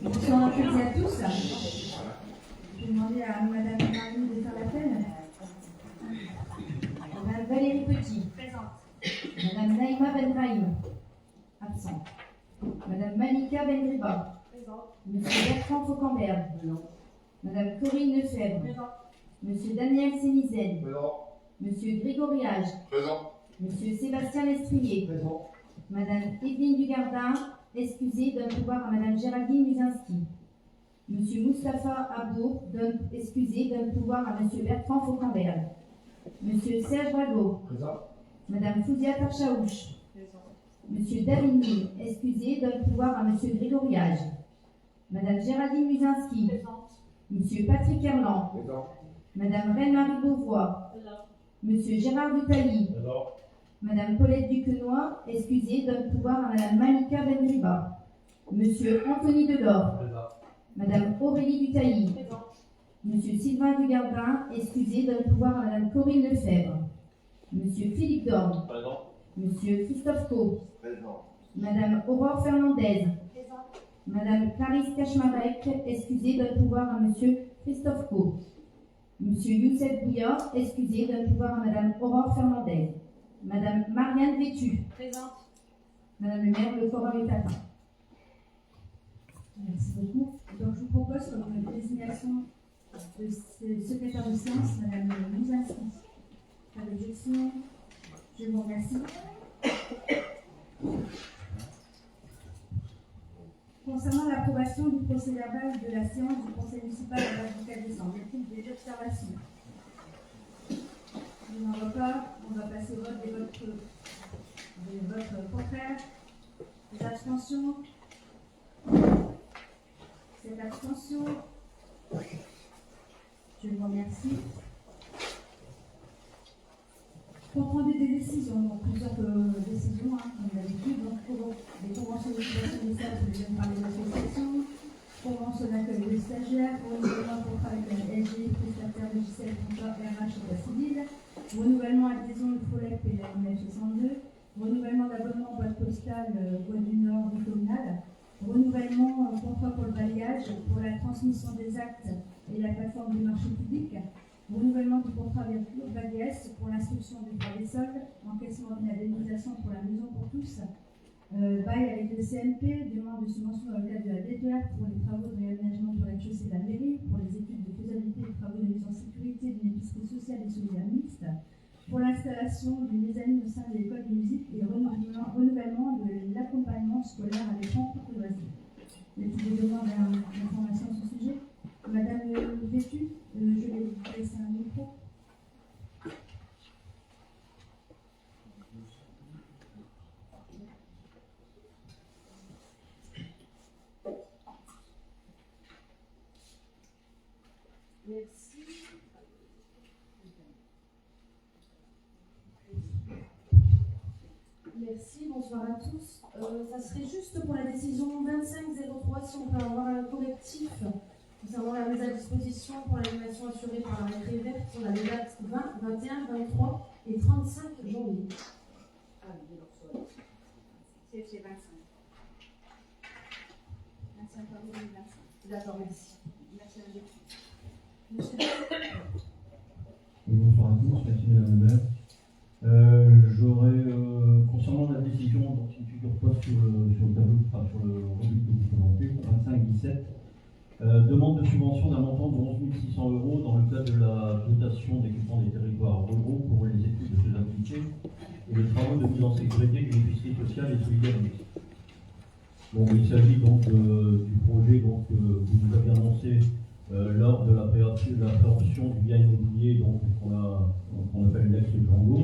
Bonsoir à toutes et à tous. Je vais demander à Madame Marie de faire l'appel. Madame Valérie Petit, présente. Madame Naïma Benraïm, absente. Madame Malika Benriba, présente. Monsieur Bertrand Faucambert, présent. Madame Corinne Lefebvre, présent. Monsieur Daniel Sénizen, présent. Monsieur Grégory Hage, présent. Monsieur Sébastien Lestrier, présent. Madame Evelyne Dugardin, excusée, donne pouvoir à Madame Géraldine Musinski. Monsieur Moustapha Abour, excusé, donne pouvoir à Monsieur Bertrand Faucambert. Monsieur Serge Rago, présent. Madame Fouzia Tarchaouch, présent. Monsieur David Mille, excusé, donne pouvoir à Monsieur Grégory Hage. Madame Géraldine Musinski, présente. Monsieur Patrick Herland, présent. Madame Reine-Marie Beauvois, présent. Monsieur Gérard Dutali, présent. Madame Paulette Duquenois, excusée, donne pouvoir à Madame Malika Benriba. Monsieur Anthony Delors, présent. Madame Aurélie Dutailly, présent. Monsieur Sylvain Dugardin, excusé, donne pouvoir à Madame Corinne Lefebvre. Monsieur Philippe Dorme, présent. Monsieur Christophe Co, présent. Madame Aurore Fernandez, présent. Madame Clarisse Cachmarek, excusé, donne pouvoir à Monsieur Christophe Co. Monsieur Youssef Bouillard, excusé, donne pouvoir à Madame Aurore Fernandez. Madame Marianne Vétu, présente. Madame le maire, le quorum est atteint. Merci beaucoup. Donc, je vous propose comme désignation de secrétaire de séance, Madame Musinski. Pas d'objection. Je vous remercie. Concernant l'approbation du procès verbal de la séance du Conseil municipal à date du 4 décembre, y a-t-il des observations? Je n'en vois pas. On va passer au vote des votes contraires. Des abstentions. Cette abstention. Je vous remercie. Compte rendu des décisions, donc plusieurs décisions, comme d'habitude, donc pour les conventions d'utilisation des salles, je viens de parler de l'association, convention d'accueil des stagiaires, renouvellement contrat avec la LG, prestataire logiciel, contrat RH et la civile, renouvellement adhésion de FOLEP et la MF 62, renouvellement d'abonnement boîte postale Bois du Nord du communal, renouvellement contrat pour le balayage, pour la transmission des actes et la plateforme du marché public, renouvellement du contrat avec l'URBADS pour l'instruction du droit des sols, encaissement d'une indemnisation pour la maison pour tous, bail avec le CNP, demande de subvention dans le cadre de la DPR pour les travaux de réaménagement du rez-de-chaussée de la mairie, pour les études de faisabilité des travaux de mise en sécurité d'une épicerie sociale et solidaire mixte, pour l'installation d'une mezzanine au sein de l'école de musique et renouvellement de l'accompagnement scolaire à l'écran pour le loisir. Y a-t-il des demandes d'informations à ce sujet? Madame Vétu, je vais vous laisser un micro. Merci. Merci, bonsoir à tous. Ça serait juste pour la décision 2503, si on peut avoir un correctif concernant la mise à disposition pour l'animation assurée par la mairie verte sur la date 20, 21, 23 et 35 janvier. Ah oui, alors c'est 25. 25 avril 25. D'accord, merci. Merci à vous. Monsieur. Bonsoir à tous, merci Madame le maire. J'aurais, concernant la décision dont il ne figure pas sur le tableau, enfin sur le revue que vous présentez, 25-17, demande de subvention d'un montant de 11 600 € dans le cadre de la dotation d'équipement des territoires ruraux pour les études de faisabilité et les travaux de mise en sécurité d'une épicerie sociale et solidaire mixte. Bon, il s'agit donc du projet que vous nous avez annoncé lors de l'appréhension du bien immobilier qu'on appelle l'ex-Django,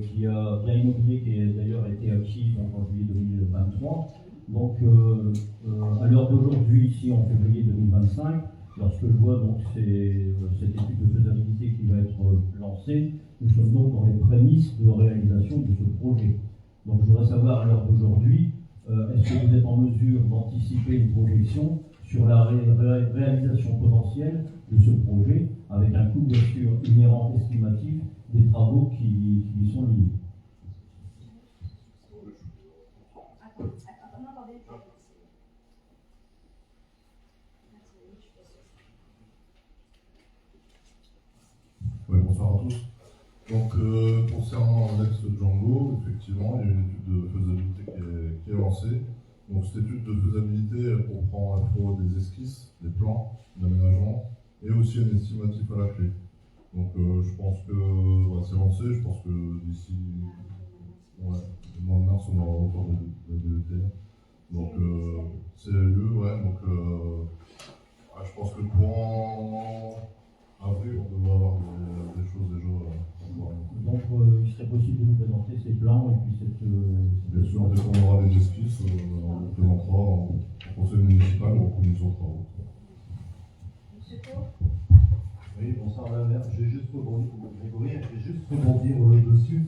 qui a bien immobilier qui a d'ailleurs été acquis en juillet 2023. Donc, à l'heure d'aujourd'hui, ici en février 2025, lorsque je vois donc cette étude de faisabilité qui va être lancée, nous sommes donc dans les prémices de réalisation de ce projet. Donc, je voudrais savoir à l'heure d'aujourd'hui, est-ce que vous êtes en mesure d'anticiper une projection sur la réalisation potentielle de ce projet, avec un coût bien sûr inhérent estimatif des travaux qui y sont liés. Oui, bonsoir à tous. Donc, concernant l'ex Django, effectivement, il y a une étude de faisabilité qui est lancée. Donc, cette étude de faisabilité comprend à la fois des esquisses, des plans d'aménagement et aussi un estimatif à la clé. Donc, je pense que c'est lancé. Je pense que d'ici le mois de mars, on aura encore de DETR. Donc, c'est lieu, ouais. Donc, je pense que courant avril, on devrait avoir des choses déjà. Donc, il serait possible de nous présenter ces plans et puis cette. Bien sûr, dès qu'on aura les esquisses, on les présentera au conseil municipal ou en commission de travaux. Monsieur Pau. Oui, bonsoir Madame la maire. Je vais juste rebondir dessus.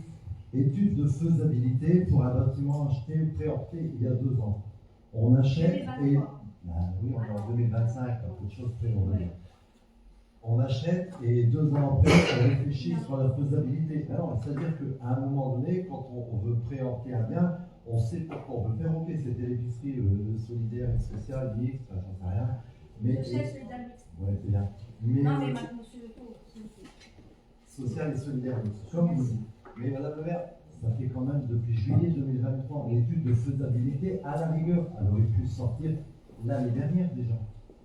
Étude de faisabilité pour un bâtiment acheté, préempté il y a 2 ans. On achète et. Oui, on est en 2025, peu de choses près, on va dire. On achète et 2 ans après, on réfléchit sur la faisabilité. Alors, c'est-à-dire qu'à un moment donné, quand on veut préempter un bien, on sait pourquoi on veut faire. Ok, c'était l'épicerie solidaire et sociale, mixte, j'en sais rien. Mais. Social, solidaire, mixte. Ouais, c'est bien. Mais, non, mais maintenant, monsieur le Pau, s'il vous plaît. Social et solidaire, comme vous dites. Mais Madame le maire, ça fait quand même depuis juillet 2023 l'étude de faisabilité à la rigueur. Elle aurait pu sortir l'année dernière déjà.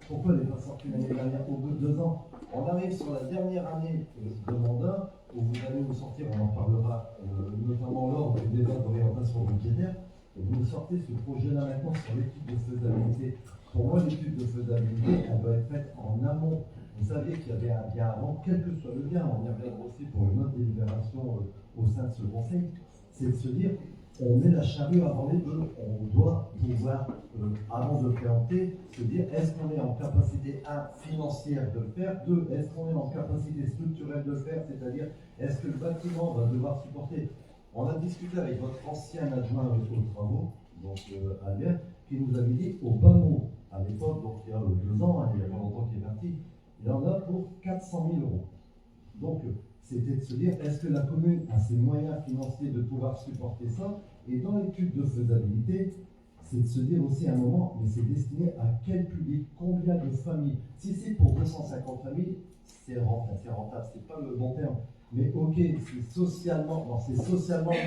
Pourquoi elle n'est pas sortie l'année dernière au bout de 2 ans? On arrive sur la dernière année de mandat où vous allez nous sortir, on en parlera notamment lors du débat d'orientation budgétaire, et vous nous sortez ce projet-là maintenant sur l'étude de faisabilité. Pour moi, l'étude de faisabilité, elle doit être faite en amont. Vous saviez qu'il y avait un bien avant, quel que soit le bien, on y reviendra aussi pour une autre délibération au sein de ce conseil, c'est de se dire, on met la charrue avant les bœufs, on doit pouvoir, avant de préempter, se dire, est-ce qu'on est en capacité, 1, financière de le faire, 2, est-ce qu'on est en capacité structurelle de le faire, c'est-à-dire, est-ce que le bâtiment va devoir supporter. On a discuté avec votre ancien adjoint aux travaux, donc Albert, qui nous avait dit, au bas mot, à l'époque, donc il y a 2 ans, il n'y a pas longtemps qu'il est parti, il en a pour 400 000 euros. Donc, c'était de se dire, est-ce que la commune a ses moyens financiers de pouvoir supporter ça? Et dans l'étude de faisabilité, c'est de se dire aussi à un moment, mais c'est destiné à quel public, combien de familles? Si c'est pour 250 familles, c'est rentable, c'est pas le bon terme. Mais ok, c'est socialement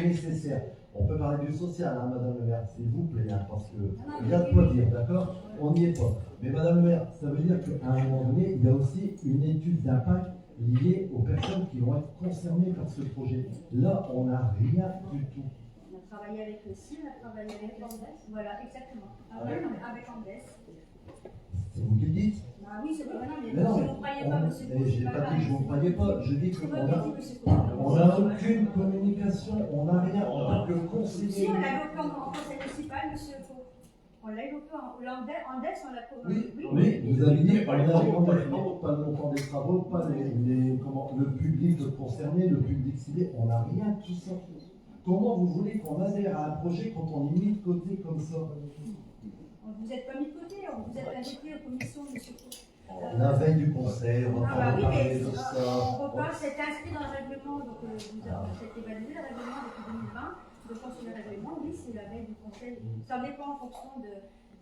nécessaire. On peut parler du social, hein, Madame le maire, s'il vous plaît, hein, parce qu'il y a de quoi dire, d'accord? On n'y est pas. Mais Madame le maire, ça veut dire qu'à un moment donné, il y a aussi une étude d'impact liée aux personnes qui vont être concernées par ce projet. Là, on n'a rien du tout. On a travaillé avec le CIL, on a travaillé avec Andes. Voilà, exactement. Avec Andes. C'est vous qui le dites? Ah oui, c'est vrai, mais non, si vous ne croyez pas, monsieur. Je n'ai pas dit que je ne vous croyais pas, je dis qu'on n'a aucune communication, on n'a rien en tant que conseiller. Si, on l'a évoqué en conseil municipal, monsieur Pau. On l'a évoqué en Andes, on l'a communiqué. Oui, vous avez dit, on n'a pas le montant des travaux, pas le public concerné, le public ciblé, on n'a rien de tout ça. Comment vous voulez qu'on adhère à un projet quand on est mis de côté comme ça? Vous n'êtes pas mis de côté, vous êtes invité aux commissions, monsieur Pau. La veille du conseil, on va pas parler de ça. On repasse, c'est inscrit dans le règlement, donc vous avez évalué le règlement depuis 2020. Je pense que le règlement, oui, c'est la veille du conseil. Ça dépend en fonction de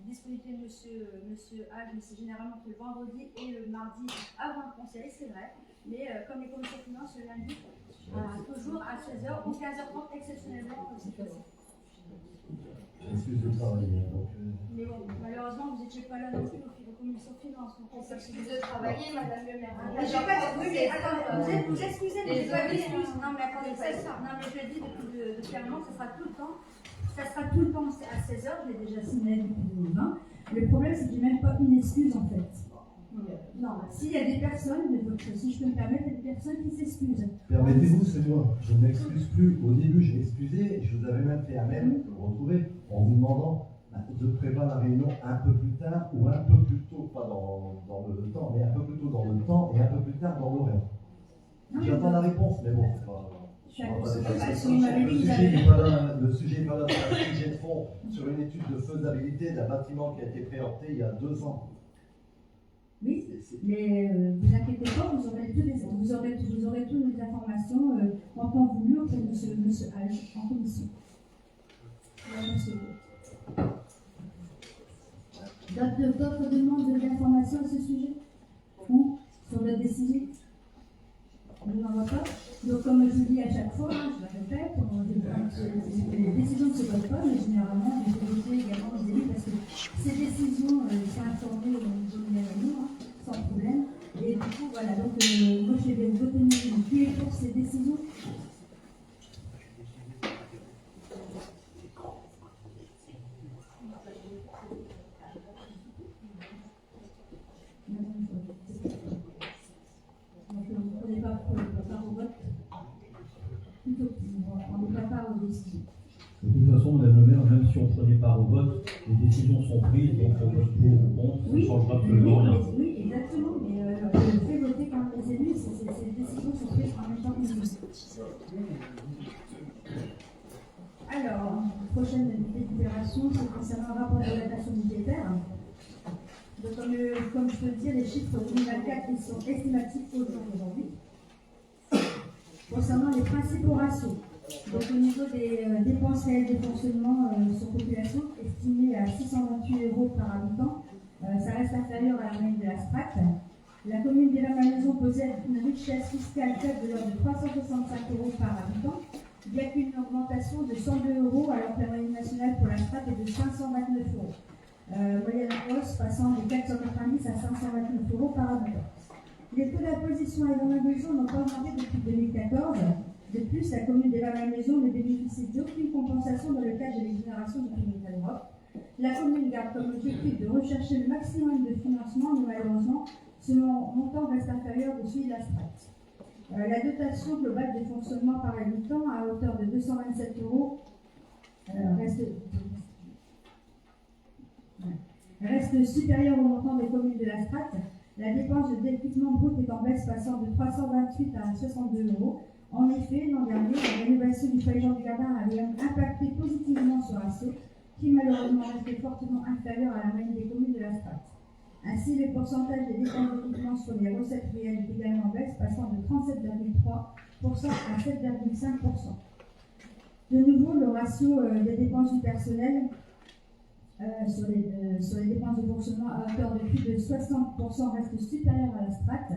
disponibilité de monsieur Hague, mais c'est généralement que le vendredi et le mardi avant le conseil, c'est vrai. Mais comme les commissions finances, le lundi, toujours à 16h ou 15h30, exceptionnellement, c'est possible. Excuse de travailler. Mais bon, malheureusement, vous n'étiez pas là non plus aux commissions finances. On s'excuse de travailler, madame le maire. Vous excusez, mais excuses. non, mais attendez, c'est ça. Non, mais je le dis depuis un moment, ça sera tout le temps. Ça sera tout le temps à 16h, je l'ai déjà signé depuis 2020. Le problème, c'est qu'il n'y a même pas une excuse en fait. Non, s'il y a des personnes, si je peux me permettre, il y a des personnes qui s'excusent. Permettez-vous, c'est moi. Je ne m'excuse plus. Au début, j'ai excusé. Je vous avais même fait un mail, vous retrouvez, en vous demandant de prévoir la réunion un peu plus tard ou un peu plus tôt, pas dans le temps, mais un peu plus tôt dans le temps et un peu plus tard dans l'horaire. J'attends la réponse, mais bon, c'est pas. Le sujet n'est pas là, c'est un sujet de fond sur une étude de faisabilité d'un bâtiment qui a été préempté il y a 2 ans. Oui, mais vous inquiétez pas, vous aurez toutes les informations en temps voulu auprès de monsieur H en commission. Merci. D'autres demandes d'informations à ce sujet? Ou sur votre décision? Je n'en vois pas. Donc, comme je vous dis à chaque fois, je le répète, les décisions ne se votent pas, mais généralement, il faut voter également les élus parce que ces décisions sont informées au niveau de la réunion, sans problème. Et du coup, voilà, donc moi je vais voter mes qui est pour ces décisions. Donc, on n'est pas part au vote. Plutôt, on n'est pas part aux décisions. De toute façon, Madame le maire, même si on prenait part au vote, les décisions sont prises, donc on vote pour ou contre, ça ne changera absolument rien. Oui, exactement, mais je fais voter quand même les élus, ces décisions sont prises en même temps que nous. Alors, prochaine délibération, c'est concernant le rapport de l'adaptation budgétaire. Donc, comme je peux le dire, les chiffres 2024 ils sont estimatifs aujourd'hui. Concernant les principaux ratios, donc au niveau des dépenses réelles de fonctionnement sur population, estimées à 628 € par habitant, ça reste inférieur à la moyenne de la strate. La commune d'Évin-Malmaison possède une richesse fiscale faible de l'ordre de 365 € par habitant, bien qu'une augmentation de 102 € alors que la moyenne nationale pour la strate est de 529 €. Moyenne hausse passant de 490 à 529 € par habitant. Les taux d'imposition à Évin-Malmaison n'ont pas augmenté depuis 2014. De plus, la commune d'Évin-Malmaison ne bénéficie d'aucune compensation dans le cadre de l'exonération du Communauté d'Europe. La commune garde comme objectif de rechercher le maximum de financement, mais malheureusement, ce montant reste inférieur de celui de la strate. La dotation globale de fonctionnement par habitant à hauteur de 227 € reste supérieure au montant des communes de la strate. La dépense de d'équipement brut est en baisse, passant de 328 à 62 €. En effet, l'an dernier, la rénovation du foyer Jean du Gardin avait impacté positivement ce ratio, qui malheureusement restait fortement inférieur à la moyenne des communes de la strate. Ainsi, le pourcentage des dépenses d'équipement sur les recettes réelles est également en baisse, passant de 37,3% à 7,5%. De nouveau, le ratio des dépenses du personnel sur les dépenses de fonctionnement à hauteur de plus de 60% reste supérieur à la strate.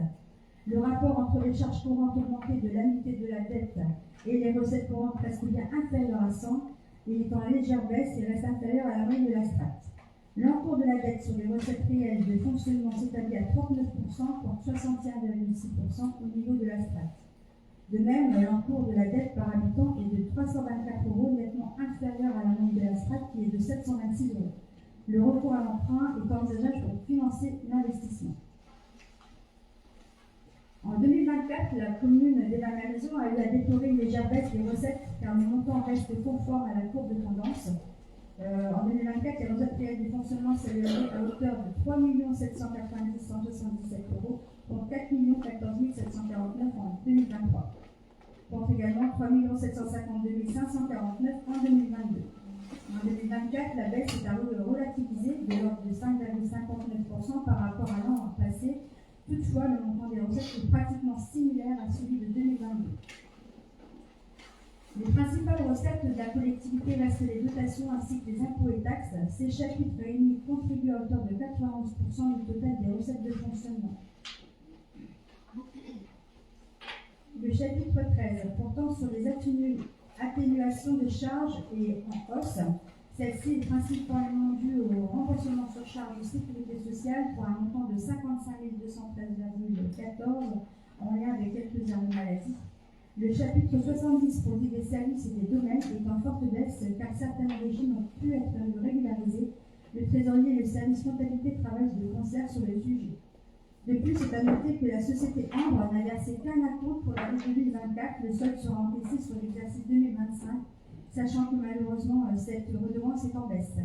Le rapport entre les charges courantes augmentées de l'annuité de la dette et les recettes courantes reste bien inférieur à 100, il est en légère baisse et reste inférieur à la moyenne de la strate. L'encours de la dette sur les recettes réelles de fonctionnement s'établit à 39% contre 61,6% au niveau de la strate. De même, l'encours de la dette par habitant est de 324 €, nettement inférieur à la moyenne de la strate qui est de 726 €. Le recours à l'emprunt est envisageable pour financer l'investissement. En 2024, la commune d'Évin-Malmaison a eu à déplorer une légère baisse des recettes car le montant reste conforme à la courbe de tendance. En 2024, les recettes réelles du fonctionnement s'élèvent à hauteur de 3 790 177 € contre 4 14 749 en 2023. Contre également 3 752 549 en 2022. En 2024, la baisse est à relativiser de l'ordre de 5,59% par rapport à l'an passé. Toutefois, le montant des recettes est pratiquement similaire à celui de 2022. Les principales recettes de la collectivité restent les dotations ainsi que les impôts et taxes. Ces chapitres réunis contribuent à hauteur de 91% du total des recettes de fonctionnement. Le chapitre 13, portant sur les atténuations de charges et en hausse. Celle-ci est principalement due au remboursement sur charge de sécurité sociale pour un montant de 55 213,14 en lien avec quelques arrêts maladie. Le chapitre 70 pour des services et des domaines est en forte baisse car certains régimes ont pu être régularisés. Le trésorier et le service comptabilité travaillent de concert sur le sujet. De plus, c'est à noter que la société Ambre n'a versé qu'un acompte pour l'année 2024. Le solde sera encaissé sur l'exercice 2025, sachant que malheureusement cette redevance est en baisse.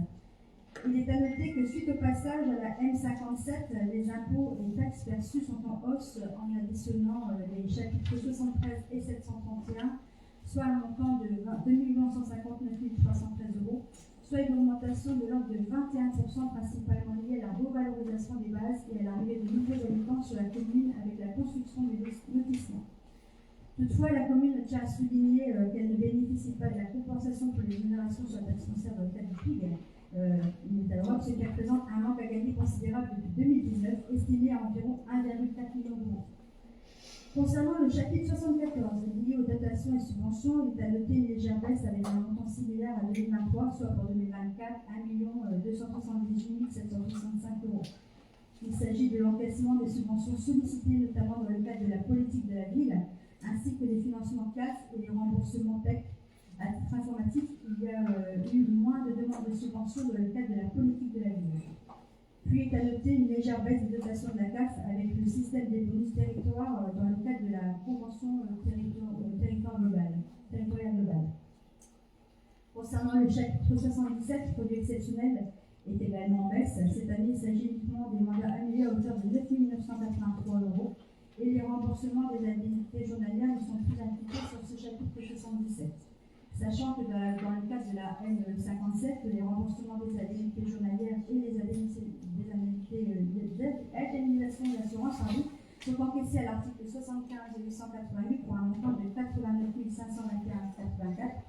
Il est à noter que suite au passage à la M57, les impôts et taxes perçus sont en hausse en additionnant les chapitres 73 et 731, soit un montant de 2 159 313 €, soit une augmentation de l'ordre de 21%, principalement liée à la revalorisation des bases et à l'arrivée de nouveaux habitants sur la commune avec la construction des lotissements. Toutefois, la commune tient à souligner qu'elle ne bénéficie pas de la compensation pour les générations sur la taxe foncière dans le cadre du PIG. Il est à l'Europe, ce qui représente un manque à gagner considérable depuis 2019, estimé à environ 1,4 million d'euros. Concernant le chapitre 74, lié aux dotations et subventions, il est à noter une légère baisse avec un montant similaire à 2023, soit pour 2024, 1 278 765 euros. Il s'agit de l'encaissement des subventions sollicitées notamment dans le cadre de la politique de la ville, ainsi que des financements CAF et les remboursements PEC. À titre informatif, il y a eu moins de demandes de subventions dans le cadre de la politique de la ville. Puis est à noter une légère baisse des dotations de la CAF avec le système des bonus territoires dans le cadre de la convention territoriale globale. Concernant le chapitre 77, produit exceptionnel, est également en baisse. Cette année, il s'agit uniquement des mandats annulés à hauteur de 9 983 euros et les remboursements des indemnités journalières ne sont plus impliqués sur ce chapitre 77. Sachant que dans le cadre de la N57, les remboursements des indemnités journalières et les indemnisations d'assurance sont encaissés à l'article 75 et 888 pour un montant de 89 521,84,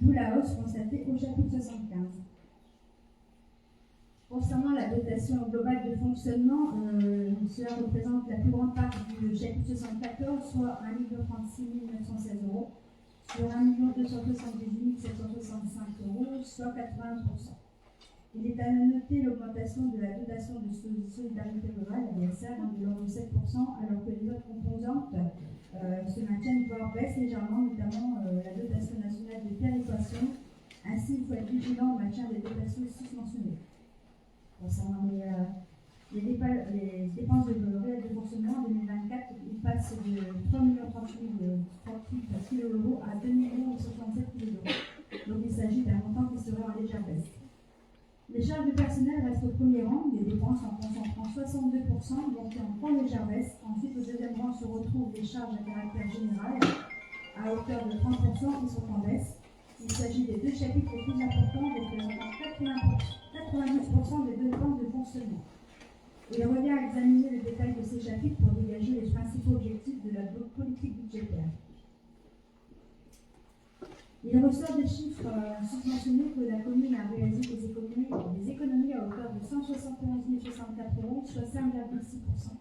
d'où la hausse constatée au chapitre 75. Concernant la dotation globale de fonctionnement, cela représente la plus grande part du chapitre 74, soit 1 036 916 euros, sur 1 278 765 euros, soit 80%. Il est à noter l'augmentation de la dotation de solidarité rurale, la DSR, de l'ordre de 7%, alors que les autres composantes se maintiennent, voire baissent légèrement, notamment la dotation nationale de péréquation. Ainsi, il faut être vigilant au maintien des dotations susmentionnées. Concernant les dépenses de réel de fonctionnement en 2024, ils passent de 3 38 kg à 2 67 kg. Donc il s'agit d'un montant qui serait en légère baisse. Les charges de personnel restent au premier rang, des dépenses en concentrant 62%, montées en trois légères baisse. Ensuite, au deuxième rang se retrouvent les charges à caractère général, à hauteur de 30%, qui sont en baisse. Il s'agit des deux chapitres les plus importants, représentant 90% des dépenses de fonctionnement. Il revient à examiner le détail de ces chapitres pour dégager les principaux objectifs de la politique budgétaire. Il ressort des chiffres susmentionnés que la commune a réalisé des économies à hauteur de 171 064 euros, soit 5,6%.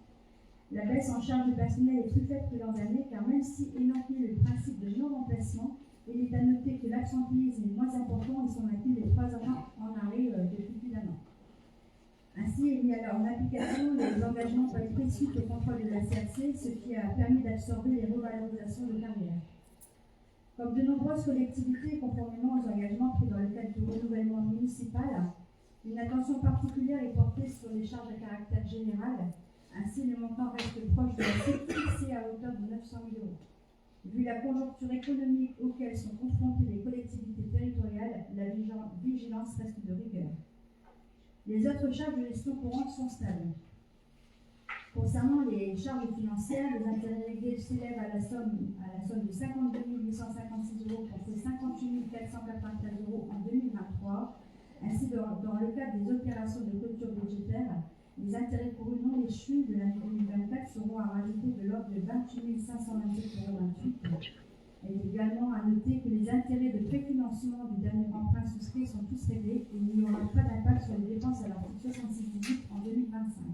La baisse en charge du personnel est plus faible que l'an dernier, car même si ayant tenu le principe de non-remplacement, il est à noter que l'absentéisme est moins important et sont maintenus les 3 ans en arrêt depuis plus d'un an. Ainsi, il y a en application les engagements pris suite au contrôle de la CRC, ce qui a permis d'absorber les revalorisations de carrière. Comme de nombreuses collectivités, conformément aux engagements pris dans le cadre du renouvellement municipal, une attention particulière est portée sur les charges à caractère général. Ainsi, le montant reste proche de la cible fixée à hauteur de 900 000 euros. Vu la conjoncture économique auquel sont confrontées les collectivités territoriales, la vigilance reste de rigueur. Les autres charges de gestion courante sont stables. Concernant les charges financières, les intérêts réglés s'élèvent à la somme de 52 856 euros contre 58 493 euros en 2023. Ainsi, dans le cadre des opérations de clôture budgétaire, les intérêts courus non échus de l'année 2024 seront à rajouter de l'ordre de 28 527,28 euros. Il est également à noter que les intérêts de préfinancement du dernier emprunt souscrit sont tous réglés et il n'y aura pas d'impact sur les dépenses à l'article 66 en 2025.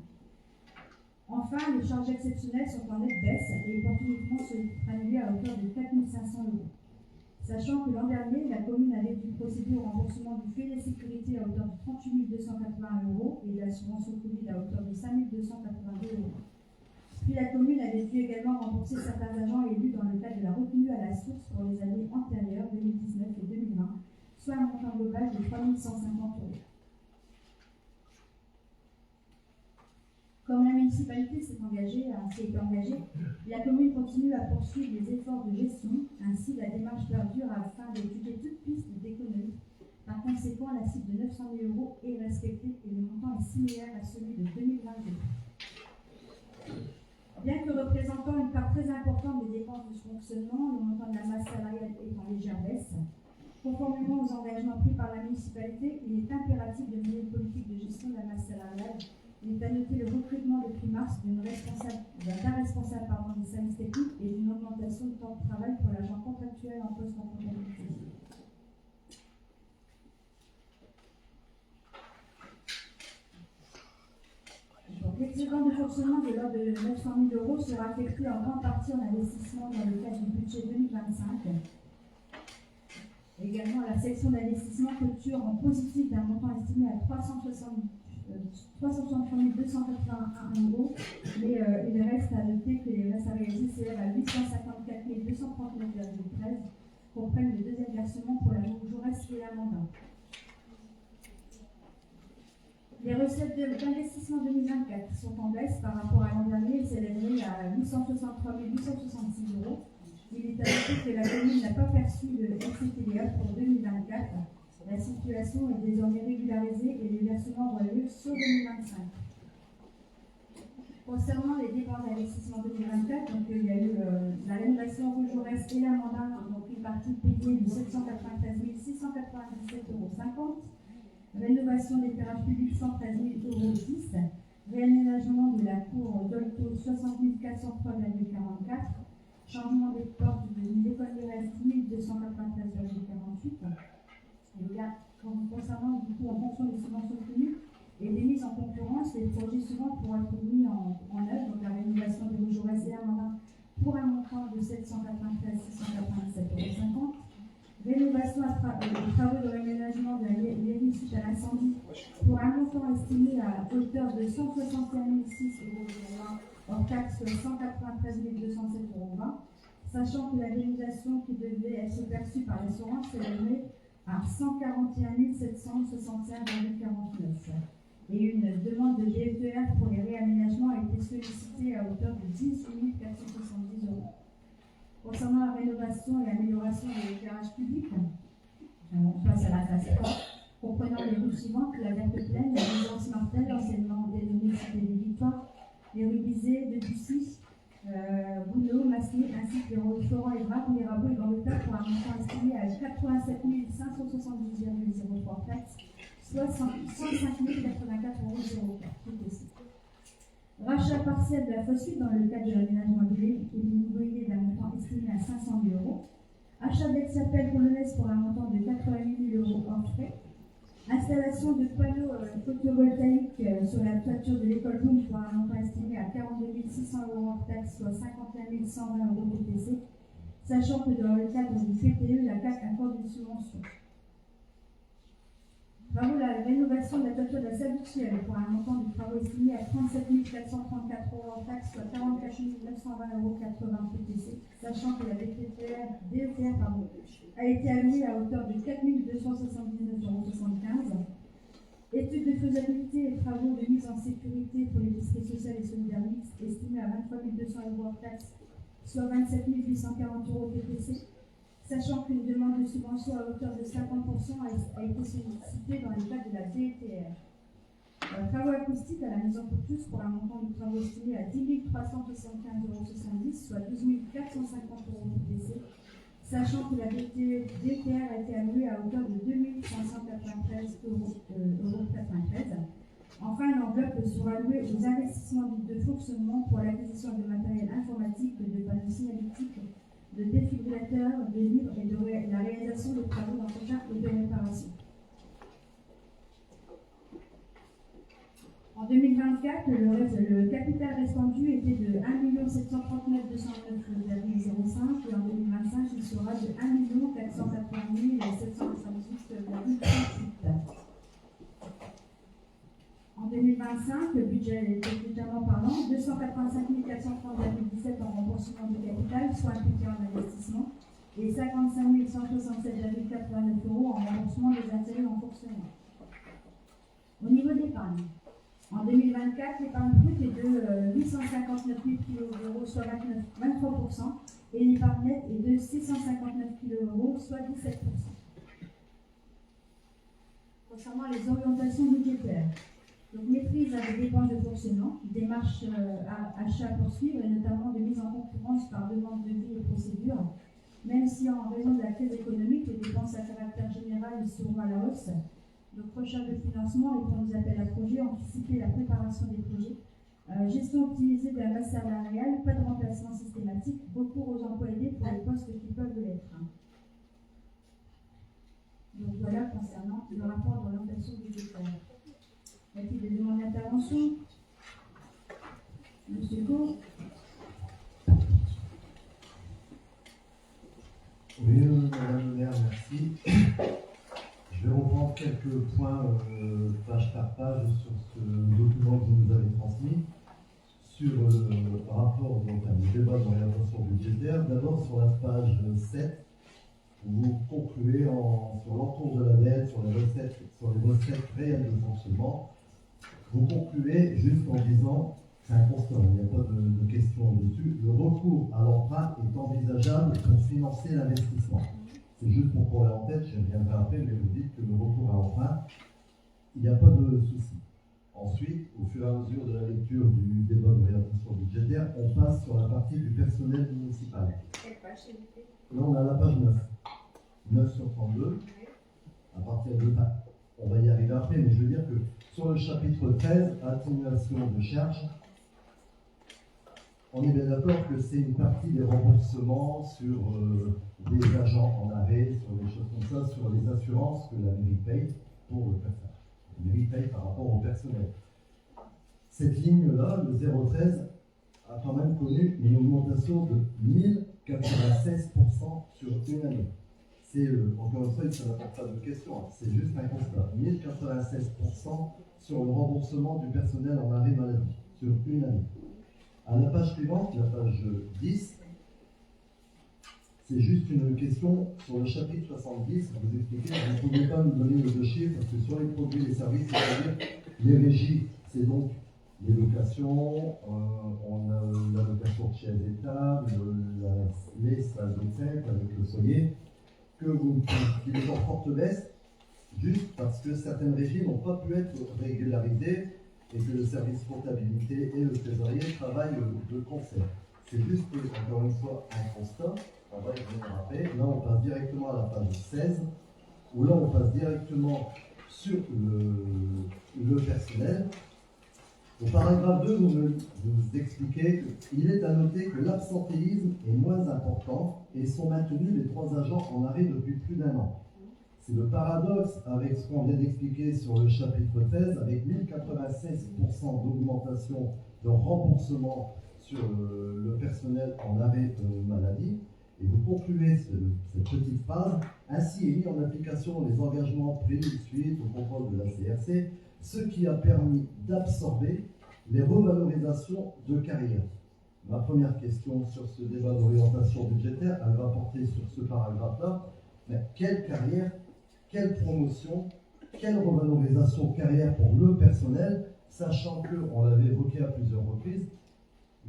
Enfin, les charges exceptionnelles sont en nette baisse et portent uniquement sur les titres annulés à hauteur de 4 500 euros. Sachant que l'an dernier, la commune avait dû procéder au remboursement du filet sécurité à hauteur de 38 281 euros et de la subvention Covid à hauteur de 5 282 euros. Puis la commune avait dû également rembourser certains agents élus dans le cadre de la retenue à la source pour les années antérieures, 2019 et 2020, soit un montant global de 3 150 euros. Comme la municipalité s'est été engagée, la commune continue à poursuivre les efforts de gestion. Ainsi, la démarche perdure afin d'étudier toute piste d'économie. Par conséquent, la cible de 900 000 euros est respectée et le montant est similaire à celui de 2022. Bien que représentant une part très importante des dépenses de fonctionnement, le montant de la masse salariale est en légère baisse. Conformément aux engagements pris par la municipalité, il est impératif de mener une politique de gestion de la masse salariale. Il est à noter le recrutement depuis mars d'un responsable des services techniques et d'une augmentation de temps de travail pour l'agent contractuel en poste en comptabilité. excédent de fonctionnement de l'ordre de 900 000 euros sera affecté en grande partie en investissement dans le cadre du budget 2025. Également, la section d'investissement clôture en positif d'un montant estimé à 363 281 euros, mais il reste à noter que les restes à réaliser s'élèvent à 854 239,13, comprennent le deuxième versement pour la Jaurès et la Mandat. Les recettes d'investissement 2024 sont en baisse par rapport à l'an dernier et s'élèveraient à 863 866 euros. Il est à noter que la commune n'a pas perçu de FCTVA pour 2024. La situation est désormais régularisée et les versements auront lieu sur 2025. Concernant les dépenses d'investissement 2024, donc, il y a eu la rénovation rue Jaurès et la Mandat, donc une partie payée de 793 697,50 euros. Rénovation des terrains publics 113 000 euros 10. Réaménagement de la cour d'Olto 60 403,44. Changement des portes de l'école de l'Est 1293,48. Et là, concernant du coup en fonction des subventions obtenues et des mises en concurrence, les projets suivants pourront être mis en œuvre, donc la rénovation de rue Jaurès et la Mandat pour un montant de 793 697,50 euros. Rénovation des travaux de réaménagement de la mairie suite à l'incendie pour un montant estimé à hauteur de 161 606,20 euros, hors taxe 193 207,20 euros, sachant que la réalisation qui devait être perçue par l'assurance s'élèverait à 141 765,49 €. Et une demande de DFER pour les réaménagements a été sollicitée à hauteur de 18 470 €. Concernant la rénovation et l'amélioration de l'éclairage public, on passe à la phase 3, comprenant les rues suivantes: la Verte Plaine, la résidence Martel, anciennement dénommée Cité des Victoires, les rues Bizet, Debussy, Boulot, Massenet, ainsi que les rues Florent et Braque, Mirabeau et Gambetta pour un montant estimé à 87 570,03 taxes, soit 105 084,04 €. Rachat partiel de la fosse dans le cadre de l'aménagement de l'immobilier d'un montant estimé à 500 000 €. Achat d'ex-appel polonaise pour un montant de 88 000 € hors frais. Installation de panneaux photovoltaïques sur la toiture de l'école Boom pour un montant estimé à 42 600 € hors taxe, soit 51 120 € TTC, sachant que dans le cadre du PTE, la CAC accorde une subvention. Travaux la rénovation de la toiture de la Saboutière pour un montant de travaux estimé à 37 434 € hors taxe, soit 44 920,80 € TTC, sachant que la DETR a été allouée à hauteur de 4 279,75 €. Études de faisabilité et travaux de mise en sécurité pour l'épicerie sociale et solidaire mixte estimés à 23 200 € hors taxe, soit 27 840 € TTC. Sachant qu'une demande de subvention à hauteur de 50% a été sollicitée dans le cadre de la DETR. Travaux acoustiques à la maison pour tous pour un montant de travaux estimé à 10 375,70 €, soit 12 450 € TTC, sachant que la DETR a été allouée à hauteur de 2 593,93 €. Enfin, l'enveloppe sera allouée aux investissements de fonctionnement pour l'acquisition de matériel informatique, de panneaux signalétiques, de défibrillateurs, de livres et de la réalisation de travaux d'entretien et de réparation. En 2024, le capital restant dû était de 1 739 209,05 € et en 2025, il sera de 1 480 778,38 €. En 2025, le budget est budgétairement parlant, 285 430,17 € en remboursement de capital, soit impliqué en investissement, et 55 167,89 € en remboursement des intérêts en fonctionnement. Au niveau d'épargne, en 2024, l'épargne brute est de 859 000 kg, soit 23%, et l'épargne nette est de 659 kg, soit 17%. Concernant les orientations budgétaires, donc maîtrise des dépenses de fonctionnement, démarches achats à poursuivre et notamment de mise en concurrence par demande de vie et procédure, même si en raison de la crise économique, les dépenses à caractère général seront à la hausse. Donc recherche de financement, répondre aux appels à projets, anticiper la préparation des projets, gestion optimisée de la masse salariale, pas de remplacement systématique, recours aux emplois aidés pour les postes qui peuvent l'être. Donc voilà concernant le rapport d'orientation budgétaire. Y a-t-il des demandes d'intervention? quelques points, page par page, sur ce document que vous nous avez transmis, sur le rapport, donc le débat d'orientation budgétaire. D'abord, sur la page 7, vous concluez sur l'entour de la dette, sur les recettes réelles de fonctionnement. Vous concluez juste en disant, c'est un constat, il n'y a pas de question dessus, le recours à l'emprunt est envisageable pour financer l'investissement. C'est juste pour qu'on l'ait en tête, je reviendrai après, mais vous dites que le recours à l'emprunt, il n'y a pas de souci. Ensuite, au fur et à mesure de la lecture du débat d'orientation budgétaire, on passe sur la partie du personnel municipal. Quelle page, s'il vous plaît? Là, on a la page 9. 9 sur 32. À partir de là, on va y arriver après, mais je veux dire que sur le chapitre 13, atténuation de charges, on est bien d'accord que c'est une partie des remboursements sur des agents en arrêt, sur des choses comme ça, sur les assurances que la mairie paye pour le personnel. La mairie paye par rapport au personnel. Cette ligne-là, le 013, a quand même connu une augmentation de 1096% sur une année. C'est, encore une fois, ça n'apporte pas de question, hein, c'est juste un constat. 1096% sur le remboursement du personnel en arrêt maladie, sur une année. À la page suivante, la page 10, c'est juste une question sur le chapitre 70. Vous expliquez, vous ne pouvez pas nous donner le chiffre parce que sur les produits et les services, c'est-à-dire les régies, c'est donc les locations, on a la location de chaises et tables, les salles de fête avec le soyer, qui est en forte baisse, juste parce que certaines régies n'ont pas pu être régularisées et que le service comptabilité et le trésorier travaillent de concert. C'est juste, encore une fois, un constat. On va y revenir après. Là, on passe directement à la page 16, où là, on passe directement sur le personnel. Au paragraphe 2, vous expliquez qu'il est à noter que l'absentéisme est moins important et sont maintenus les 3 agents en arrêt depuis plus d'1 an. C'est le paradoxe avec ce qu'on vient d'expliquer sur le chapitre 13, avec 1096% d'augmentation de remboursement sur le personnel en arrêt maladie. Et vous concluez cette petite phrase, ainsi est mis en application les engagements pris suite au contrôle de la CRC, ce qui a permis d'absorber les revalorisations de carrière. Ma première question sur ce débat d'orientation budgétaire, elle va porter sur ce paragraphe-là. Mais quelle carrière, quelle promotion, quelle revalorisation de carrière pour le personnel, sachant que, on l'avait évoqué à plusieurs reprises,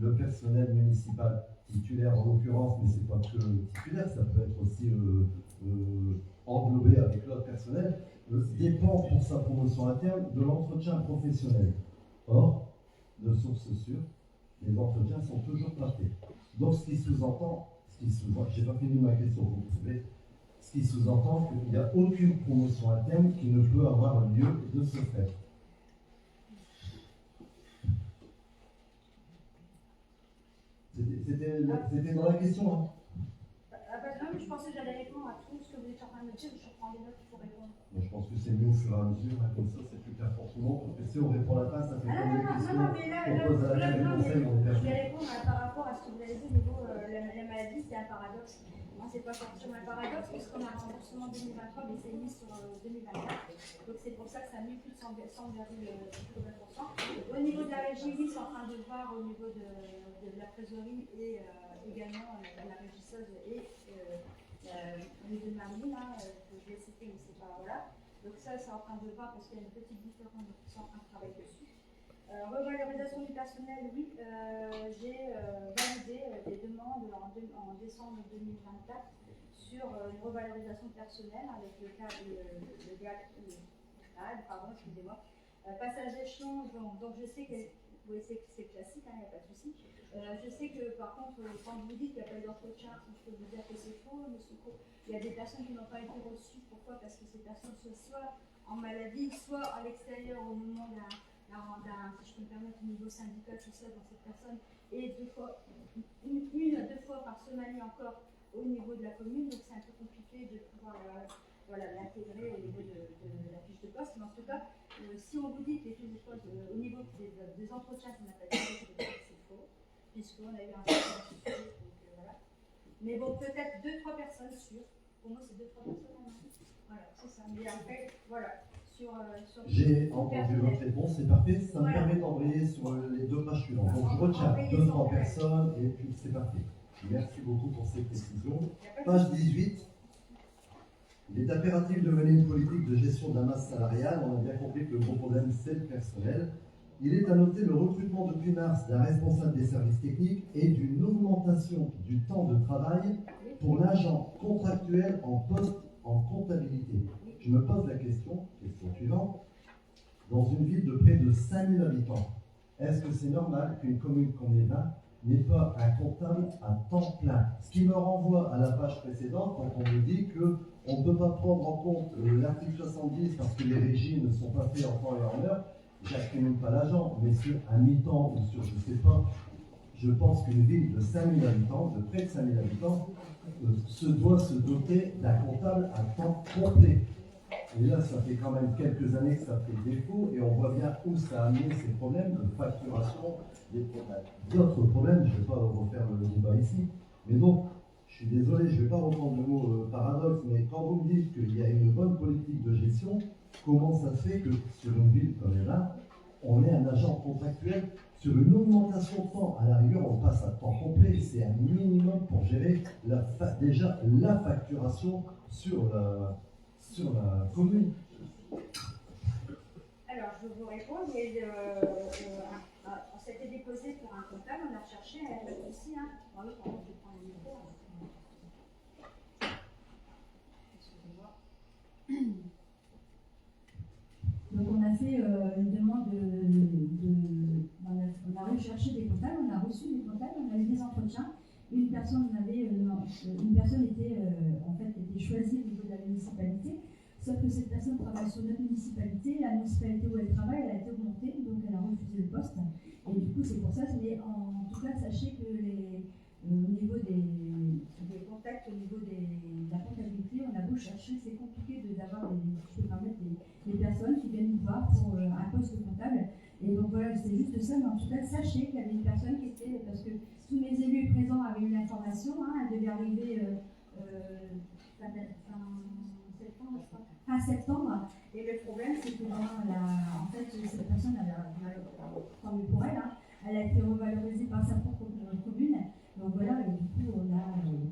le personnel municipal titulaire en l'occurrence, mais c'est pas que titulaire, ça peut être aussi englobé avec l'autre personnel, dépend pour sa promotion interne de l'entretien professionnel. Or, de sources sûres, les entretiens sont toujours pas faits. Donc ce qui sous-entend, j'ai pas fini ma question, vous pouvez, ce qui sous-entend qu'il n'y a aucune promotion interne qui ne peut avoir lieu de ce fait. C'était dans la question, hein. Non, mais je pensais que j'allais répondre à tout ce que vous êtes en train de me dire, je reprends des notes pour répondre. Moi, je pense que c'est mieux au fur et à mesure, hein, comme ça c'est plus clair pour tout le monde, parce que si on répond à la fin, ça fait comme des questions qu'on pose à la fin du conseil, on est je perdu. vais répondre par rapport à ce que vous avez dit au niveau la maladie, c'est un paradoxe. Moi, c'est pas forcément un paradoxe, puisqu'on a un remboursement 2023, mais c'est mis sur 2024. Donc c'est pour ça que ça a mis plus de 100,20%. Au niveau de la régie, oui, c'est en train de voir au niveau de la trésorerie et également la régisseuse et au niveau de Marine, que je vais citer, mais c'est pas voilà. Donc ça, c'est en train de voir parce qu'il y a une petite différence, donc ils sont en train de travailler dessus. Revalorisation du personnel, oui, j'ai validé des demandes en décembre 2024 sur une revalorisation personnelle avec le grade, pardon, excusez-moi. Passage d'échelon, donc je sais que, oui, c'est classique, il n'y a pas de souci. Je sais que par contre, quand vous dites qu'il n'y a pas eu d'entretien, je peux vous dire que c'est faux, monsieur Faux. Il y a des personnes qui n'ont pas été reçues. Pourquoi? Parce que ces personnes sont soit en maladie, soit à l'extérieur au moment d'un, si je peux me permettre, au niveau syndical, tout ça, dans cette personne, et une à deux fois par semaine encore au niveau de la commune, donc c'est un peu compliqué de pouvoir l'intégrer au niveau de la fiche de poste. Mais en tout cas, si on vous dit que les fiches de poste au niveau des entretiens, ça n'a pas été fait, c'est faux, puisqu'on a eu un entretien, donc voilà. Mais bon, peut-être 2-3 personnes sûres. Pour moi, c'est 2-3 personnes. Voilà, c'est ça. Mais après, voilà, sur J'ai entendu votre réponse, c'est parfait. Ça me permet d'envoyer sur les 2 pages suivantes. Donc je retiens 200 personnes et puis c'est parfait. Merci beaucoup pour ces précisions. Page 18. Il est impératif de mener une politique de gestion de la masse salariale. On a bien compris que le gros problème, c'est le personnel. Il est à noter le recrutement depuis mars d'un responsable des services techniques et d'une augmentation du temps de travail pour l'agent contractuel en poste en comptabilité. Je me pose la question suivante. Dans une ville de près de 5000 habitants, est-ce que c'est normal qu'une commune comme Évin n'ait pas un comptable à temps plein? Ce qui me renvoie à la page précédente quand on me dit qu'on ne peut pas prendre en compte l'article 70 parce que les régimes ne sont pas faits en temps et en heure. J'accumule pas l'agent, mais sur un mi-temps ou sur je ne sais pas, je pense qu'une ville de 5000 habitants, de près de 5000 habitants, doit se doter d'un comptable à temps complet. Et là, ça fait quand même quelques années que ça fait défaut et on voit bien où ça a amené ces problèmes de facturation, d'autres problèmes. Je ne vais pas refaire le débat ici. Mais donc, je suis désolé, je ne vais pas reprendre le mot paradoxe, mais quand vous me dites qu'il y a une bonne politique de gestion, comment ça se fait que sur une ville comme Évin, on ait un agent contractuel sur une augmentation de temps? À la rigueur, on passe à temps complet, c'est un minimum pour gérer déjà la facturation sur la commune. Alors, je vous réponds, mais on s'était déposé pour un comptable, on a recherché aussi, hein. Pardon, je prends le micro. Excusez-moi. Donc on a fait une demande on a recherché des comptables, on a reçu des comptables, on a eu des entretiens. Une personne était choisie au niveau de la municipalité, sauf que cette personne travaille sur notre municipalité, la municipalité où elle travaille, elle a été augmentée, donc elle a refusé le poste. Et du coup c'est pour ça, mais en tout cas sachez que au niveau des contacts, au niveau de la comptabilité, on a beau chercher, c'est compliqué d'avoir des personnes qui viennent nous voir pour un poste de comptable. Et donc voilà, c'est juste ça, mais en tout cas, sachez qu'il y avait une personne qui était, parce que tous mes élus présents avaient eu l'information, elle devait arriver fin septembre. Et le problème, c'est que en fait, cette personne, tant mieux pour elle, elle a été revalorisée par sa propre commune. Donc voilà, et du coup, on a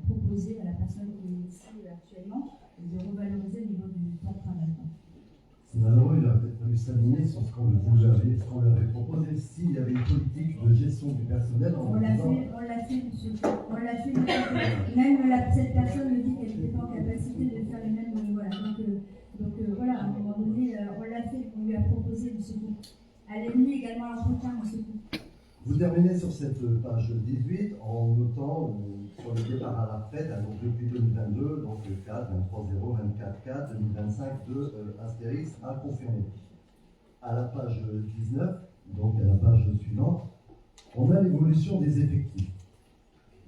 proposé à la personne qui est ici actuellement de revaloriser le niveau du temps de travail. C'est malheureux, il aurait peut-être fallu s'aligner sur ce qu'on lui avait proposé. S'il y avait une politique de gestion du personnel, on l'a fait, monsieur. On l'a fait. Même cette personne me dit qu'elle n'était pas en capacité de faire les mêmes. Voilà. Donc voilà, à un moment donné, on l'a fait, on lui a proposé, monsieur. Elle est venue également à l'entretien, monsieur. Vous terminez sur cette page 18 en notant sur le départ à la retraite, donc depuis 2022, donc 4, 23, 0, 24, 4, 2025, 2, astérix à confirmer. À la page 19, donc à la page suivante, on a l'évolution des effectifs.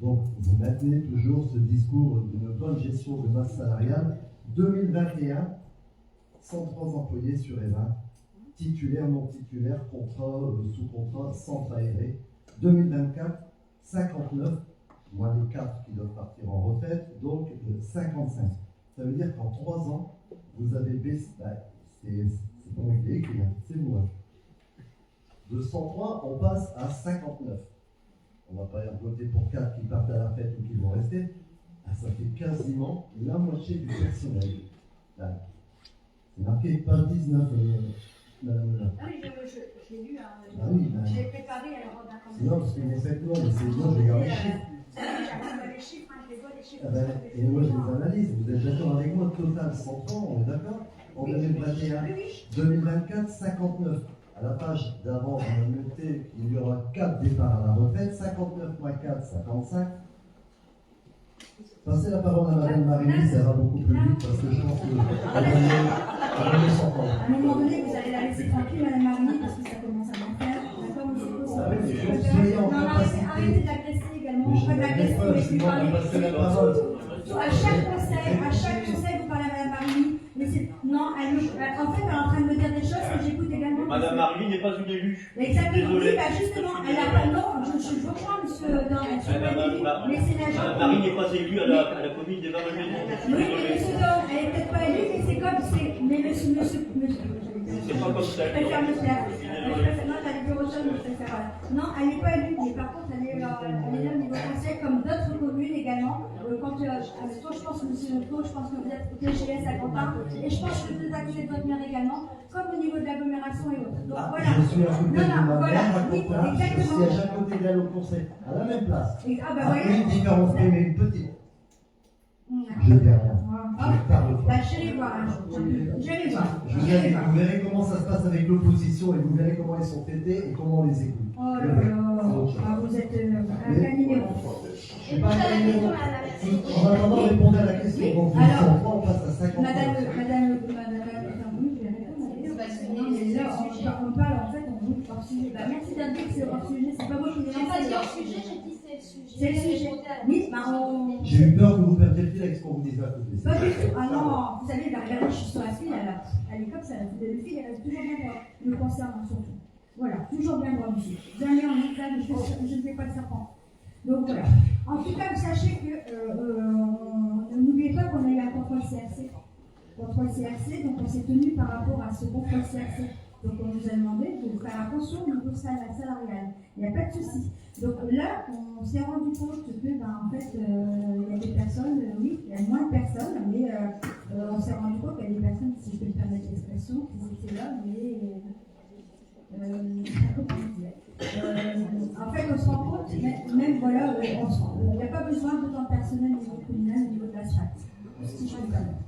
Donc vous maintenez toujours ce discours d'une bonne gestion de masse salariale. 2021, 103 employés sur Évin. Titulaire, non titulaire, contrat, sous-contrat, centre aéré. 2024, 59, moins les 4 qui doivent partir en retraite, donc 55. Ça veut dire qu'en 3 ans, vous avez baissé, c'est bon, il est écrit, c'est moi. De 103, on passe à 59. On ne va pas voter pour 4 qui partent à la retraite ou qui vont rester. Ça fait quasiment la moitié du personnel. Là. C'est marqué page 19. Madame là. Ah oui, je l'ai lu, je l'ai préparé à l'Europe d'un non, parce que vous faites non, mais c'est bon, je regarde les chiffres. J'arrive les chiffres, je les vois, les chiffres. Et moi, je les analyse. Vous êtes d'accord avec moi, total 100 ans, on est d'accord? En 2021, 2024, 59. À la page d'avant, on a noté qu'il y aura 4 départs à la retraite, 59 moins 4, 55. Passez la parole à Madame Marie, ça va beaucoup plus vite parce que je pense que elle va mieux s'entendre. À un moment donné, vous allez la laisser tranquille, Madame Marie, parce que ça commence à bien faire. D'accord, monsieur Costa? Ah oui, mais il faut que soyez en capacité. Arrêtez de l'agresser également. Mais je Pas de l'agresser, pas, mais je demande à passer la parole. À chaque conseil, vous parlez à Madame Marie. Mais c'est. Non, en fait, elle est en train de me dire des choses que j'écoute également Madame Marie n'est pas une élue. Exactement. Désolé. Oui, bah justement, elle a pas. Non, je rejoins monsieur dans mais c'est l'agent. Madame Marie n'est pas élue à la commune des Vargés. Oui, mais monsieur Dawn, elle est peut-être pas élue, mais c'est comme c'est. Mais monsieur. C'est pas comme ça. Je préfère me taire. Non, t'as les bureaux jeunes, je préfère. Non, elle n'est pas élue, mais par contre, elle est là au niveau conseil, comme d'autres communes également. Quand toi, je pense, monsieur Leco, je pense que vous êtes DGS à Quentin, et je pense que vous êtes à côté de votre maire également, comme au niveau de l'agglomération et autres. Donc voilà. Je suis à côté de ma voilà. mère, à Oui, Quentin, je exactement. siège à côté d'elle au conseil, à la même place. Ah bah Après, voyez. une différence, mais une petite. Je vais rien. Ah, Je parle pas. bah, j'allais voir un jour. J'allais voir. Je vous invite, vous verrez comment ça se passe avec l'opposition et vous verrez comment ils sont traités et comment on les écoute. Oh là là. Ah, vous êtes un canuméro. Je suis pas un numéro. En attendant, répondez à la question. Donc, vous Alors, sont 3, on passe à 50. Madame, oui, je vais répondre. Non, mais là, on parle, en fait, on bouge hors sujet. Bah, merci d'indiquer que c'est hors sujet, c'est pas moi qui l'ai J'ai pas dit lancé. hors sujet, j'ai dit c'est le sujet. C'est le sujet. Oui, bah, on. J'ai eu peur que vous perdiez le fil avec ce qu'on vous disait à côté. Pas du tout. Ah non, vous savez, bah, regardez, je suis sur la file, elle est comme ça. Le fil, elle reste toujours bien droit. Le concernant surtout. Voilà, toujours bien droit, monsieur. Jamais en état, je ne fais pas de serpent. Donc voilà. En tout cas, vous sachez que, n'oubliez pas qu'on a eu un contrôle CRC. Contrôle CRC, donc on s'est tenu par rapport à ce contrôle CRC. Donc on nous a demandé de faire attention au niveau salarial. Il n'y a pas de souci. Donc là, on s'est rendu compte que, en fait, il y a des personnes, oui, il y a moins de personnes, mais on s'est rendu compte qu'il y a des personnes, si je peux me permettre l'expression, qui étaient là, mais en fait, on se rend compte, même voilà, il n'y a pas besoin d'autant de personnel au niveau communal, au niveau de la SRAC. Si je peux me permettre.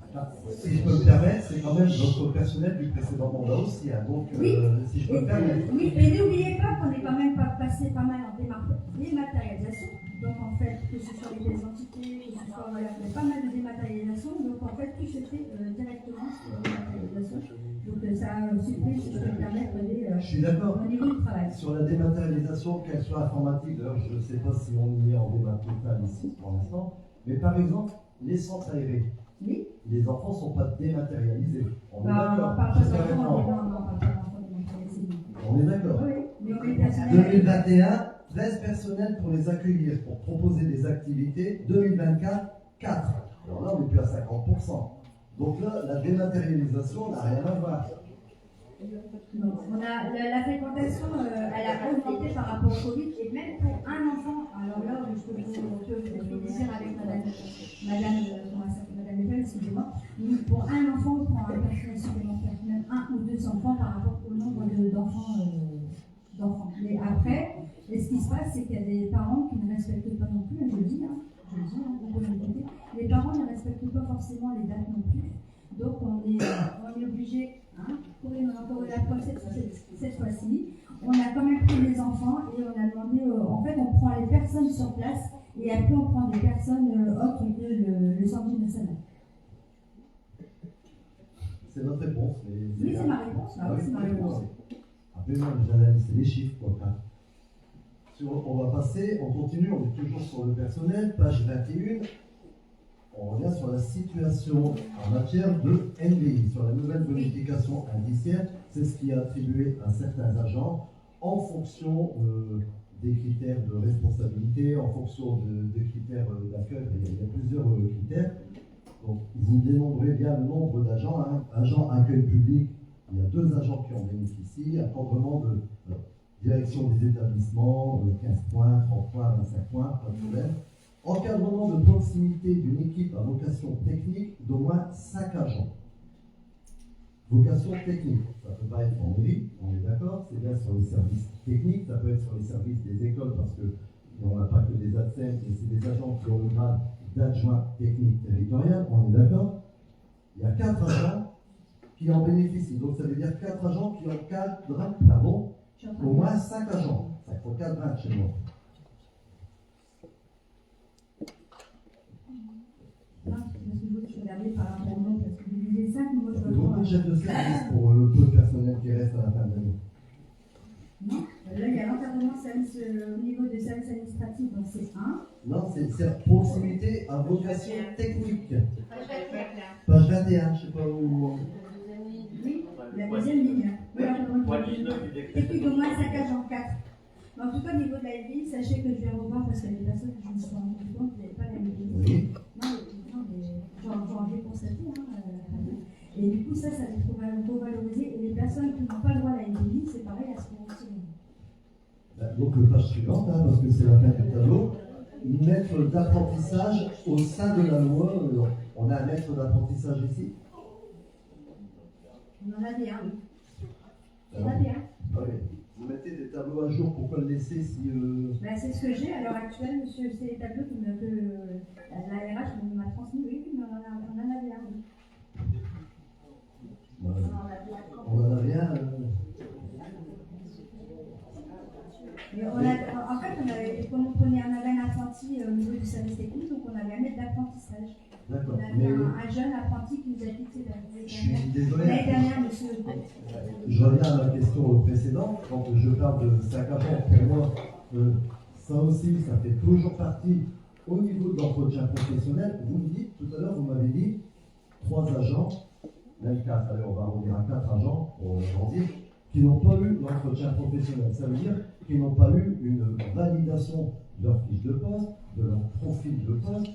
Si je peux me permettre, c'est quand même votre personnel du précédent mandat aussi. Hein, donc, oui. Si je peux me permettre. Oui, mais n'oubliez pas qu'on est quand même passé pas mal en dématérialisation. Donc, en fait, que ce soit les entités, que ce soit, voilà, il y a pas mal de dématérialisation. Donc, en fait, tout se fait directement sur la dématérialisation. Donc, ça supprime, si je peux me permettre, je suis d'accord. au niveau du travail. Sur la dématérialisation, qu'elle soit informatique, d'ailleurs, je ne sais pas si on y est en démat total ici pour l'instant, mais par exemple, les centres aérés. Oui. Les enfants ne sont pas dématérialisés. On est Bah, d'accord. on parle pas d'enfants dématérialisés. On est d'accord. Oui, mais on est personnel. 2021, 13 personnels pour les accueillir, pour proposer des activités. 2024, 4. Alors là, on n'est plus à 50%. Donc là, la dématérialisation n'a rien à voir. On a la fréquentation, elle a augmenté par rapport au Covid et même pour un enfant. Alors là, je peux vous dire avec Madame Eiffel, excusez-moi. Pour un enfant, on prend un personnel supplémentaire, même 1 ou 2 enfants par rapport au nombre d'enfants. Mais après, ce qui se passe, c'est qu'il y a des parents qui ne respectent pas non plus, je le dis, les parents ne respectent pas forcément les dates non plus. Donc on est obligé, pour la procès cette fois-ci, on a quand même pris les enfants et on a demandé, en fait on prend les personnes sur place et après on prend des personnes autres que le centre national. C'est notre réponse. Oui, c'est ma réponse. C'est ma réponse. Après, moi, j'analyse les chiffres. On va passer, on continue, on est toujours sur le personnel, page 21. On revient sur la situation en matière de NBI, sur la nouvelle bonification indiciaire. C'est ce qui est attribué à certains agents en fonction des critères de responsabilité, en fonction des critères d'accueil. Il y a plusieurs critères. Donc, vous dénombrez bien le nombre d'agents. Agents accueil public, il y a 2 agents qui en bénéficient. Encadrement de direction des établissements, 15 points, 30 points, 25 points, pas de problème. Encadrement de proximité d'une équipe à vocation technique d'au moins 5 agents. Vocation technique, ça ne peut pas être en mairie, on est d'accord, c'est bien sur les services techniques, ça peut être sur les services des écoles parce qu'on n'a pas que des ATSEM, et c'est des agents qui ont le grade d'adjoint technique territorial, on est d'accord. Il y a 4 agents qui en bénéficient, donc ça veut dire 4 agents qui encadrent, au moins 5 agents, ça faut 4 chez moi. Non, parce que je regardais par rapport au nombre, parce que vous disiez 5, moi je C'est beaucoup de chefs de service pour le peu de personnel qui reste à la fin de l'année. Non, là il y a l'encadrement au niveau des services administratifs, donc c'est 1. Non, c'est proximité à vocation technique. Page 21. Page 21, je ne sais pas où. Oui, la deuxième ligne. Oui, Moins 19 du Et décret. puis d'au moins 5 agents, 4. Mais en tout cas, au niveau de la LBI, sachez que je vais revoir parce qu'il y a des personnes qui je me suis rendu compte qu'ils n'avaient pas la LBI. Oui. Non, j'ai constaté. Et du coup, ça va être revaloriser. Et les personnes qui n'ont pas le droit à la LBI, c'est pareil, elles seront aussi. Donc, page suivante, hein, parce que c'est la fin du tableau. Maître d'apprentissage au sein de la loi. On a un maître d'apprentissage ici. On en a bien. On en Alors, a bien. ok. Vous mettez des tableaux à jour, pourquoi le laisser si. Ben, c'est ce que j'ai à l'heure actuelle, monsieur. C'est les tableaux que la RH m'a transmis. Oui, mais on en a bien. On en a rien. Mais en fait, comme on avait un apprenti au niveau du service technique, donc on avait un maître d'apprentissage. D'accord. On avait Mais un jeune apprenti qui nous a quitté je suis désolé. l'année dernière, monsieur. Je reviens à ma question précédente. Quand je parle de 5 agents, pour moi, ça aussi, ça fait toujours partie au niveau de l'entretien professionnel. Vous me dites, tout à l'heure, vous m'avez dit 3 agents, même 4, allez, on va revenir à 4 agents, pour grandir, qui n'ont pas eu l'entretien professionnel. Ça veut dire qu'ils n'ont pas eu une validation de leur fiche de poste, de leur profil de poste,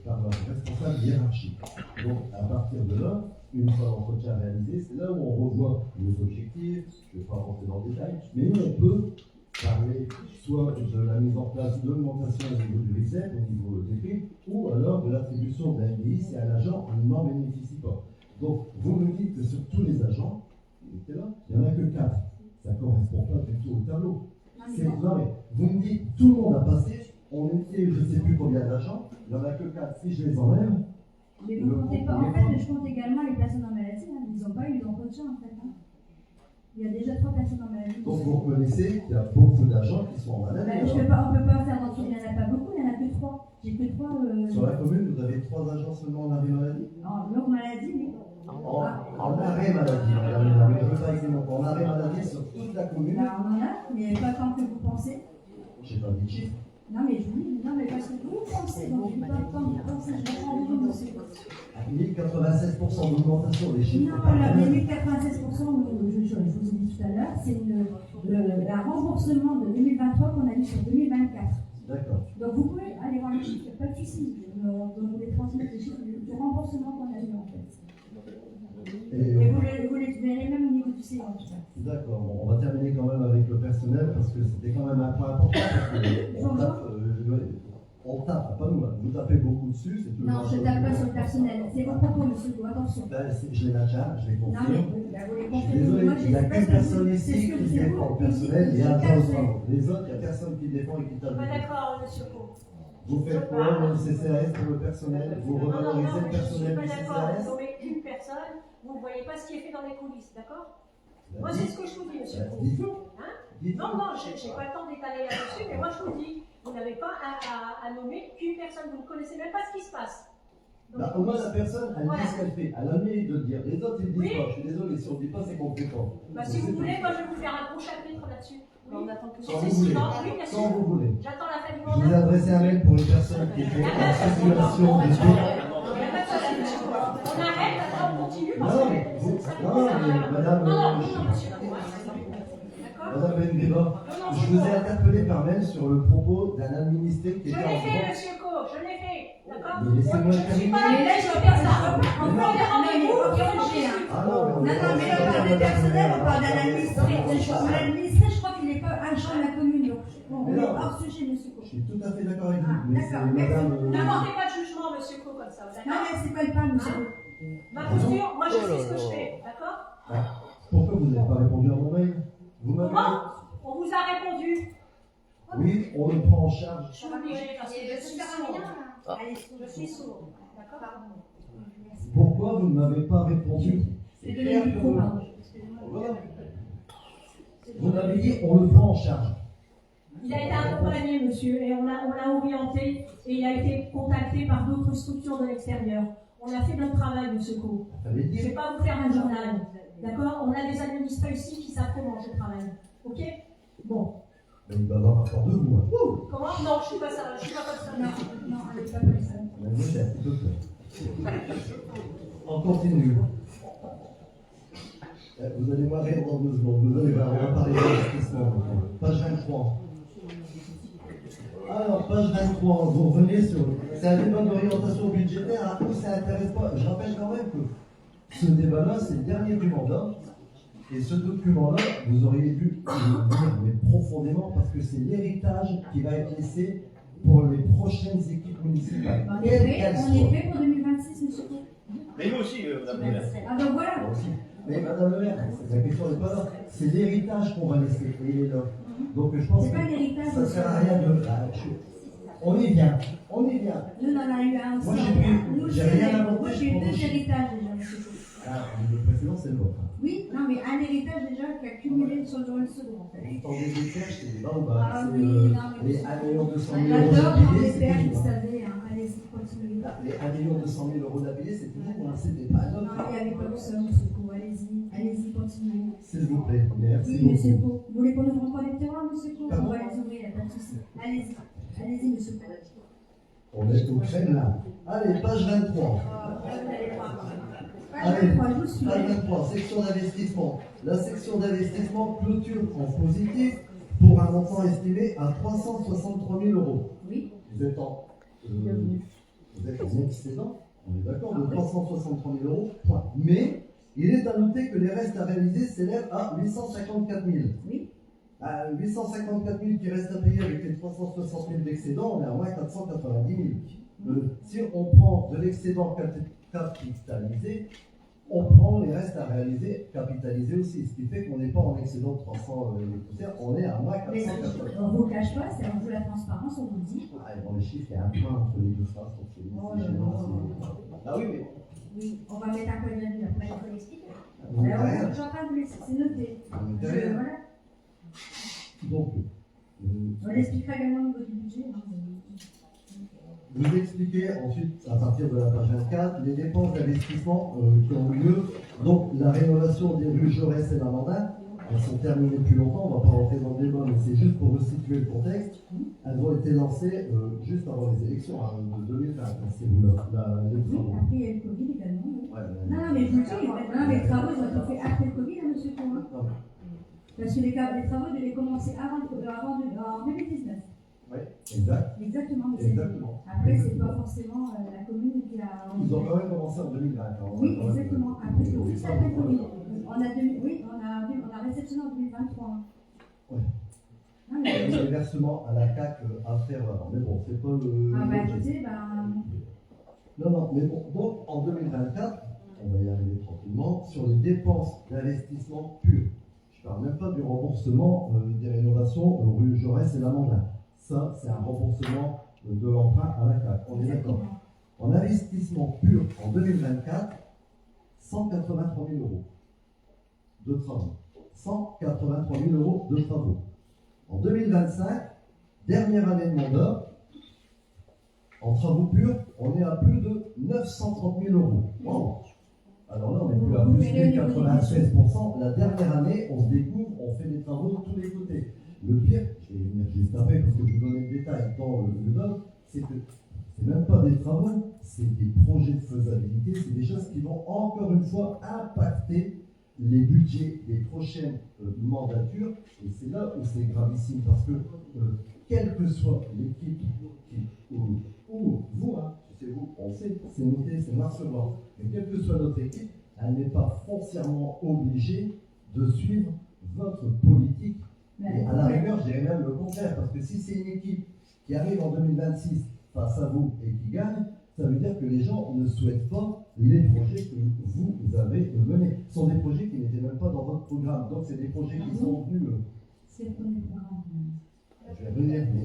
par leur responsable hiérarchique. Donc, à partir de là, une fois l'entretien réalisé, c'est là où on revoit les objectifs, je ne vais pas rentrer dans le détail, mais où on peut parler soit de la mise en place de l'augmentation au niveau du RICEP, au niveau des prix, ou alors de l'attribution d'un LBI si un agent n'en bénéficie pas. Donc, vous me dites que sur tous les agents, il n'y en a que 4. Ça ne correspond pas du tout au tableau. Non, mais vous me dites, tout le monde a passé, on était, je ne sais plus combien d'agents, il n'y en a que 4. Si je les enlève, Mais vous ne comptez pas. En fait, je compte également les personnes en maladie. Ils n'ont pas eu d'entretien, en fait. Il y a déjà 3 personnes en maladie. donc vous reconnaissez qu'il y a beaucoup d'agents qui sont en maladie. On ne peut pas faire d'entretien. Il n'y en a pas beaucoup, il n'y en a que 3. J'ai que 3. Sur la commune, vous avez 3 agents seulement en arrêt maladie. En longue maladie, oui. En arrêt maladie, regardez, mais je veux pas essayer en arrêt maladie sur toute la commune. Bah, on en a, mais pas tant que vous pensez. Je n'ai pas dit de chiffre. Non, mais je vous dis, non, mais parce que vous pensez, donc pas tant que vous pensez, je vais prendre le dossier. 1096% d'augmentation des chiffres. Non, on a mis 96%, je vous ai dit tout à l'heure, c'est un remboursement de 2023 qu'on a mis sur 2024. D'accord. Donc vous pouvez aller voir les chiffres, pas de souci. Donc vous les transmettez les chiffres du remboursement qu'on a eu en fait. Et vous les verrez même au niveau du C1 en tout cas. D'accord, bon, on va terminer quand même avec le personnel parce que c'était quand même un point important. Parce que on tape, pas nous, vous tapez beaucoup dessus. C'est Non, je ne tape pas sur le personnel. C'est vos propos, monsieur, attention. Ben, je les maintiens, je les Non, confirme. mais vous les Je suis confirmez. désolé, Moi, il n'y a sais pas qu'une ce que personne vous- ici c'est ce qui que c'est défend vous, le personnel et je un tape au sur- travaux. Les autres, il n'y a personne qui défend et qui tape. Pas d'accord, monsieur Pau. Vous faites quoi le CCAS pour le personnel? Vous revalorisez le je suis personnel pas du d'accord. Vous CCAS? nommez une personne, vous ne voyez pas ce qui est fait dans les coulisses, d'accord? Moi, c'est ce que je vous dis, monsieur Pau. Dites-le. Hein? Dites-le. Non, je n'ai pas le temps d'étaler là-dessus, mais moi, je vous dis, vous n'avez pas à nommer qu'une personne, vous ne connaissez même pas ce qui se passe. Donc, Bah, au moins la personne, elle Voilà. dit ce qu'elle fait. Elle a le mérite de le dire. Les autres, ils ne disent Oui. pas. Je suis désolé, si on ne dit pas, c'est qu'on ne fait pas. bah, si vous voulez, moi, je vais vous faire un gros chapitre là-dessus. Oui. On attend que Quand C'est vous voulez. suivant, oui, bien Quand sûr. vous voulez. J'attends la fin du Je vous ai mandat. adressé un mail pour une personne qui était en situation de Il n'y a pas de souci, monsieur Pau. On arrête, après on continue. parce Non, que mais vous- ça non, commence à- mais madame, Non, je- monsieur Pau. D'accord? Madame Benbeba, je vous ai interpellé par mail sur le propos d'un administré qui Je était en l'ai fait, droit. monsieur Co, je l'ai fait. D'accord? Mais laissez-moi Je ne suis pas terminer. là, je fais ça. On prend des rendez-vous et on discute. Ah non, Non, mais là, on parle des personnels, on parle d'un administré. L'administré, je crois qu'il n'est pas agent de la commune. Donc, on est hors sujet, monsieur Co. Je suis tout à fait d'accord avec vous. Ah, Mais c'est d'accord, merci. madame. N'apportez pas de jugement, monsieur Co, comme ça. Non, D'accord? mais c'est pas le pas, monsieur Co. Ma posture, moi je sais ce que je fais. D'accord? Pourquoi vous n'avez pas répondu à mon mail? Vous m'avez. Comment? On vous a répondu. Oui, on le prend en charge. Je suis obligée parce que je suis sourde. Allez, Je suis sourde. D'accord? pardon. Merci. Pourquoi vous ne m'avez pas répondu? C'est de le micro, pardon. Voilà. Vous m'avez dit on le prend en charge. Il a été accompagné, monsieur, et on l'a orienté, et il a été contacté par d'autres structures de l'extérieur. On a fait notre travail, monsieur Co. Fallait Je ne vais dire. pas vous faire un journal. D'accord? On a des administrés ici qui savent comment je travaille. Ok? Bon. Mais il va y avoir encore 2 mois. Comment? Non, je suis pas ça. Je suis pas comme ça. Non, non, elle n'est pas comme ça. Mais moi, j'ai un petit peu peur. On continue. Vous allez voir rire dans 2 secondes. Vous allez voir, on va parler d'investissement. Page 23. Alors, page 23, vous revenez sur. C'est un débat d'orientation budgétaire. À nous, ça n'intéresse pas. Je rappelle quand même que ce débat-là, c'est le dernier du mandat. Et ce document-là, vous auriez dû le lire, mais profondément, parce que c'est l'héritage qui va être laissé pour les prochaines équipes municipales. On Quelles est qu'elles prêt soient. pour 2026, monsieur Cour. Mais nous aussi, madame le maire. Ah donc voilà. Moi aussi. Mais madame le maire, la question n'est pas là. C'est l'héritage qu'on va laisser. Et il est là. Donc je pense C'est que pas l'héritage. ça ne sert à rien de. On y vient. On y vient. Nous, on en a eu un aussi. Moi, Nous, j'ai rien inventé. Moi, j'ai eu pour 2 vos chiffres. héritages déjà, monsieur Cour. Ah, le précédent, c'est le vôtre. Oui, non, mais un héritage déjà qui a cumulé sur le second, en fait. Attendez, des terres, c'est des baobabs. Ah C'est oui, non, mais les 1 200 000 euros j'adore quand d'appelés, les c'est pères, vous toujours. savez, hein. Allez-y, continuez. Les 1 200 000 euros d'appelés, c'est toujours. C'était pas Non, notre. il n'y avait pas que ça, monsieur Cour. Allez-y, continuez. S'il vous plaît. Merci Oui, monsieur beaucoup. Cour. Vous voulez qu'on ouvre encore des terrains, monsieur Cour? Pardon? On va les ouvrir, il n'y a pas de souci. Allez-y. Allez-y, monsieur Cour. On est au crème là. Allez, page 23. Allez, Moi, je vous suis. page 23, section d'investissement. La section d'investissement clôture en positif pour un montant estimé à 363 000 euros. Oui. Vous êtes en excédent, on est d'accord, de 363 000 euros, point. Mais il est à noter que les restes à réaliser s'élèvent à 854 000. Oui. À 854 000 qui restent à payer avec les 360 000 d'excédent, on est à moins 490 000. Si on prend de l'excédent capitalisé, on prend les restes à réaliser capitalisés aussi, ce qui fait qu'on n'est pas en excédent de 300 on est à moins Mais 480. on ne vous le cache pas, c'est un peu la transparence, on vous le dit. Ah, et dans les chiffres, il y a un point entre les deux phrases. Donc c'est Oh c'est là gênant, là. c'est- Ah oui, mais Oui, on va mettre un point de vue après, il faut l'expliquer. vous n'avez Alors, rien. j'en train de vous laisser, c'est noté. Vous n'avez Je- rien. Voilà. Donc, On l'expliquera également au niveau du budget. Hein. vous expliquez ensuite, à partir de la page 24, les dépenses d'investissement qui ont eu lieu. Donc, la rénovation des rues Jaurès et Lamandin, elles sont terminées depuis longtemps, on ne va pas rentrer dans le débat, mais c'est juste pour resituer le contexte. Elles ont été lancées juste avant les élections de 2020, c'est les Oui, travaux. après il y a eu le Covid également. Oui. Ouais, Non, mais je vous le dis, non, les travaux ils ont été faits après le Covid, hein, monsieur Cour. non, mais- Parce que les travaux devaient commencer en 2019. ouais, exact, Exactement. Mais exactement. après, c'est pas forcément la commune qui a. Ils ont quand même commencé en 2020. Oui, exactement. Après, juste après le Covid. On a réceptionné en 2023. Ouais. Non, Il y a mais, des versements à la CAC à faire avant. Mais bon, c'est pas le. ah bah l'objet. écoutez, Non, mais bon, donc en 2024, on va y arriver tranquillement, sur les dépenses d'investissement pures. Je ne parle même pas du remboursement des rénovations rue Jaurès et Lamandin. Ça, c'est un remboursement de l'emprunt à la CAC. On est d'accord. En investissement pur en 2024, 183 000 euros de travaux. 183 000 euros de travaux. En 2025, dernière année de mandat, en travaux purs, on est à plus de 930 000 euros. Wow. Alors là, on est plus à plus de 96%. La dernière année, on se découvre, on fait des travaux de tous les côtés. Le pire, je vais venir juste après parce que je vous donne le détail dans le doc, c'est que c'est même pas des travaux, c'est des projets de faisabilité, c'est des choses qui vont encore une fois impacter les budgets des prochaines mandatures. Et c'est là où c'est gravissime parce que quelle que soit l'équipe ou vous, hein, c'est vous, on sait, c'est noté, c'est noir sur blanc, mais quelle que soit notre équipe, elle n'est pas foncièrement obligée de suivre votre politique. Et à la rigueur, je dirais même le contraire, parce que si c'est une équipe qui arrive en 2026 face à vous et qui gagne, ça veut dire que les gens ne souhaitent pas les projets que vous avez menés. Ce sont des projets qui n'étaient même pas dans votre programme, donc c'est des projets qui sont venus. C'est le premier programme. Je vais revenir, mais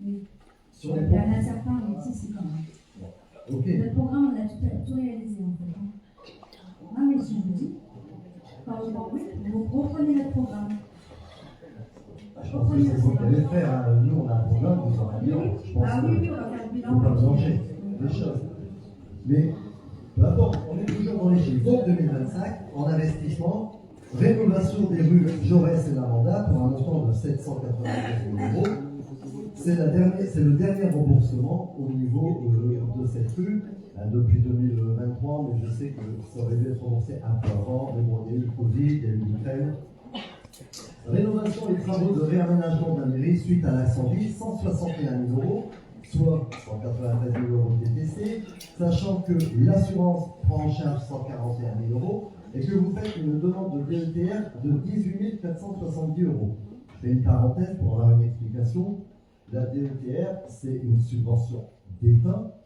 Oui. sur les Il y en a certains, mais ici, c'est quand même. Ok. Notre programme, on a tout réalisé en fait. Non, mais si je vous dis, quand vous reprenez notre programme. Je pense que c'est vous qui allez le faire. Hein. Nous, on a un programme, vous en avez un. Je pense Ah que oui, oui, on va faire le il ne bilan. faut pas mélanger les choses. Mais peu importe, on est toujours dans les chiffres. Donc 2025, en investissement, rénovation des rues Jaurès et Lamandin pour un montant de 795 000 euros. C'est le dernier remboursement au niveau de cette rue depuis 2023, mais je sais que ça aurait dû être remboursé un peu avant, mais bon, il y a eu le Covid, il y a eu l'Ukraine. Rénovation et travaux de réaménagement de la mairie suite à l'incendie, 161 000 euros, soit 193 000 euros TTC, sachant que l'assurance prend en charge 141 000 euros et que vous faites une demande de DETR de 18 470 euros. Je fais une parenthèse pour avoir une explication. La DETR, c'est une subvention d'État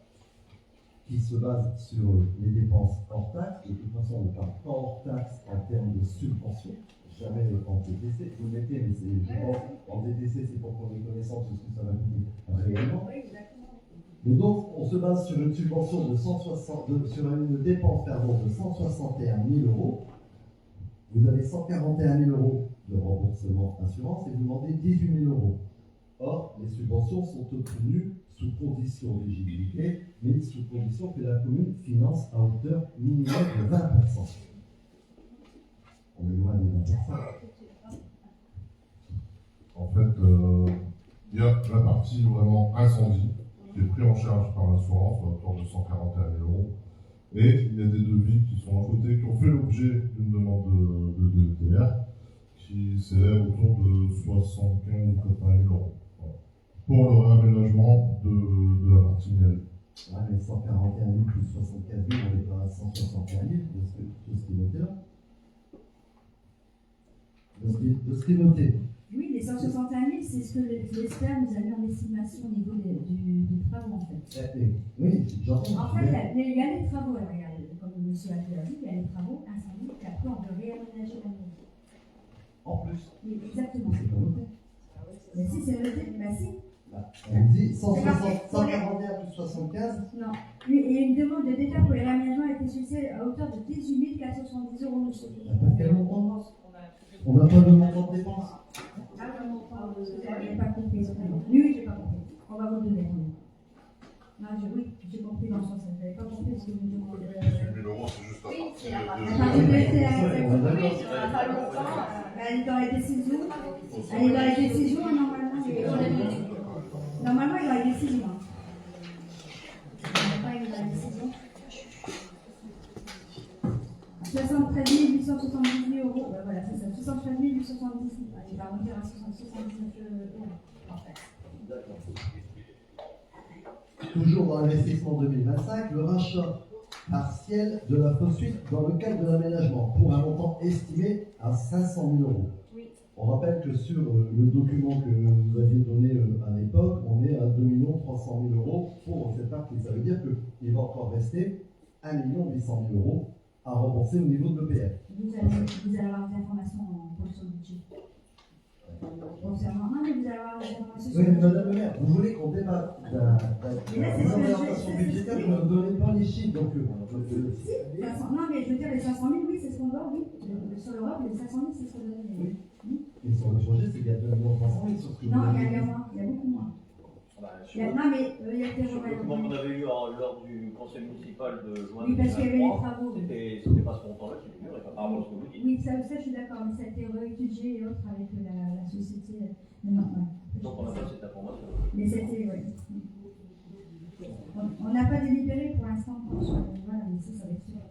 qui se base sur les dépenses hors taxe. De toute façon, on ne parle pas hors taxe en termes de subvention, jamais en TTC. Vous le mettez, mais je pense en TTC, c'est pour qu'on ait connaissance de ce que ça va coûter réellement. Mais donc, on se base sur une subvention sur une dépense de 161 000 euros. Vous avez 141 000 euros de remboursement assurance et vous demandez 18 000 euros. Or, les subventions sont obtenues sous condition d'éligibilité, mais sous condition que la commune finance à hauteur minimum de 20%. On est loin des 20%. En fait, il y a la partie vraiment incendie qui est prise en charge par l'assurance à hauteur de 141 000 euros. Et il y a des devis qui sont à côté, qui ont fait l'objet d'une demande de DETR qui s'élève autour de 75 ou 80 000 euros. Voilà. Pour le réaménagement de la partie mairie. Ouais, mais 141 000 plus 75 000, on n'est pas à 161 000 de ce qui est noté là. De ce qui est noté. Oui, les 161 000, c'est ce que l'ESPER nous a mis en estimation au niveau des travaux, en fait. Oui, j'entends. En fait, il y a les travaux, comme M. Alpel a dit, il y a les travaux incendies, puis après, on veut réaménager la mairie. En plus. Oui, exactement. C'est pas noté. Mais si, c'est noté, bah si. On dit 141 plus 75. Non. Et une demande de détail pour les réaménagements a été suscitée à hauteur de 18 470 euros, monsieur. Quel montant? On n'a pas de montant de dépense. Ah, le montant, vous n'avez pas compris. Oui, j'ai pas compris. On va vous le donner. Non, oui, j'ai compris dans le sens. Vous n'avez pas compris ce que vous me demandez. 18 000 euros, c'est juste la Oui, c'est la partie. partie. Elle Pas longtemps. est dans les décisions. Elle est dans les décisions, normalement. Normalement, il est dans les décisions. Pas il est dans les décisions. 73 878 euros. Ben voilà, c'est ça. 73 878. Il va remonter à 79 euros. D'accord. Toujours dans l'investissement 2025, le rachat partiel de la fausse suite dans le cadre de l'aménagement pour un montant estimé à 500 000 euros. Oui. On rappelle que sur le document que vous aviez donné à l'époque, on est à 2 300 000 euros pour cette partie. Ça veut dire qu'il va encore rester 1 800 000 euros à rembourser au niveau de l'EPF. Vous allez avoir des informations pour le budget. Concernant mais vous allez avoir des informations sur Oui, le budget. madame le maire, vous voulez qu'on débatte d'une orientation budgétaire, vous ne me donnez pas les chiffres. Donc, Non, mais je veux dire, les 500 000, oui, c'est ce qu'on doit, oui. Sur l'Europe, les 500 000, c'est ce qu'on donne. Oui. Et sur le projet, c'est qu'il y a 2 300 000 sur ce que vous Non, avez il y a dit. moins, il y a beaucoup moins. Sur Non, mais il y a des le document qu'on avait eu lors du conseil municipal de juin Oui, parce qu'il y avait les 2023, travaux. c'était pas ce montant-là qui figurait par rapport à ce que vous dites. Oui, ça, je suis d'accord, mais ça a été réétudié et autres avec la société. Mais non, ouais. Donc on n'a pas cette information. Mais c'était, oui. On n'a pas délibéré pour l'instant. Voilà, mais ça va être sûr.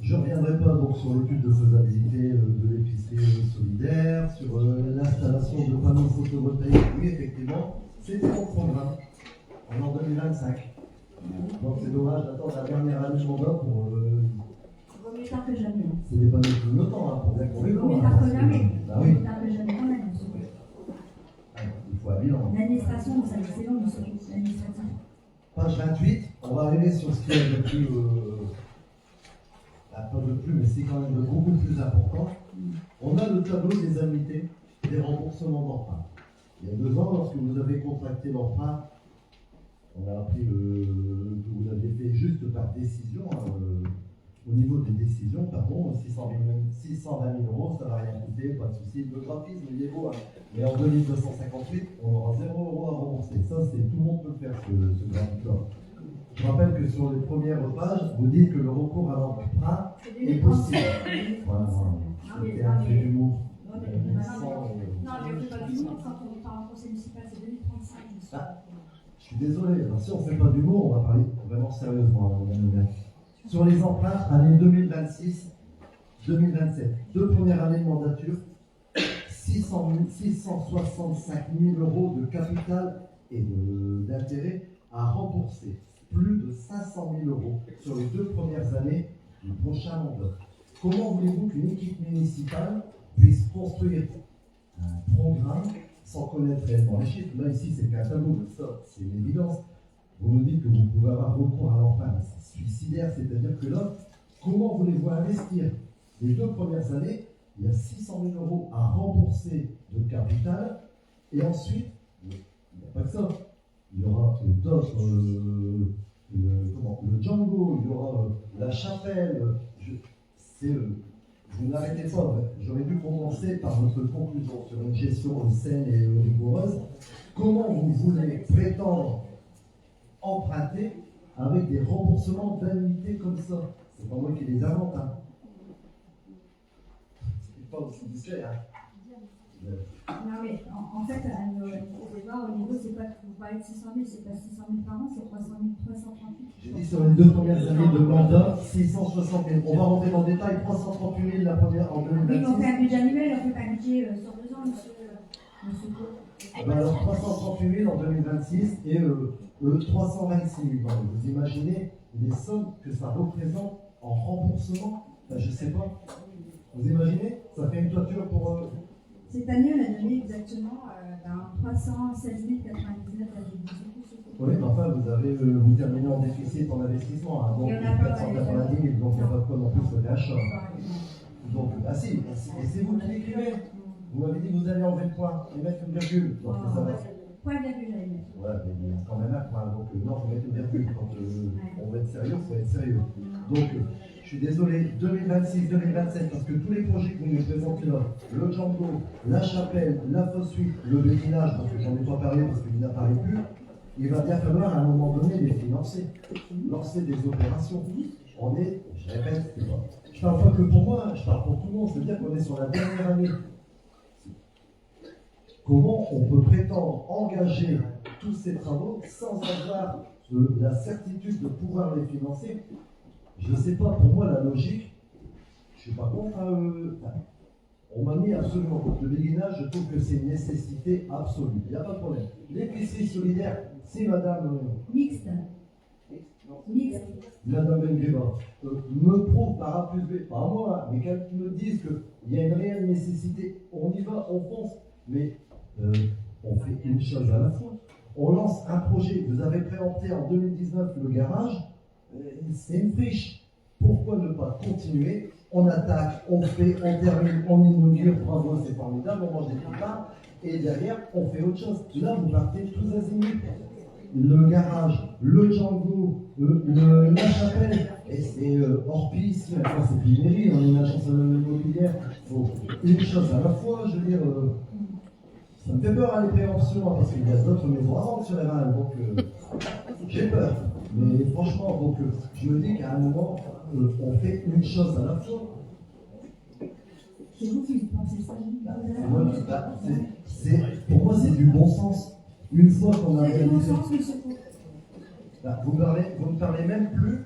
Je ne reviendrai pas donc sur l'étude de faisabilité de l'épicerie solidaire, sur l'installation de panneaux photovoltaïques. Oui, effectivement, c'était mon programme. On est en 2025. Donc c'est dommage d'attendre la dernière année de mandat pour. Vaut mieux tard que jamais. C'est des panneaux clignotants, hein, pour bien qu'on les Vaut mieux voit. tard que jamais. Bah Vaut oui. mieux tard que jamais quand même. Il faut un bilan. L'administration, ça c'est long, monsieur. L'administration. Page 28, on va arriver sur ce qui est le plus. Pas de plus, mais c'est quand même de beaucoup plus important. On a le tableau des annuités des remboursements d'emprunt. Il y a 2 ans, lorsque vous avez contracté l'emprunt, on a appris que vous aviez fait juste par décision, au niveau des décisions, pardon, 620 000 euros, ça ne va rien coûter, pas de souci. Le graphisme, il est beau, hein. Mais en 2258, on aura 0 euros à rembourser. Ça, tout le monde peut le faire, ce graphique-là. Je rappelle que sur les premières pages, vous dites que le recours à l'emprunt est possible. Voilà. C'était un fait d'humour. Non, mais on ne fait pas du monde quand on par le conseil municipal, c'est 2035. monsieur. Je suis désolé, alors si on ne fait pas d'humour, on va parler vraiment sérieusement, madame le maire. Sur les emprunts, année 2026, 2027, 2 premières années de mandature, 665 000 euros de capital et d'intérêt à rembourser. Plus de 500 000 euros sur les 2 premières années du prochain mandat. Comment voulez-vous qu'une équipe municipale puisse construire un programme sans connaître réellement les chiffres? Là, ici, c'est qu'un tableau, mais ça, c'est une évidence. Vous nous dites que vous pouvez avoir recours à l'emprunt, mais c'est suicidaire, c'est-à-dire que là, comment voulez-vous investir les 2 premières années? Il y a 600 000 euros à rembourser de capital, et ensuite, il n'y a pas que ça. Il y aura d'autres, le Django, il y aura la chapelle. Vous n'arrêtez pas. J'aurais dû commencer par votre conclusion sur une gestion saine et rigoureuse. Comment vous voulez prétendre emprunter avec des remboursements d'annuités comme ça? C'est pas moi qui les invente. Hein. C'est pas aussi discret. Hein. Non, mais en fait, au débat, au niveau, c'est pas, vous parlez de 600 000, c'est pas 600 000 par an, c'est 338. J'ai dit sur les 2 premières années de mandat, 660 000. On va rentrer dans le détail, 338 000 la première en 2026. Oui, mais on fait un budget annuel, on fait pas un budget sur 2 ans, monsieur Gault. Ben alors 338 000 en 2026 et 326 000. Donc, vous imaginez les sommes que ça représente en remboursement? Ben, je ne sais pas. Vous imaginez? Ça fait une toiture pour... Cette année, on a donné exactement 316 099 à Oui, mais enfin, vous terminez en déficit en investissement, hein, donc 490 000, donc il n'y a pas de quoi non plus se achat. Donc, ah si, et c'est vous qui l'écrivez. Vous m'avez dit que vous allez enlever le point et mettre une virgule. Donc, ça va. Point virgule, j'allais mettre. Ouais, mais il y a quand même un point. Donc, non, il faut mettre une virgule. Quand on va être sérieux, il faut être sérieux. Donc, je suis désolé, 2026-2027, parce que tous les projets que vous nous présentez là, le Django, la chapelle, la fosse suite, le béguinage, parce que j'en ai pas parlé parce qu'il n'apparaît plus, il va bien falloir à un moment donné les financer, lancer des opérations. On est, je répète, je parle pas que pour moi, je parle pour tout le monde, c'est-à-dire qu'on est sur la dernière année. Comment on peut prétendre engager tous ces travaux sans avoir la certitude de pouvoir les financer? Je ne sais pas, pour moi, la logique, je ne suis pas contre. On m'a mis absolument contre le béguinage, je trouve que c'est une nécessité absolue. Il n'y a pas de problème. L'épicerie solidaire, si madame. Mixte. Madame Bengueba me prouve par A plus B, pas moi, mais qu'elle me dise qu'il y a une réelle nécessité, on y va, on fonce. Mais on fait une chose à la fois. On lance un projet, vous avez préempté en 2019 le garage, c'est une friche. Pourquoi ne pas continuer? On attaque, on fait, on termine, on inaugure, bravo, c'est formidable, on mange des pipas, et derrière, on fait autre chose. Là, vous partez tous azimuts. Le garage, le Django, la chapelle, et c'est hors piste, enfin, c'est plus une mairie, on est une agence immobilière. Faut une chose à la fois, je veux dire. Ça me fait peur à les préventions, hein, parce qu'il y a d'autres maisons à vendre sur les rails, donc j'ai peur. Mais franchement, donc, je me dis qu'à un moment, on fait une chose à la fois. C'est vous qui pensez ça? Pour moi, c'est du bon sens. Une fois qu'on a C'est du bon réalisé. sens, monsieur Gault. Vous ne parlez même plus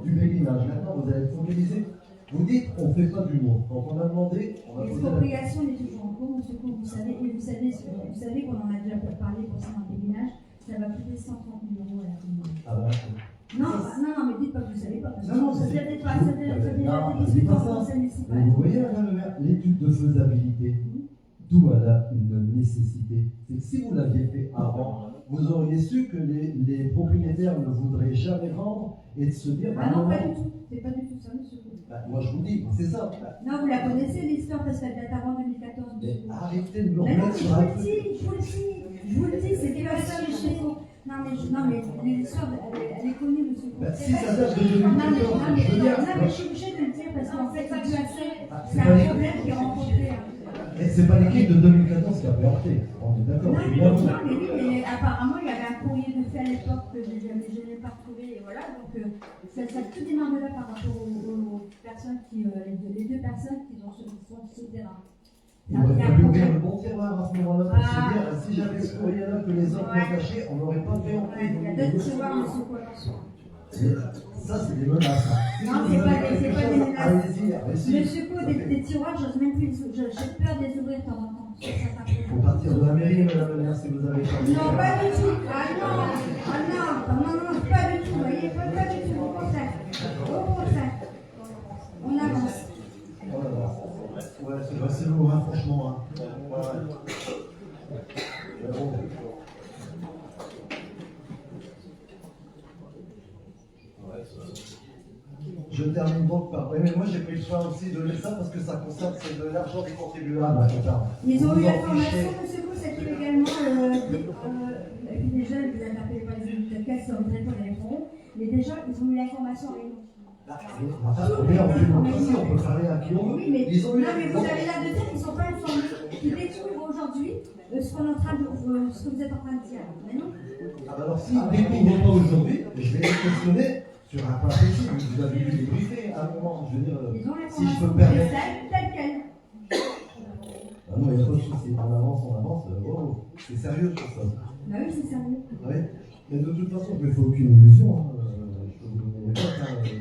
du béguinage. Maintenant, vous allez focaliser. Vous dites qu'on ne fait pas d'humour. Quand on a demandé, on a posé la L'expropriation est toujours en cours, monsieur Gault, vous savez qu'on en a déjà parlé concernant le béguinage, ça va coûter 130 000 € à la commune. Ah ben, Non, mais dites pas que vous savez pas, parce que Non, ça c'est- peut-être pas, ça peut être Non, discuté c'est pas en ça. conseil municipal. Vous voyez, madame le maire, l'étude de faisabilité, d'où elle a une nécessité. C'est que si vous l'aviez fait avant, vous auriez su que les propriétaires ne voudraient jamais vendre et de se dire. Ah non, pas du tout. C'est pas du tout ça, monsieur Gault. Moi, je vous dis, c'est ça. Non, vous la connaissez, l'histoire, parce qu'elle date avant 2014, Mais monsieur Gault. arrêtez de me Mais non, remettre je sur un vous le truc. dis, je vous le dis, c'était pas ça, monsieur Gault. Non, mais l'histoire, elle est connue, monsieur Gault. Si ça date de 2014, Non, mais je veux dire. je suis obligée de le dire, parce qu'en fait, c'est dû à ça. Ah, C'est un problème qui est rencontré. Mais c'est pas l'équipe de 2014 qui a préempté. On est d'accord. Non, c'est mais bien vous. oui, mais apparemment, il y avait un courrier de fait à l'époque que je n'ai pas retrouvé, et voilà, donc ça tout démarre de là par rapport aux personnes les deux personnes qui sont sur le terrain. Il aurait fallu ouvrir le bon tiroir à ce moment-là pour se dire, si j'avais ce courrier-là que les autres m'ont caché, on n'aurait pas fait entrer. Il y a d'autres tiroirs, monsieur Colançon. Ça, c'est des menaces. Non, c'est pas des menaces. Allez-y, allez-y. Monsieur Co, des tiroirs, j'ose même plus j'ai peur de les ouvrir de temps en temps. Il faut partir de la mairie, madame la maire, si vous avez pas Non, pas du tout. Ah non, pas du tout. Vous voyez, pas du tout. Au contraire. Au contraire. On avance. Oh là là. Ouais, c'est lourd, hein, franchement. Hein. Ouais. Mais bon. Je termine donc par. Oui, mais moi j'ai pris le choix aussi de laisser ça parce que ça concerne c'est de l'argent des contribuables. Ils ont eu l'information, monsieur Bou, c'est que également, et puis déjà, vous n'interpellez pas les élus de caisse, vous n'avez pas les répondre, mais déjà, ils ont eu l'information avec nous. On peut parler à qui on veut. Oui, mais, Ils ont eu non, mais vous avez l'air de dire qu'ils ne sont pas informés, qu'ils découvrent aujourd'hui ce que vous êtes en train de dire. Mais non. Ah bah alors s'ils ne découvrent pas aujourd'hui, je vais les questionner sur un point précis. Vous avez vu les briefés à un moment, je veux dire, Ils ont si je peux me l'information permettre. telle quelle. Ah non, il n'y a pas de souci, on avance, oh, c'est sérieux tout ça. Bah oui, c'est sérieux. Ouais. Mais de toute façon, je ne me fais aucune illusion. Je peux vous donner les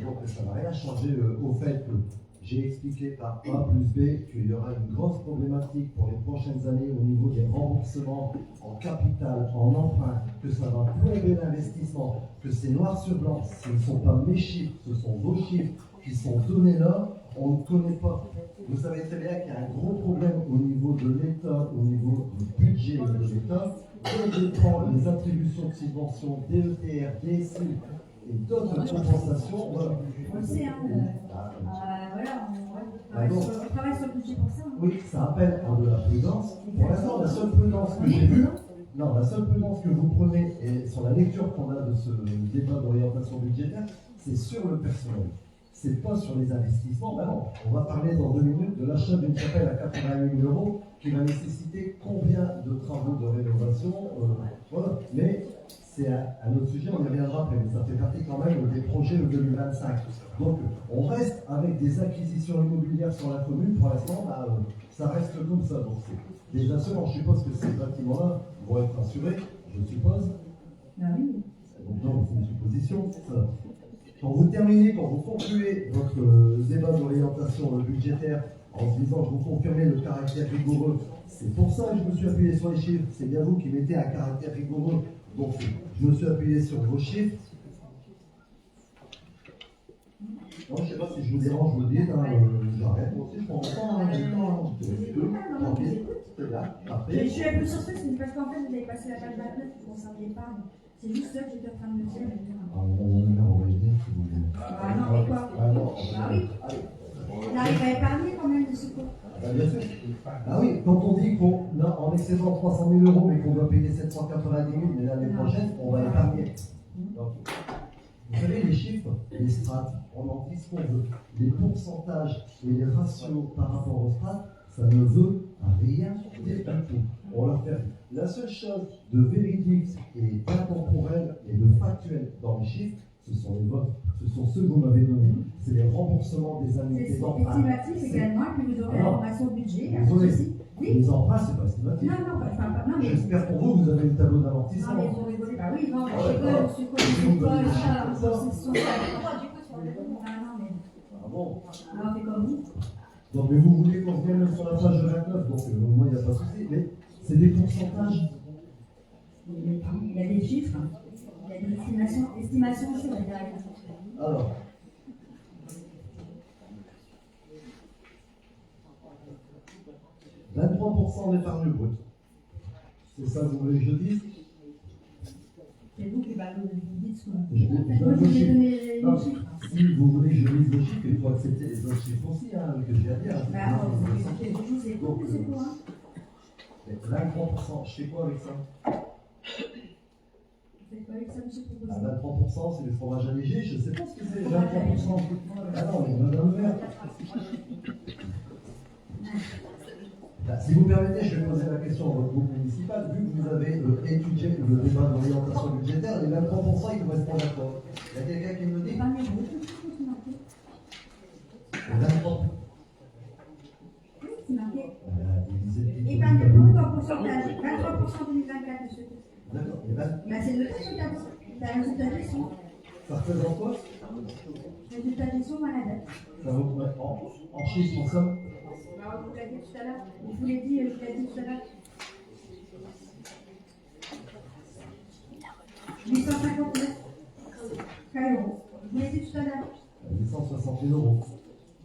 votes, donc ça n'a rien changé au fait que j'ai expliqué par A plus B qu'il y aura une grosse problématique pour les prochaines années au niveau des remboursements en capital, en emprunt, que ça va plomber l'investissement, que c'est noir sur blanc, ce ne sont pas mes chiffres, ce sont vos chiffres qui sont donnés là, on ne connaît pas. Vous savez très bien qu'il y a un gros problème au niveau de l'État, au niveau du budget de l'État. Quand je prends les attributions de subventions, DETR, DSI et d'autres compensations, voilà. On le sait, hein. Voilà, on travaille sur le budget pour ça. Hein. Oui, ça appelle de la prudence. Pour l'instant, la seule prudence que j'ai vue, la seule prudence que vous prenez, et sur la lecture qu'on a de ce débat d'orientation budgétaire, c'est sur le personnel. C'est pas sur les investissements. Ben non, on va parler dans 2 minutes de l'achat d'une chapelle à 88 000 € qui va nécessiter combien de travaux de rénovation. Voilà. Mais c'est un autre sujet, on y reviendra après, mais ça fait partie quand même des projets de 2025. Donc on reste avec des acquisitions immobilières sur la commune. Pour l'instant, ça reste comme ça. Donc c'est des assurances. Je suppose que ces bâtiments-là vont être assurés, je suppose. Ah oui. Donc c'est une supposition. Ça. Quand vous terminez, quand vous concluez votre débat d'orientation budgétaire en se disant que vous confirmez le caractère rigoureux, c'est pour ça que je me suis appuyé sur les chiffres, c'est bien vous qui mettez un caractère rigoureux, donc je me suis appuyé sur vos chiffres. Non, je ne sais pas si je vous dérange, je vous dis, j'arrête, moi aussi je prends mon temps, tranquille, c'est bien, Je parfait. suis un peu surprise parce qu'en fait, vous avez passé la page 29 qui concerne l'épargne. C'est juste ça que j'étais en train de me dire. On va y venir si vous voulez. Ah non, mais quoi? Ah non, Ah oui. On arrive à épargner quand même de ce coup. Bien sûr. Ah oui, quand on dit qu'on a en excédant 300 000 € mais qu'on doit payer 790 000, mais l'année prochaine, on va épargner. Donc, vous savez, les chiffres, les strates, on en dit ce qu'on veut. Les pourcentages et les ratios par rapport aux strates, ça ne veut rien dire du tout. On leur fait. La seule chose de véridique et d'intemporel et de factuel dans les chiffres, ce sont les vôtres. Ce sont ceux que vous m'avez donnés. C'est les remboursements des annuités C'est d'emprunt. estimatif également, et puis vous aurez l'information budget. Désolé. Oui. Les emprunts, c'est pas estimatif. Non, mais. J'espère pour vous, vous avez le tableau d'amortissement. Non, mais vous rigolez. Bah oui, non, mais Ouais, je suis pas. Ah Ah bon. alors, on fait comme vous. Donc, mais vous voulez qu'on revienne sur la page 29, donc moi, il n'y a pas de souci. Mais c'est des pourcentages. Il y a des chiffres, il y a des estimations aussi, on va dire. Alors. « 23% d'épargne brute. » C'est ça que vous voulez que je dise? C'est vous qui vous dites ce qu'on Je Moi, vais je donner vos vais chiffres. donner les Non, chiffres. si vous voulez que je lise vos chiffres, il faut accepter les autres chiffres aussi, que je viens de dire. Bah, je vous écoute, c'est quoi? 23%, je fais quoi avec ça? Vous faites quoi avec ça, monsieur À Proposé? 23%, c'est le fromage allégé, je ne sais pas ce que c'est, 23%. Ah non, mais madame le maire. Là, si vous permettez, je vais poser la question à votre groupe municipal. Vu que vous avez étudié le débat d'orientation budgétaire, les 23%, ils correspondent à quoi? Il y a quelqu'un qui me dit? Épargne brute, c'est marqué. Les 23%. Oui, c'est marqué. pourcentage. 23% en 2024, monsieur. D'accord. Et ben, Bah, c'est le test, regarde. T'as le résultat de gestion. ça représente quoi? Résultat de gestion, moi, la date. Ça représente en chiffres, en somme? Alors, je vous l'ai dit tout à l'heure. Je vous l'ai dit tout à l'heure. 859 euros. Je vous l'ai dit tout à l'heure. 860 000 euros.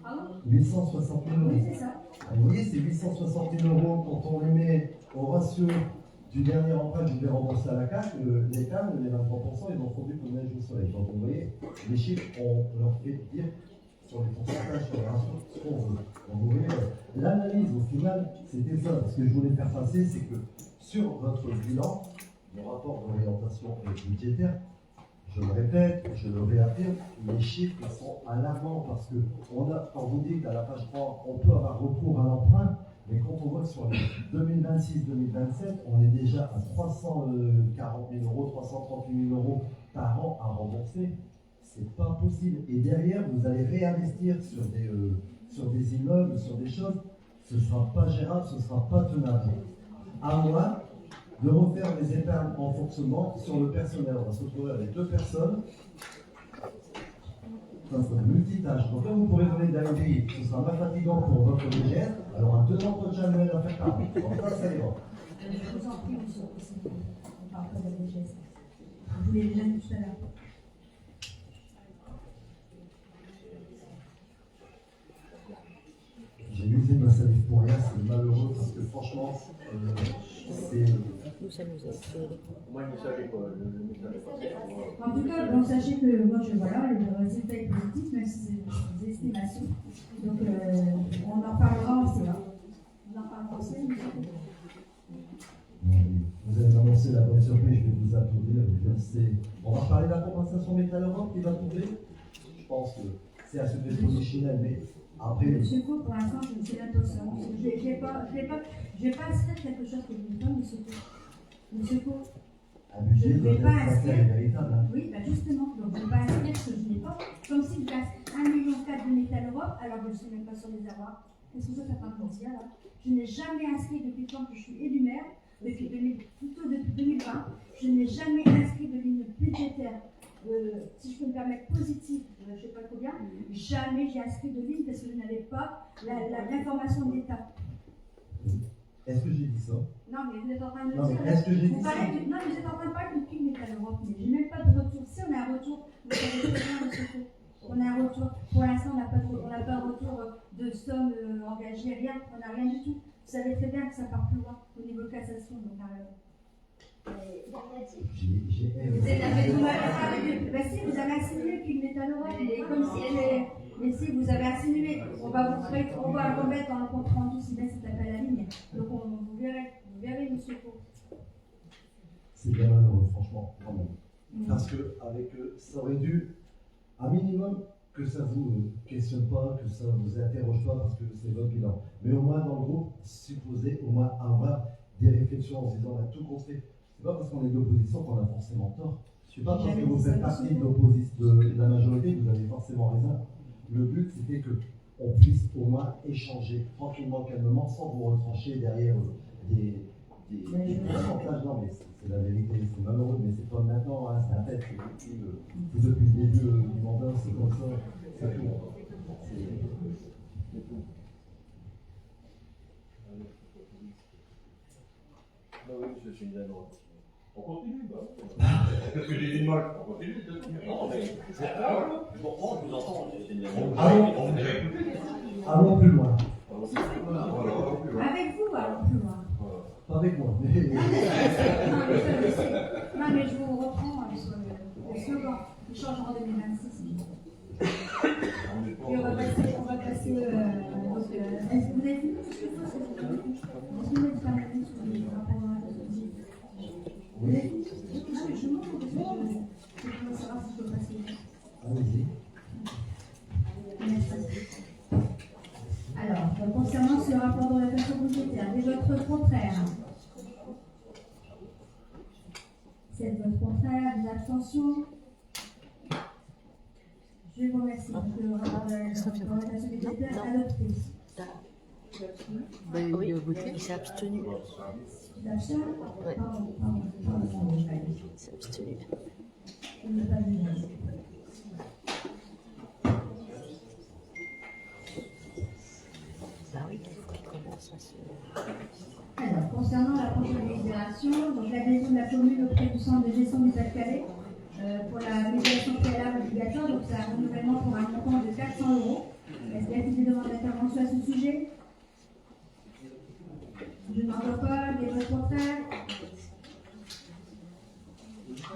Pardon? 860 000 euros. Oui, c'est ça. Vous voyez, ces 860 000 euros, quand on les met au ratio du dernier emprunt que je vais rembourser à la CAF, l'État, les 23%, ils ont fondu comme neige au soleil. Donc vous voyez, les chiffres, on leur fait dire sur les pourcentages, sur les ratios, ce qu'on veut. Donc vous voyez, l'analyse au final, c'était ça. Ce que je voulais faire passer, c'est que sur votre bilan, le rapport d'orientation budgétaire, je le répète, je le réaffirme, les chiffres sont alarmants parce que quand vous dites à la page 3, on peut avoir recours à l'emprunt, mais quand on voit que sur les 2026-2027, on est déjà à 340 000 euros, 338 000 euros par an à rembourser, c'est pas possible. Et derrière, vous allez réinvestir sur des immeubles, sur des choses, ce ne sera pas gérable, ce ne sera pas tenable. À moins de refaire les épargnes en fonctionnement sur le personnel. On va se retrouver avec 2 personnes. Ça sera multitâche. Donc là, vous pourrez donner de la grille. Ce sera pas fatigant pour votre DGS. Alors, un 2 entretiens annuels à faire par an. Donc ça, ça ira. Je vous en prie, monsieur. On parle pas de la DGS. Je vous l'ai déjà dit tout à l'heure. J'ai usé ma salive pour rien, c'est malheureux parce que franchement, c'est. Moi, je ne savais pas. Le message est passé. En tout cas, bon, sachez que moi, voilà, le résultat est positif, même si c'est des estimations. Donc, on en parlera en CA. On en parlera en CA, Vous avez annoncé la bonne surprise, je vais vous applaudir. On va parler de la compensation Métal Europe qui va tomber. Je pense que c'est à ce que positionnel, mais après. Monsieur Faux, pour l'instant, c'est l'intention. Je ne vais pas inscrire quelque chose que je ne veux pas, monsieur Faux. Monsieur Faux. Un budget doit être sincère et véritable. Hein. Oui, bah justement, donc je ne vais pas inscrire ce que je n'ai pas. Comme si je gagne 1,4 million de Métal Europe, alors que je ne suis même pas sur les avoirs. Qu'est-ce que ça fait un dire là? Je n'ai jamais inscrit depuis le temps que je suis élu maire, plutôt depuis 2020, je n'ai jamais inscrit de ligne budgétaire. Si je peux me permettre positive, je ne sais pas combien, jamais j'ai inscrit de ligne parce que je n'avais pas l'information de l'État. Est-ce que j'ai dit ça? Non, mais vous êtes en train de me Non, dire. mais est-ce que j'ai dit Non, ça? mais vous êtes en train de parler d'une pile Métal Europe, mais j'ai même pas de retour. Si on a un retour, vous savez très bien, monsieur Faux. On a un retour. Pour l'instant, on n'a pas un retour de somme engagée, rien. On n'a rien du tout. Vous savez très bien que ça part plus loin au niveau de cassation, donc vous avez insinué qu'une Métal Europe, mais comme si elle est. Mais si vous avez insinué, on va le remettre dans le compte rendu si bien c'est appel à la ligne. Donc vous verrez, monsieur Faux. C'est bien malheureux, franchement, vraiment. Parce que avec ça aurait dû, un minimum, que ça vous questionne pas, que ça vous interroge pas, parce que c'est votre bilan. Mais au moins dans le groupe, supposé au moins avoir des réflexions en se disant on a tout construit. C'est pas parce qu'on est de l'opposition qu'on a forcément tort. C'est pas parce que vous faites partie de la majorité que vous avez forcément raison. Le but c'était qu'on puisse au moins échanger tranquillement, calmement, sans vous retrancher derrière des pourcentages. Non, mais c'est la vérité, c'est malheureux, mais c'est pas maintenant, hein, c'est un fait. Depuis le début du mandat, c'est comme ça, c'est tout. Ah oui, monsieur Chéniano. On continue, Qu'est-ce que j'ai dit de mal? On continue. Non, mais je comprends, je vous entends, monsieur Chéniano. Allons plus loin. Avec vous, allons plus loin. Pas avec moi. Non, mais je vous reprends sur le slogan. Le changement en 2026. Et on va passer est-ce que vous avez vu ce que c'est? Est-ce que vous êtes permis sur les rapports à la société? Vous avez vu? Je montre parce que je veux savoir si je peux passer. Allez-y. Alors, concernant ce rapport d'orientation budgétaire, des votes contraires. C'est votre contraire, des abstentions. Je vous remercie. Donc, le rapport d'orientation budgétaire adopté. Oui, il s'est abstenu. D'achat. Ouais. Pardon. Il s'est abstenu. Il n'est pas venu. Bah oui, il faut qu'il commence à se... Alors, concernant la prochaine délibération, donc l'adhésion de la commune auprès du centre de gestion du Pas-de-Calais pour la médiation préalable obligatoire, donc c'est un renouvellement pour un montant de 400 €. Est-ce qu'il y a des demandes d'intervention à ce sujet? Je n'en vois pas. Les votes contraires?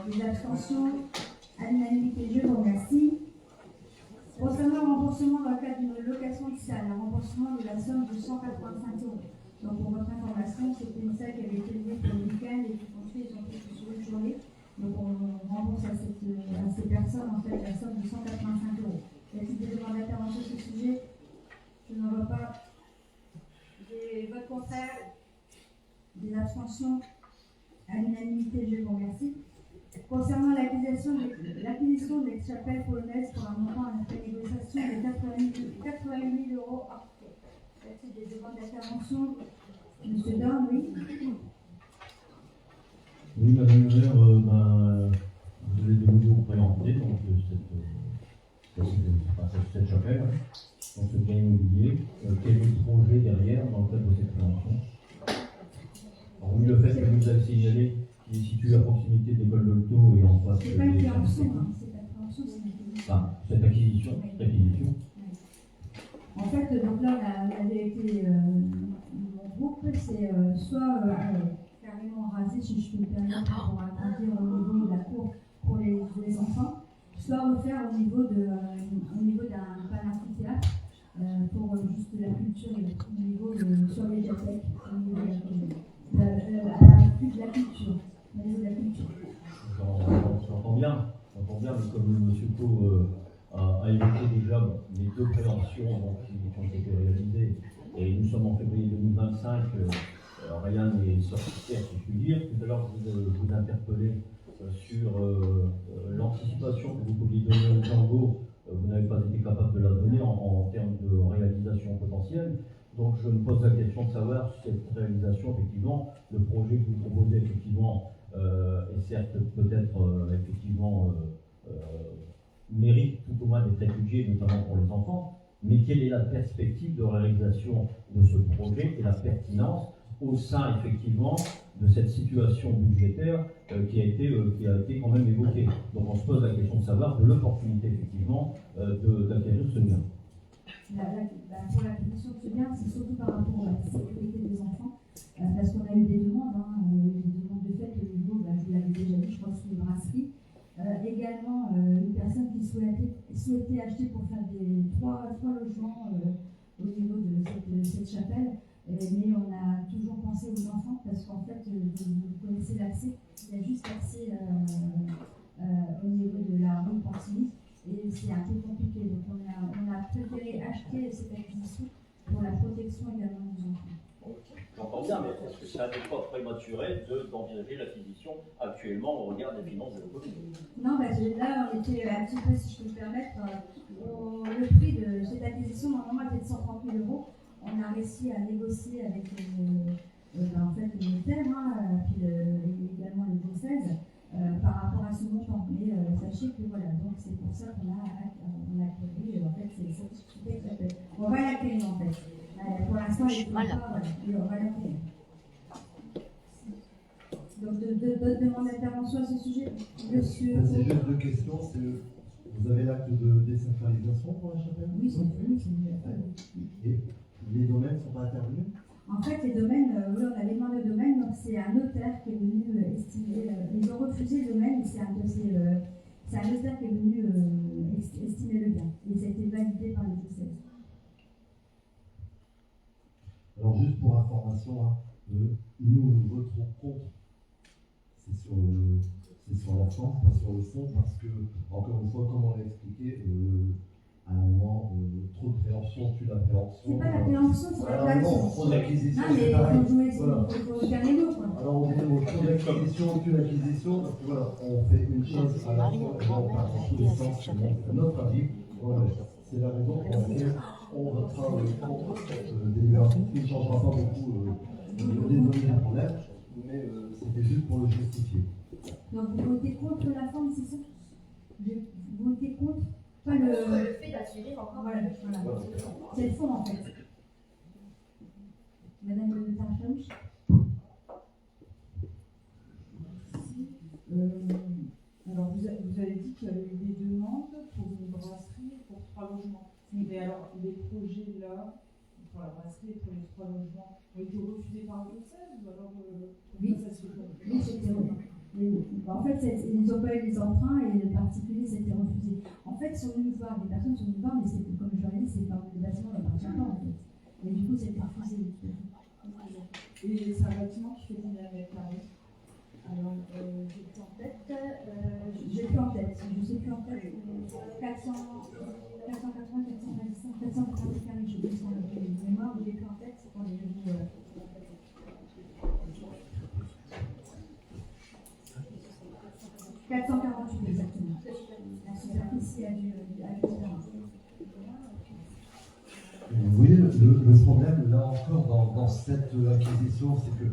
Les abstentions? À l'unanimité, je vous remercie. Concernant le remboursement dans le cadre d'une location de salle, un remboursement de la somme de 185 €. Donc pour votre information, c'était une salle qui avait été louée pour le week-end et qui construit ils ont fait sur une journée. Donc on rembourse à ces personnes en fait la somme de 185 €. Y a-t-il des demandes d'intervention sur ce sujet? Je n'en vois pas. Des votes contraires? Des abstentions? À l'unanimité, je vous remercie. Concernant l'acquisition de l'ex-chapelle polonaise pour un montant après négociation de 88 € hors frais. Y a-t-il des demandes d'intervention? Monsieur Dorn, oui. Oui, Madame le maire, vous allez de nouveau présenter donc, cette chapelle, donc ce bien immobilier. Quel est le projet derrière dans le cadre de cette prévention? Hormis le fait que vous avez signalé qu'il est situé à proximité de l'école de l'Auto et en face C'est pas une préemption, hein. C'est pas une préemption, c'est une acquisition. Enfin, cette acquisition. En fait, donc là, on avait été, mon groupe, c'est soit carrément rasé, si je peux me permettre, pour agrandir au niveau de la cour pour les enfants, soit refaire au niveau d'un amphithéâtre pour juste la culture, au niveau sur les médiathèques, au niveau de la culture. J'entends bien, mais comme M. Pau a évoqué déjà les deux préventions qui ont été réalisées, et nous sommes en février 2025, rien n'est sorti clair, si je puis dire. Tout à l'heure, je vous interpellais sur l'anticipation que vous pouviez donner au Django. Vous n'avez pas été capable de la donner en termes de réalisation potentielle. Donc je me pose la question de savoir si cette réalisation, effectivement, le projet que vous proposez, effectivement, est certes peut-être effectivement mérite tout au moins d'être étudié, notamment pour les enfants, mais quelle est la perspective de réalisation de ce projet et la pertinence au sein, effectivement, de cette situation budgétaire qui a été quand même évoquée. Donc on se pose la question de savoir de l'opportunité, effectivement, d'acquérir ce bien. Pour l'acquisition de ce bien, c'est surtout par rapport à la sécurité des enfants, parce qu'on a eu des demandes, des demandes de fait au niveau, je vous l'avais déjà dit, je crois que c'est une brasserie. Également, une personne qui souhaitait acheter pour faire trois logements au niveau de cette chapelle, mais on a toujours pensé aux enfants, parce qu'en fait, vous connaissez l'accès, il y a juste accès au niveau de la rue Pantigny. Et c'est un peu compliqué, donc on a préféré acheter cette acquisition pour la protection également des enfants. J'entends bien, mais est-ce que c'est un peu pas prématuré d'envisager l'acquisition actuellement au regard des finances de la commune? Non, là on était un petit peu, si je peux me permettre, le prix de cette acquisition normalement était de 130 000 €. On a réussi à négocier avec en fait, le notaire, puis également le diocèse. Par rapport à ce montant, mais sachez que voilà, donc c'est pour ça qu'on a acquis, en fait, on va l'acquérir en fait. Pour l'instant, il ne pas, on va l'acquérir. Donc, d'autres demandes d'intervention à ce sujet, monsieur? C'est juste deux questions. Vous avez l'acte de décentralisation pour la chapelle? Oui, c'est Et les domaines ne sont pas intervenus? En fait, les domaines, oui, on avait demandé le domaine, donc c'est un notaire qui est venu estimer, ils ont refusé le domaine, c'est un notaire qui est venu estimer le bien, et ça a été validé par le diocèse. Alors juste pour information, nous voterons contre. C'est sur la forme, pas sur le fond, parce que, encore une fois, comme on l'a expliqué, à un moment, trop de préemption tue la préemption. C'est pas la préemption, c'est la préemption. Trop d'acquisition. Non, mais il faut jouer, il faut faire les mots, quoi. Alors on dit trop d'acquisition tue l'acquisition, parce que voilà, on fait une chose à la fois, et on part dans tous les sens, c'est notre avis. Voilà. C'est la raison pour laquelle on votera contre cette délibération qui ne changera pas beaucoup le problème, mais c'était juste pour le justifier. Donc vous votez contre la forme, c'est ça? Vous votez contre? Pas Le le... fait d'acquérir encore. Voilà. C'est le fond en fait. Madame Le Tarchaouch. Alors, vous avez dit qu'il y avait eu des demandes pour une brasserie pour 3 logements. Mais alors, les projets là, pour la brasserie et pour les 3 logements, ont été refusés par le diocèse ou alors Oui. ça se fait? Oui, c'était en fait, ils n'ont pas eu les emprunts et le particulier s'était refusé. En fait, sont venus voir, des personnes sont venues voir, mais comme je l'ai dit, c'est pas le bâtiment n'appartient pas en fait. Et du coup, c'était refusé. Et c'est un bâtiment qui fait combien de mètres carrés? Alors, j'ai plus en tête, je sais plus en tête, 480, 490 carrés, je sais pas les mémoires, j'ai plus en tête, c'est quand les jeux. 448 exactement. La superficie a dû Vous voyez, le problème, là encore, dans cette acquisition, c'est que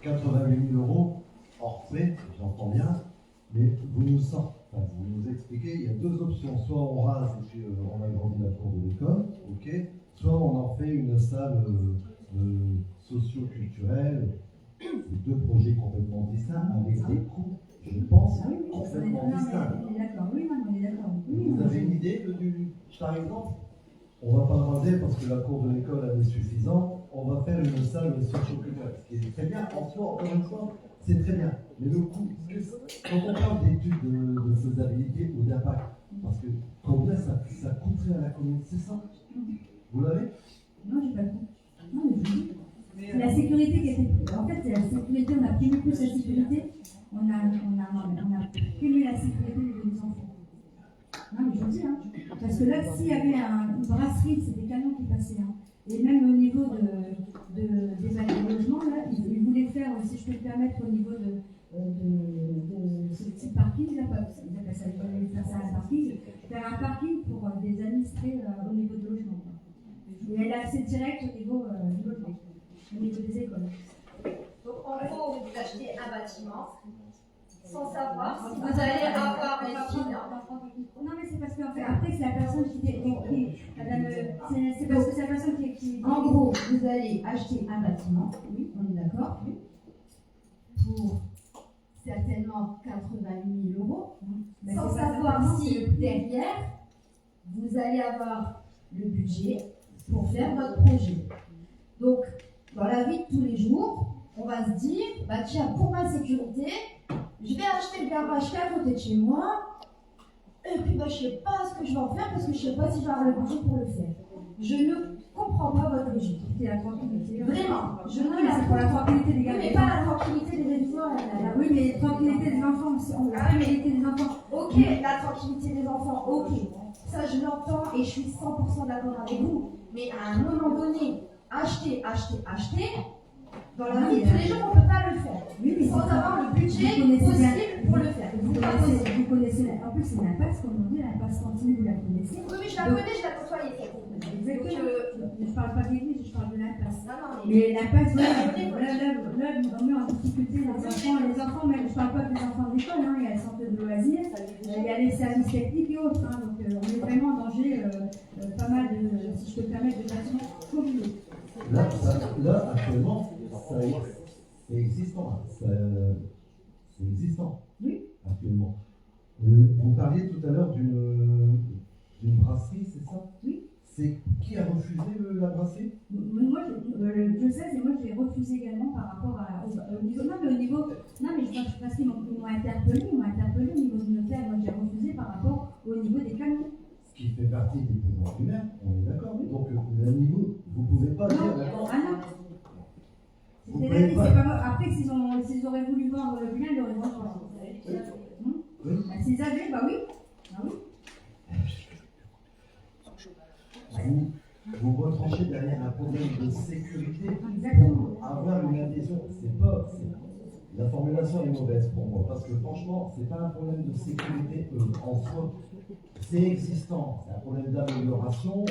88 000 € hors frais, j'entends bien, mais vous nous expliquez, il y a deux options. Soit on rase et puis on agrandit la cour de l'école, ok, soit on en fait une salle socio-culturelle. C'est deux projets complètement distincts, avec des coûts, je pense, complètement distincts. On est d'accord, oui, on est d'accord. Vous avez une idée par exemple, on ne va pas le raser parce que la cour de l'école elle est suffisante, on va faire une salle socio-culturelle, ce qui est très bien, en soi, encore une fois, c'est très bien. Mais le coût, quand on parle d'études de faisabilité ou d'impact, parce que combien ça coûterait à la commune, c'est ça? Vous l'avez? Non, j'ai pas le coup. Non, mais je dis. C'est la sécurité qui était. En fait, c'est la sécurité, on a primé plus la sécurité, on a primé la sécurité des enfants. Non, mais je vous dis, hein. Parce que là, s'il y avait une brasserie, c'est des camions qui passaient, hein. Et même au niveau des logements, là, ils voulaient faire, si je peux me permettre, au niveau de ce petit parking, là, ils appellent ça, ils voulaient faire ça un parking, faire un parking pour des administrés au niveau de logement. Et elle a accès direct au niveau du logement, au niveau des écoles. Donc en gros, vous achetez un bâtiment sans savoir si vous allez avoir les filles. Non, mais c'est parce qu'en fait, après, c'est la personne qui c'est parce que c'est la personne qui. En gros, vous allez acheter un bâtiment, oui, on est d'accord, oui, pour certainement 88 000 €, sans savoir si derrière, vous allez avoir le budget pour faire votre projet. Donc, dans la vie de tous les jours, on va se dire, bah tiens, pour ma sécurité, je vais acheter le garage qui est à côté de chez moi, et puis bah, je ne sais pas ce que je vais en faire parce que je ne sais pas si je vais avoir le budget pour le faire. Je ne comprends pas votre logique. C'est la tranquillité. Vraiment. Je ne c'est pour la tranquillité des gars. Mais pas la tranquillité des résidents. Oui, mais la tranquillité des enfants. La tranquillité des enfants. Ok, la tranquillité des enfants, ok. Ça, je l'entends et je suis 100% d'accord avec vous. Mais à un moment donné, acheter. Dans la vie de tous les jours, on ne peut pas le faire. Oui, mais sans avoir le budget possible pour le faire. Vous connaissez, en plus, c'est l'impasse, comme on dit, l'impasse continue, vous la connaissez. Oui, je la connais, je la côtoie. Exactement. Je ne parle pas de l'église, je parle de l'impasse. Mais l'impasse, là, on met en difficulté les enfants, même, je ne parle pas des enfants de l'école, il y a les centres de loisirs, il y a les services techniques et autres. Donc, on est vraiment en danger, pas mal de, si je peux me permettre, de bâtiments communaux. Là, actuellement, c'est existant. C'est existant. Oui. Actuellement. Vous parliez tout à l'heure d'une brasserie, c'est ça? Oui. C'est qui a refusé la brasserie? Moi, je sais, et moi je l'ai refusé également par rapport au niveau. Non, mais je pense parce qu'ils m'ont interpellé au niveau du notaire. Moi, j'ai refusé par rapport au niveau des camions. Ce qui fait partie des pouvoirs humains, on est d'accord. Donc, le niveau, vous ne pouvez pas dire. Non. C'est pas moi. Après, s'ils auraient voulu vendre le bien, ils l'auraient vendu. Oui. S'ils avaient, bah oui. Vous retranchez derrière un problème de sécurité. Exactement. Avoir une adhésion, c'est pas. La formulation est mauvaise pour moi, parce que franchement, c'est pas un problème de sécurité en soi. C'est existant, c'est un problème d'amélioration.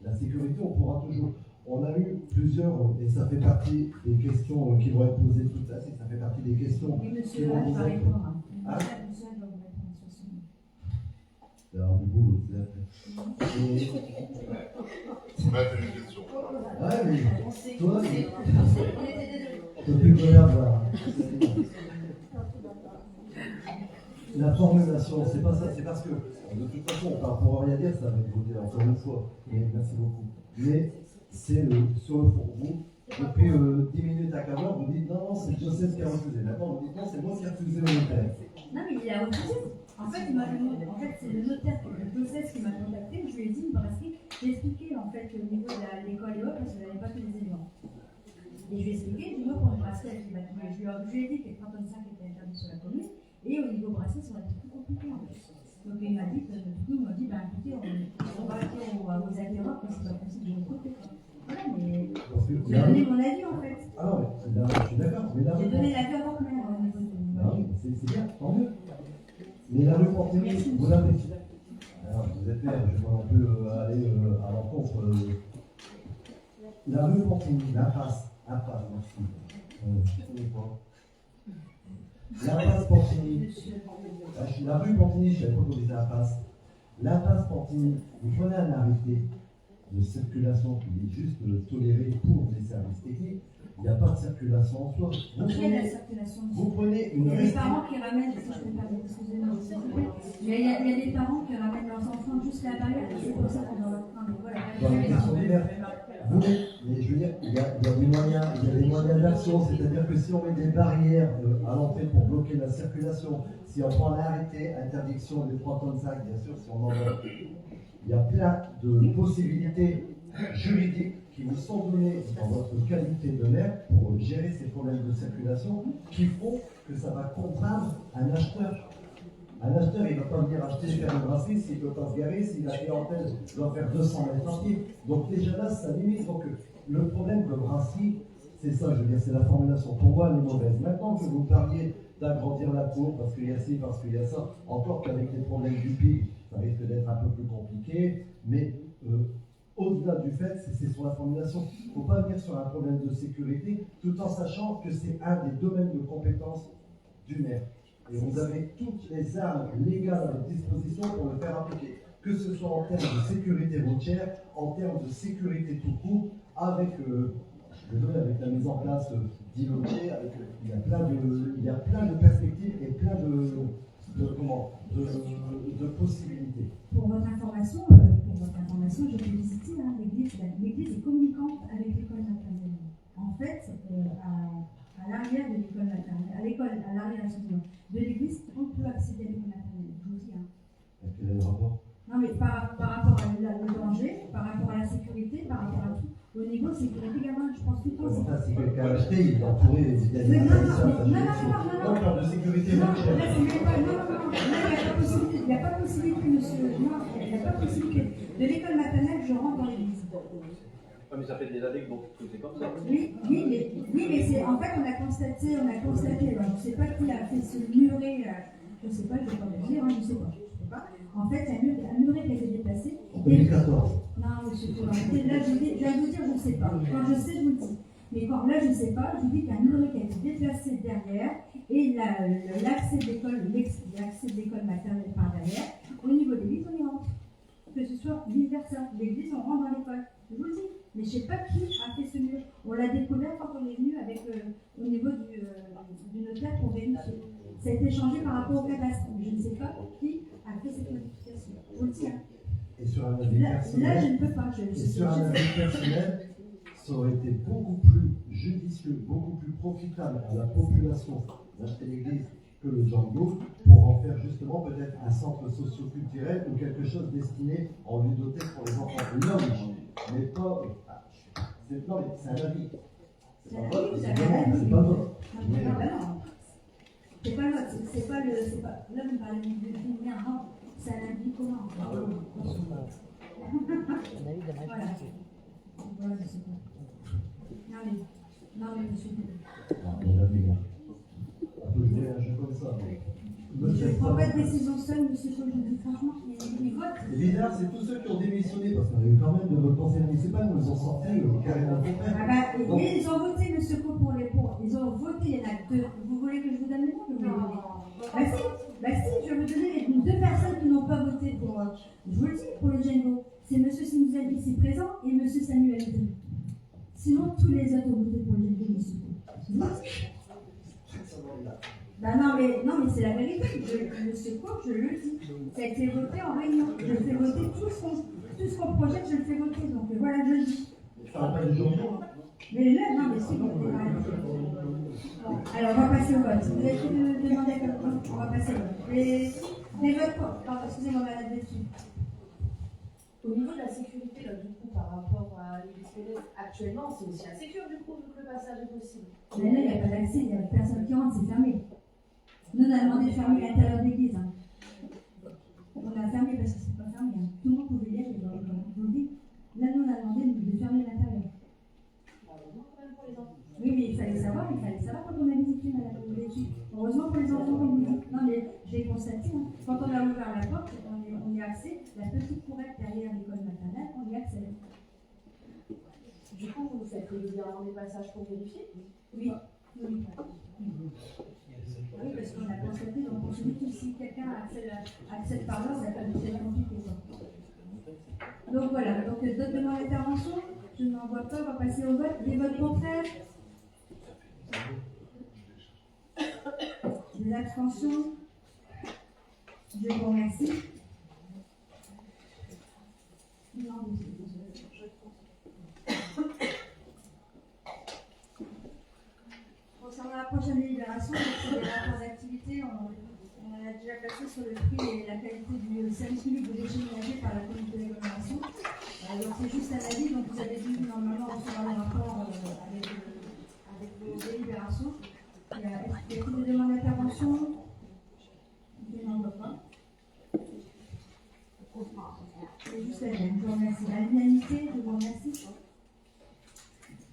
La sécurité, on pourra toujours. On a eu plusieurs, et ça fait partie des questions qui vont être posées tout à l'heure, ça fait partie des questions. Et qui monsieur vont Hatt vous va être- répondre. Ah. Monsieur Hatt va vous répondre sur ce mot. Alors, du coup, c'est Matt a une question. ouais, mais On sait, toi, on était désolés. t'es plus collable, voilà. La formulation, c'est pas ça, c'est parce que, de toute façon, on ne pourra rien dire, ça va être voté encore une fois. Mais merci beaucoup. Mais c'est sur le fond. Vous, depuis 10 minutes à 15 heures, vous dites non, c'est Joseph qui a refusé. Maintenant, vous dites non, c'est moi qui ai refusé le notaire. Non, mais il a refusé. En fait, c'est le notaire, le Joseph qui m'a contacté. Je lui ai dit une brasserie. J'ai expliqué en fait au niveau de l'école et autres, parce que je n'avais pas tous les éléments. Et je lui ai expliqué, du coup, pour une brasserie avec les bâtiments. Je lui ai dit que 35 était interdit sur la commune. Et au niveau brasserie, ça va être plus compliqué en fait. Donc il m'a dit, du coup, il m'a dit, bah écoutez, on va dire aux acquéreurs que c'est pas possible de l'autre côté. Voilà, mais j'ai donné mon avis en fait. Ah non, mais là, je suis d'accord. Mais là, J'ai donné l'avis avant même au niveau de non, c'est bien, tant mieux. Mais la rue Porterie, vous l'avez. Alors, vous êtes là, je vais un peu aller à l'encontre. La rue Porterie, l'impasse, merci. Je connais pas. L'impasse Portigny. La rue Portigny, je ne savais pas qu'on disait impasse. L'impasse Portigny, vous prenez un arrêté de circulation qui est juste toléré pour les services techniques. Il n'y a pas de circulation en soi. Il y a la circulation. Vous prenez Il une y a des restriction. parents qui ramènent, si je peux me permettre, excusez-moi, s'il vous plaît. Il y a des parents qui ramènent leurs enfants jusqu'à la barrière, c'est pour ça qu'on doit. Non, mais voilà. Dans les questions d'hiver. Mais je veux dire, il y a des moyens d'action, c'est-à-dire que si on met des barrières à l'entrée pour bloquer la circulation, si on prend l'arrêté, interdiction des 3 tonnes sacs, bien sûr, si on en veut, il y a plein de possibilités juridiques qui vous sont données dans votre qualité de maire pour gérer ces problèmes de circulation qui font que ça va contraindre un acheteur. Un acheteur, il ne va pas venir acheter faire une brasserie s'il ne peut pas se garer, si la clientèle doit faire 200 mètres à pied. Donc déjà là, ça limite. Donc le problème de brasserie, c'est ça, je veux dire, c'est la formulation. Pour moi, elle est mauvaise. Maintenant que vous parliez d'agrandir la cour, parce qu'il y a ci, parce qu'il y a ça, encore qu'avec les problèmes du PIB, ça risque d'être un peu plus compliqué, mais au-delà du fait, c'est sur la formulation. Il ne faut pas venir sur un problème de sécurité, tout en sachant que c'est un des domaines de compétences du maire. Et vous avez toutes les armes légales à votre disposition pour le faire appliquer. Que ce soit en termes de sécurité routière, en termes de sécurité tout court, avec, avec la mise en place d'IoT, il y a plein de perspectives et plein de possibilités. Pour votre information, j'ai fait visiter l'église est communicante avec l'école maternelle. En fait, à l'arrière de l'école maternelle, à l'arrière de l'église, on peut accéder à l'école maternelle. Je vous dis. Quel est le rapport? Non, mais par rapport au danger, par rapport à la sécurité, par rapport à tout. Au niveau sécurité gamin, je pense plutôt. Enfin, si quelqu'un a acheté, il est entouré, il y a des non, en termes de sécurité, non, non, il n'y a pas possibilité, monsieur. Non, il n'y a pas possibilité. De l'école maternelle, je rentre dans l'église. Ah, mais ça fait des années que c'est comme ça. Oui, mais c'est, en fait, on a constaté, alors, je ne sais pas qui a fait ce muret, je ne sais pas, je ne vais pas le dire, je ne sais pas. En fait, il y a un muret qui a été déplacé. En 2014. Non, monsieur, là, je viens de vous dire, je ne sais pas. Quand je sais, je vous le dis. Mais quand là, je ne sais pas, je vous dis qu'il y a un muret qui a été déplacé derrière et l'accès de l'école maternelle par derrière. Au niveau de l'église, on y rentre. Que ce soit vice-versa. L'église, on rentre dans l'école. Je vous le dis. Mais je ne sais pas qui a fait ce mur. On l'a découvert quand on est venu avec, au niveau du notaire pour vérifier. Ça a été changé par rapport au cadastre. Je ne sais pas qui a fait cette modification. Je vous le dis. Et sur un avis personnel, là, je ne peux pas. Et sur un avis personnel, ça aurait été beaucoup plus judicieux, beaucoup plus profitable à la population d'acheter l'église que le Django pour en faire justement peut-être un centre socio-culturel ou quelque chose destiné en ludothèque pour les enfants. Non, mais pas. Non, mais c'est un avis. C'est pas votre, c'est pas votre. C'est pas l'autre, c'est pas le. Là, vous parlez du lumière, non. C'est un avis commun. Voilà. Voilà, je sais pas. Non, mais monsieur. Non, mais là, les gars. pas de décision seule, monsieur Paul, je vous dis franchement, ils votent. Les leaders, c'est tous ceux qui ont démissionné, parce qu'on a eu quand même de notre conseil municipal, nous ils ont sorti carrément le contraire. Ah bah, oui, ils ont voté, monsieur Paul, pour les ponts. Ils ont voté, il y en a deux. Vous voulez que je vous donne les noms? Bah si, je vais vous donner les deux personnes qui n'ont pas voté pour, je vous le dis, pour le Django. C'est monsieur Simouzel ici présent et monsieur Samuel Dri. Sinon, tous les autres ont voté pour le Django, monsieur Paul. Je vous le dis. Bah non mais c'est la vérité. Monsieur Paul, je le dis. Ça a été voté en réunion. Je fais voter tout ce qu'on projette, je le fais voter. Donc voilà, je le dis. Je parle pas de jour. Mais là, non, mais c'est bon. Alors, on va passer au vote. Vous avez tout demandé à quelqu'un? On va passer au vote. Les votes, pardon, excusez-moi, madame dessus. Au niveau de la sécurité, là, du coup, par rapport à l'ISPLS, actuellement, c'est aussi insécure, du coup, vu que le passage est possible. Mais là, il n'y a pas d'accès, il n'y a personne qui rentre, c'est fermé. Nous, on a demandé de fermer l'intérieur de l'église. Hein. On a fermé parce que c'est pas fermé. Hein. Tout le monde pouvait y aller, vous le dites. Là, nous, on a demandé de fermer l'intérieur. Oui, mais il fallait savoir quand on a visité madame Lévy. Heureusement pour les enfants comme nous. Non, mais j'ai constaté, hein, quand on a ouvert la porte, on y a accès, la petite courette derrière l'école maternelle, on y accède. Du coup, vous faites régulièrement des passages pour vérifier? Oui. Oui, parce qu'on a constaté, donc on se dit que si quelqu'un accède par là, ça peut être compliqué. Donc voilà, donc d'autres demandes d'intervention? Je n'en vois pas, on va passer au vote. Des votes contraires? Des abstentions? Je vous remercie. Non, concernant la prochaine délibération, c'est les rapports d'activité, on en a déjà passé sur le prix et la qualité du service public de déchets ménagers par la communauté d'agglomération. Donc c'est juste un avis, donc vous avez dû normalement recevoir les rapports avec vos délibérations. Il y a des demandes d'intervention? Je n'en vois pas. C'est juste la même, je vous remercie. À l'unanimité, je vous remercie.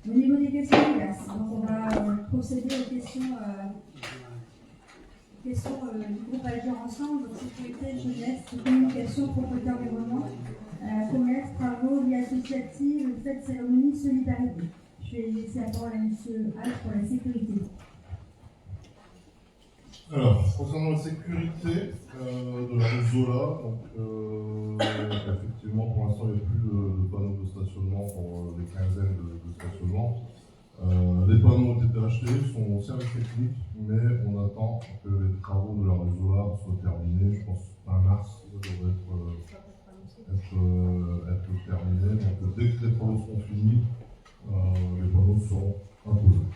Au niveau des questions, donc on va procéder aux questions du groupe Agir Ensemble, donc sécurité, jeunesse, communication, propreté, environnement, commerce, travaux, vie associative, fête, cérémonie, solidarité. Je vais laisser la parole à M. Alt pour la sécurité. Alors, concernant la sécurité de la rue Zola, donc effectivement pour l'instant il n'y a plus de panneaux de stationnement pour les quinzaines de stationnement. Les panneaux ont été achetés, ils sont au service technique, mais on attend que les travaux de la rue Zola soient terminés. Je pense fin mars, ça devrait être terminé. Donc dès que les travaux seront finis, les panneaux seront imposés.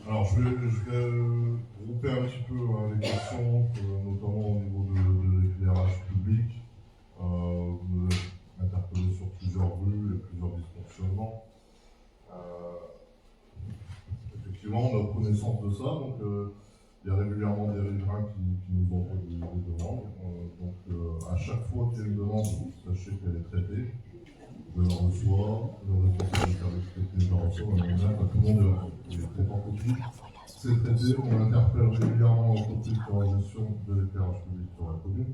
Alors je vais grouper un petit peu les questions, notamment au niveau de l'éclairage public. Vous nous avez interpellé sur plusieurs rues et plusieurs dysfonctionnements. Effectivement, on a connaissance de ça, donc il y a régulièrement des riverains qui nous envoient des demandes. Donc à chaque fois qu'il y a une demande, sachez qu'elle est traitée. Je la reçois, le responsable du service technique la reçoit, tout le monde est traité en copie. C'est traité, on interpelle régulièrement l'entreprise pour la gestion de l'éclairage public sur la commune.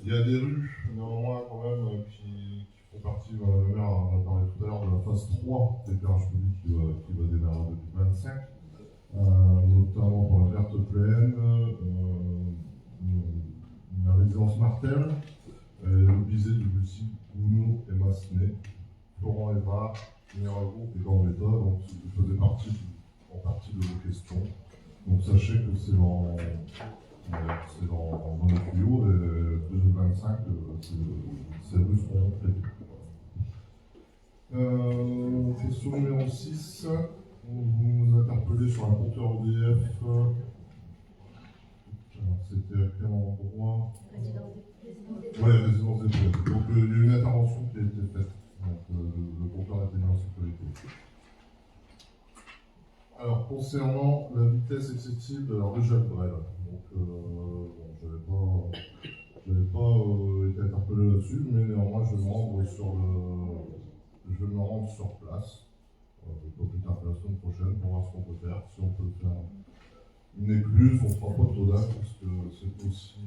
Il y a des rues, néanmoins, quand même, qui font partie, le maire en a parlé tout à l'heure, de la phase 3 d'éclairage public qui va démarrer en 2025, notamment pour la verte pleine, la résidence Martel, le Bizet de Lucie, Gounod et Massenet, Florent Evard, Mirabeau et Gambetta, donc ça faisait partie en partie de vos questions. Donc sachez que c'est dans les tuyaux et 2025, ces rues seront traitées. Question numéro 6, vous nous interpellez sur un compteur EDF. C'était à quel endroit? Oui, résidence des pièces. Donc il y a eu une intervention qui a été faite. Donc le compteur a été mis en sécurité. Alors concernant la vitesse excessive de la rue Jacques Brel, donc je n'avais pas été interpellé là-dessus, mais néanmoins je vais me rendre sur place, pas plus tard que la semaine prochaine, pour voir ce qu'on peut faire, si on peut faire une écluse, on ne fera pas de tonnage parce que c'est aussi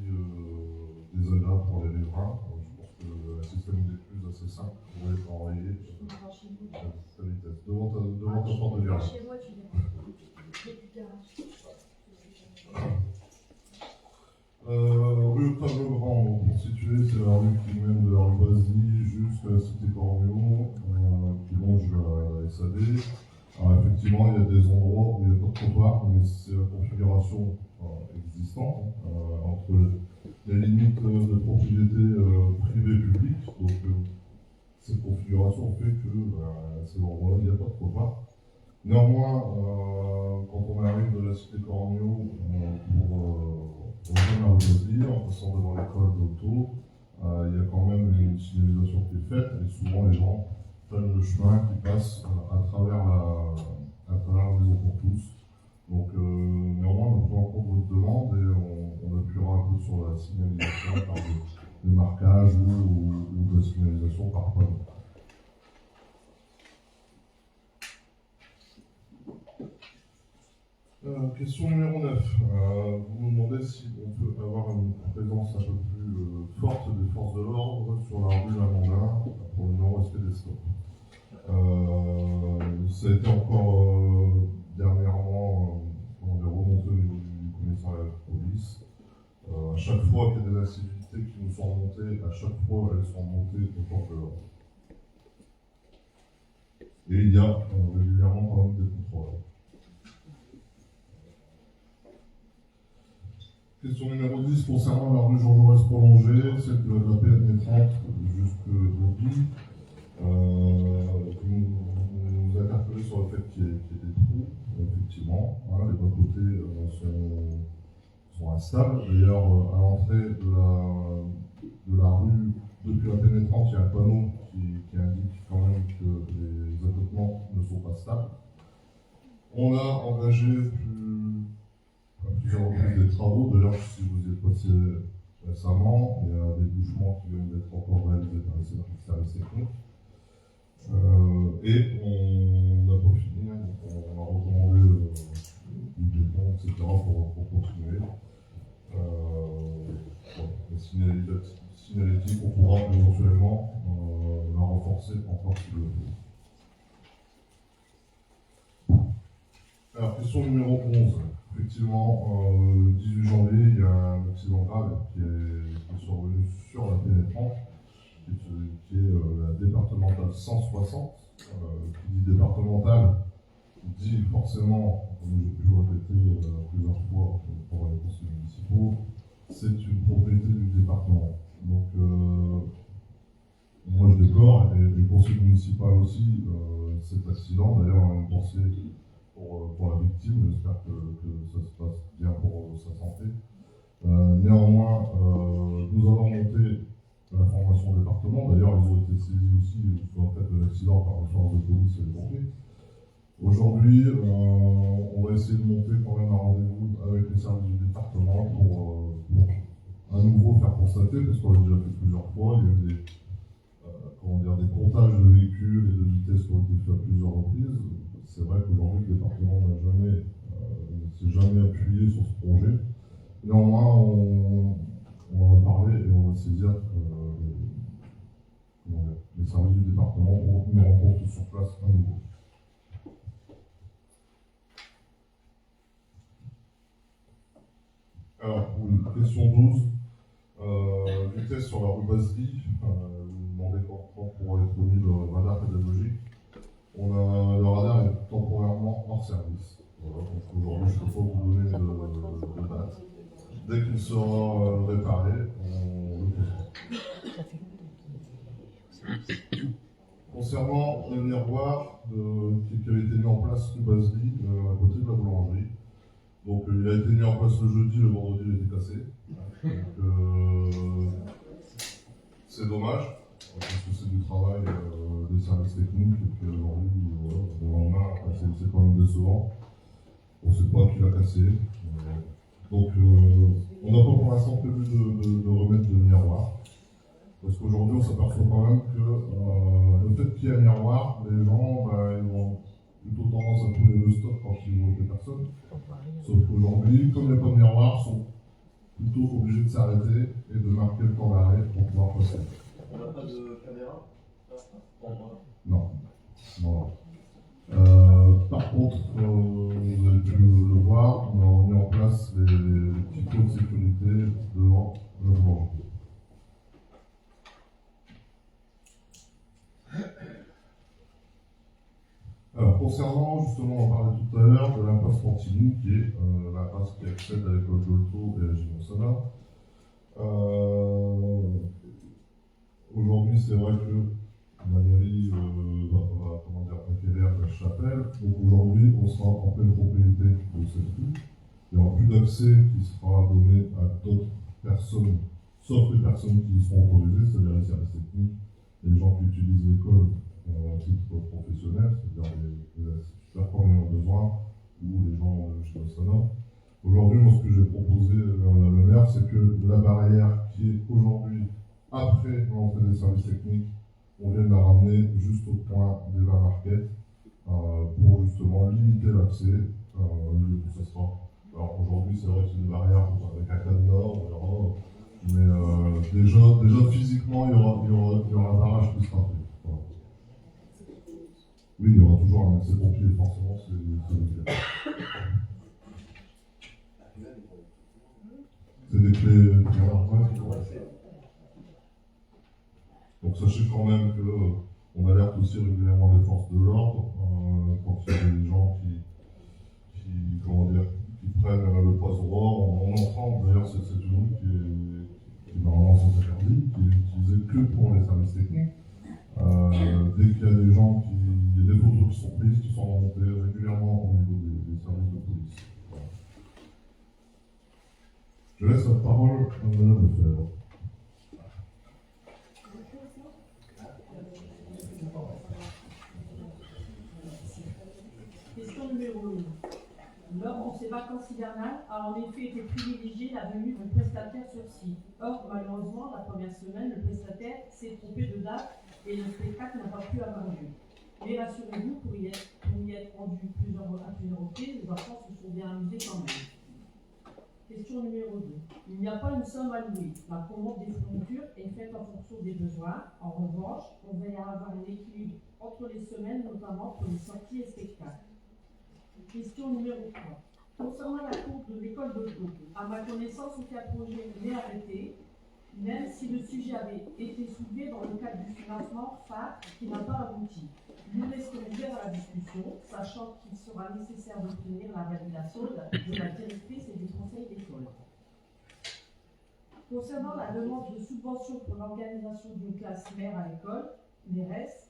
désagréable pour les riverains. Je pense que le système d'écluse est assez simple, vous pouvez enrayer ta vitesse. Devant ta porte de garage. Chez moi, tu viens. Rue Octave Grand, pour situer, c'est la rue qui mène de la rue Basile jusqu'à la cité Cornio, qui longe la SAD. Alors effectivement, il y a des endroits où il n'y a pas de trottoir, mais c'est la configuration existante entre les limites de propriété privée et publique. Donc cette configuration fait que ces endroits-là, il n'y a pas de trottoir. Néanmoins, quand on arrive de la cité Cornio pour rejoindre la rue Basile, en passant devant l'école d'auto, il y a quand même une signalisation qui est faite, et souvent les gens prennent le chemin qui passe à travers la maison pour tous. Donc néanmoins, on prend en compte votre demande et on appuiera un peu sur la signalisation par des marquages ou de la signalisation par panneau. Question numéro 9. Vous nous demandez si on peut avoir une présence un peu plus forte des forces de l'ordre sur la rue Lamandin pour le non-respect des stops. Ça a été encore dernièrement remonté au niveau du commissariat de police. À chaque fois qu'il y a des incivilités qui nous sont remontées, à chaque fois elles sont remontées aux forces de l'ordre. Et il y a régulièrement quand même des contrôles. Question numéro 10, concernant la rue Jean Jaurès prolongée, celle de la PN30 jusqu'au BI. Vous nous interpellez sur le fait qu'il y ait des trous, effectivement. Hein, les bas-côtés sont instables. D'ailleurs, à l'entrée de la rue, depuis la PN30, il y a un panneau qui indique quand même que les accotements ne sont pas stables. On a engagé à plusieurs reprises des travaux. D'ailleurs, si vous y êtes passé récemment, il y a des bouchements qui viennent d'être encore réalisés par les services techniques. Et on n'a pas fini, hein, donc on a recommandé du béton, etc. pour continuer. La signalétique, on pourra éventuellement la renforcer encore si le faut. Alors, question numéro 11. Effectivement, le 18 janvier, il y a un accident grave qui est survenu sur la pénétrante, qui est la départementale 160. Qui dit départementale dit forcément, comme j'ai pu le répéter plusieurs fois pour les conseils municipaux, c'est une propriété du département. Donc, moi je déplore, et les conseils municipaux aussi, cet accident. D'ailleurs, on a une pensée pour la victime, j'espère que ça se passe bien pour sa santé. Néanmoins, nous avons monté l'information au département. D'ailleurs, ils ont été saisis aussi sur le fait de l'accident par les forces de police et les pompiers. Aujourd'hui, on va essayer de monter quand même un rendez-vous avec les services du département pour à nouveau faire constater, parce qu'on l'a déjà fait plusieurs fois, il y a eu des comptages de véhicules et de vitesses qui ont été faits à plusieurs reprises. C'est vrai qu'aujourd'hui, le département s'est jamais appuyé sur ce projet. Néanmoins, on en a parlé et on va saisir les services du département pour une rencontre sur place à nouveau. Alors, pour question 12, vitesse sur la rue Basile, vous demandez quand pourra être mis le radar pédagogique. Le radar est temporairement hors service. Voilà, donc aujourd'hui, je ne peux pas vous donner de date. Dès qu'il sera réparé, on le posera. Concernant le miroir qui avait été mis en place rue Basile, à côté de la boulangerie. Donc il a été mis en place le jeudi, le vendredi il a été cassé. Donc c'est dommage, parce que c'est du travail des services techniques, et puis aujourd'hui, le lendemain, c'est quand même décevant. On ne sait pas qui l'a cassé. Donc on n'a pas pour l'instant prévu de remettre de miroir. Parce qu'aujourd'hui on s'aperçoit quand même que le fait qu'il y ait un miroir, les gens plutôt tendance à tourner le stop quand ils voient des personnes. Sauf qu'aujourd'hui, comme il n'y a pas de miroir, ils sont plutôt obligés de s'arrêter et de marquer le temps d'arrêt pour pouvoir passer. On n'a pas de caméra? Non. Non. Par contre, vous avez pu le voir, on a mis en place les petits pots de sécurité devant le boulangerie. Alors, concernant, justement, on parlait tout à l'heure de l'impasse Portigny, qui est l'impasse qui accède à l'école Dolto et à Gimonsana. Aujourd'hui, c'est vrai que la mairie va comment dire, acquérir la chapelle. Donc aujourd'hui, on sera en pleine propriété de cette rue. Il n'y aura plus d'accès qui sera donné à d'autres personnes, sauf les personnes qui seront autorisées, c'est-à-dire les services techniques, les gens qui utilisent l'école à titre professionnel, c'est-à-dire les instituteurs quand on en a besoin, ou les gens de chez Ostana. Aujourd'hui, moi, ce que j'ai proposé à Madame le maire, c'est que la barrière qui est aujourd'hui après l'entrée des services techniques, on vient de la ramener juste au point des Vins Marquettes pour justement limiter l'accès au milieu de ce sport. Alors aujourd'hui, c'est vrai que c'est une barrière avec un cadenas, mais déjà physiquement, il y aura un barrage qui sera fait. Voilà. Oui, il y aura toujours un accès pompier, forcément, c'est le cas. C'est des clés qui vont passer. Donc sachez quand même qu'on alerte aussi régulièrement les forces de l'ordre quand il y a des gens qui prennent le passe-droit. On entend d'ailleurs cette rue qui est normalement sans interdit, qui est utilisée que pour les services techniques. Dès qu'il y a des gens il y a des photos qui sont prises, qui sont remontées régulièrement au niveau des services de police. Voilà. Je laisse la parole à Madame Lefebvre. Question numéro 1. Lors de ces vacances hivernales a en effet été privilégiée la venue d'un prestataire sur site. Or, malheureusement, la première semaine, le prestataire s'est trompé de date et le spectacle n'a pas pu avoir lieu. Mais rassurez-vous, pour y être rendu à plusieurs reprises, les enfants se sont bien amusés quand même. Question numéro 2. Il n'y a pas une somme allouée. La commande des fournitures est faite en fonction des besoins. En revanche, on va y avoir un équilibre entre les semaines, notamment pour les sorties et spectacles. Question numéro 3. Concernant la cour de l'école de Clos, à ma connaissance, aucun projet n'est arrêté, même si le sujet avait été soulevé dans le cadre du financement phare qui n'a pas abouti. Nous restons ouverts à la discussion, sachant qu'il sera nécessaire d'obtenir la validation de la directrice et du conseil d'école. Concernant la demande de subvention pour l'organisation d'une classe mère à l'école, mairesse,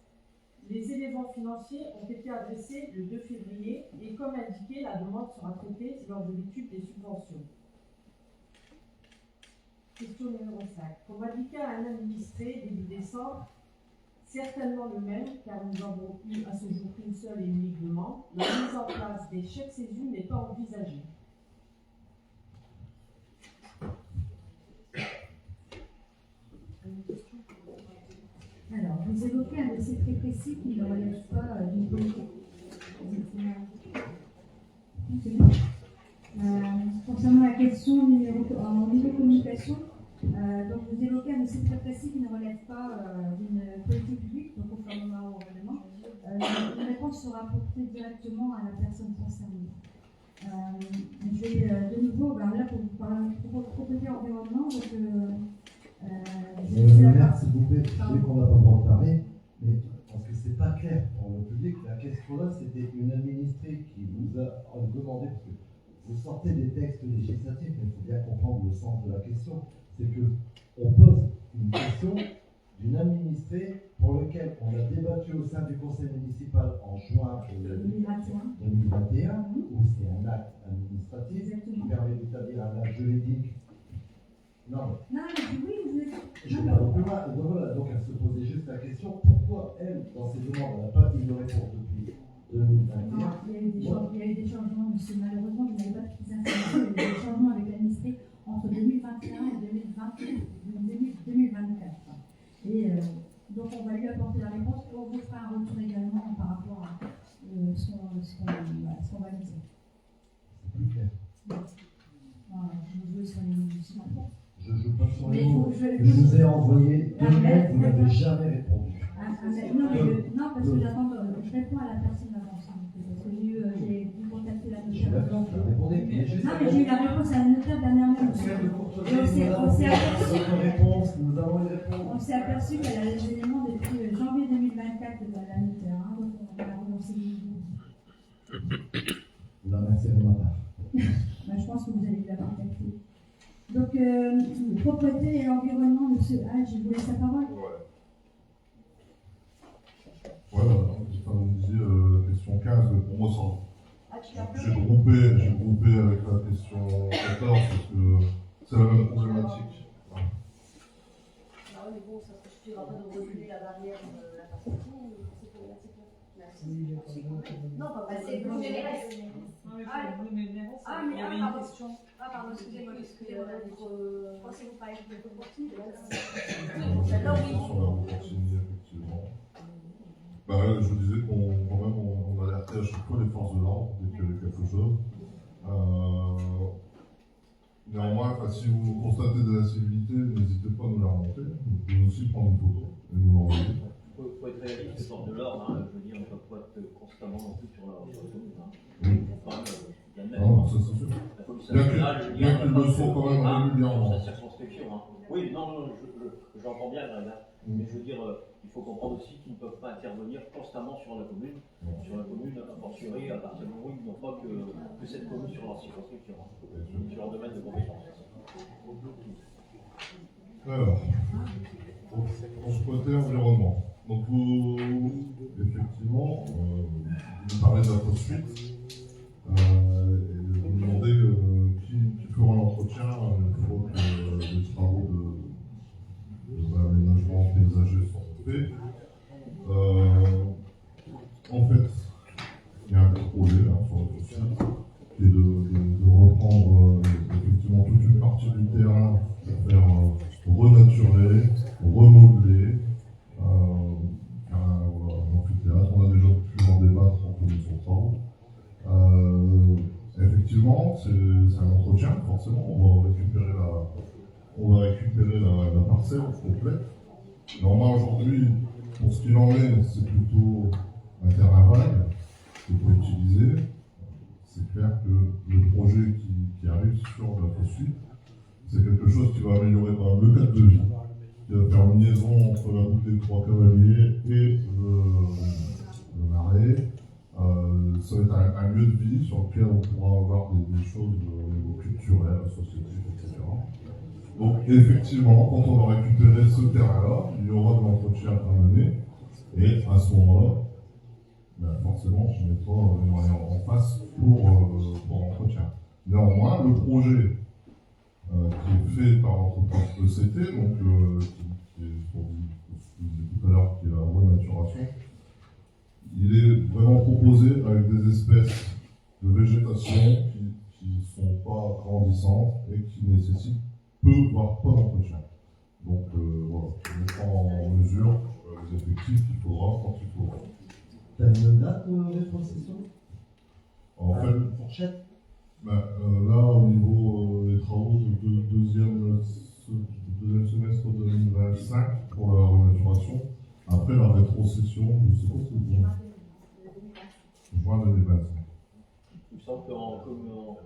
les éléments financiers ont été adressés le 2 février et comme indiqué, la demande sera traitée lors de l'étude des subventions. Question numéro 5. Comme indiqué à un administré début décembre, certainement le même, car nous avons eu à ce jour qu'une seule et unique demande, la mise en place des chèques CESU n'est pas envisagée. Alors, vous évoquez un dossier très précis qui ne relève pas d'une politique. Concernant la question en niveau communication, donc vous évoquez un dossier très précis qui ne relève pas d'une politique publique, donc conformément au règlement. La réponse sera apportée directement à la personne concernée. Je vais de nouveau, là pour vous parler pour côté environnement, donc S'il vous plaît, je sais qu'on n'a pas le droit de parler, mais parce que c'est pas clair pour le public. La question là, c'était une administrée qui vous a demandé, parce que vous sortez des textes législatifs, mais il faut bien comprendre le sens de la question. C'est que on pose une question d'une administrée pour laquelle on a débattu au sein du conseil municipal en juin 2021, où c'est un acte administratif qui permet d'établir un acte juridique. Non, mais oui, je vais pas plus loin. Et donc voilà, donc elle se posait juste la question pourquoi elle, dans ses demandes, elle n'a pas eu de réponse depuis 2021. Non, il y a eu des changements, monsieur. Malheureusement, vous n'avez pas toutes les informations. Il y a eu des changements avec l'administré entre 2021 et 2024. Et donc, on va lui apporter la réponse au vous fera un retour également par rapport à ce qu'on va dire. C'est plus clair. Voilà, je veux sur les enfants. Je passe sur les Mais mots. je Je vous ai envoyé Non, 2 mais- mails, vous n'avez jamais répondu. Non, parce que j'attends, je réponds à la personne avant. Parce que j'ai dû contacter la Je notaire. réponds, je répondais. Non, mais j'ai eu la réponse à la notaire dernièrement. Nous avons une réponse. On s'est aperçu qu'elle a les éléments depuis janvier 2024 de la notaire. Donc on a relancé. Vous la remerciez de ma part. Je pense que vous allez la contacter. Donc, propreté et l'environnement, monsieur H, je vous laisse la parole. Ouais, voilà. Enfin, vous me disiez la question 15, mais pour moi, ça. Ah, tu l'as J'ai groupé avec la question 14 parce que c'est la même problématique. Ah ouais, mais bon, ça ne suffira pas de reculer la barrière de la perspective, c'est problématique. Merci. Non, pas c'est Blue Ménérès. Ah, mais il y avait une question. Ah, pardon, excusez-moi. Je pensais que vous parliez de l'opportunité. Celle-là, oui. Sur la opportunité, effectivement. Je vous disais qu'on alertait à chaque fois les forces de l'ordre dès qu'il y avait quelque chose. Néanmoins, si vous constatez de l'incivilité, n'hésitez pas à nous la remonter. Vous pouvez aussi prendre une photo et nous l'envoyer. Il faut être réaliste, les forces de l'ordre, je veux dire, on ne peut pas être constamment non plus sur la zone. Il y a même Non, ça c'est sûr. la police nationale, je veux dire, Bien qu'ils le soient quand même régulièrement. sa circonscription. Oui, non, j'entends bien, Greg. Mais je veux dire, il faut comprendre aussi qu'ils ne peuvent pas intervenir constamment sur la commune. Sur la commune, a fortiori, à partir du moment où ils n'ont pas que cette commune sur leur circonscription, sur leur domaine de compétence. Alors, pour ce côté environnement. Donc vous, effectivement, vous parlez de la poursuite. Et vous me demandez qui fera l'entretien une fois que les travaux d'aménagement paysager sont faits. En fait, il y a un projet sur le site qui est de reprendre effectivement toute une partie du terrain pour faire renaturer, remodeler. Un amphithéâtre, on a déjà pu en débattre en commission de travaux. Effectivement, c'est un entretien, forcément, on va récupérer la parcelle complète. Normalement, aujourd'hui, pour ce qu'il en est, c'est plutôt un terrain vague qu'il faut utiliser. C'est clair que le projet qui arrive sur la poursuite, c'est quelque chose qui va améliorer quand même le cadre de vie, qui va faire une liaison entre la route des Trois Cavaliers et le Marais. Ça va être un lieu de vie sur lequel on pourra avoir des choses au niveau culturel, associatif, etc. Donc effectivement, quand on va récupérer ce terrain-là, il y aura de l'entretien à mener, et à ce moment-là, forcément, on mettra les moyens en face pour l'entretien. Néanmoins, le projet qui est fait par l'entreprise ECT, donc qui est, ce que je disais tout à l'heure, qui est la renaturation, il est vraiment proposé avec des espèces de végétation qui ne sont pas grandissantes et qui nécessitent peu, voire pas d'entretien. Donc voilà, je mettra en mesure les effectifs qu'il faudra quand il faudra. Tu as une date de rétrocession? En fait, fourchette? Là, au niveau des travaux de deuxième semestre 2025 pour la renaturation, après la rétrocession, je ne sais pas si c'est bon. Juin 2025. Il me semble qu'en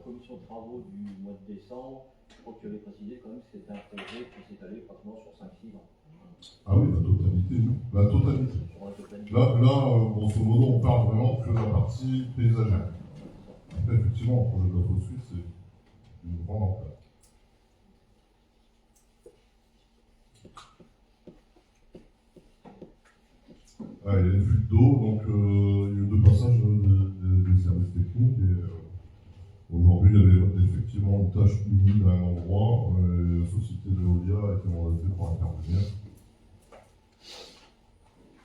commission de travaux du mois de décembre, je crois que tu avais précisé quand même que c'était un projet qui s'étalait pratiquement sur 5-6 ans. Ah oui, la totalité, oui. La totalité. Sur la totalité. Là, grosso modo, on parle vraiment que de la partie paysagère. Après, effectivement, le projet de la poursuite, c'est une grande ampleur. Il y a des fuites d'eau, donc il y a eu 2 passages des services techniques. Et aujourd'hui, il y avait effectivement une tâche humide à un endroit. La société de Veolia a été mandatée pour intervenir.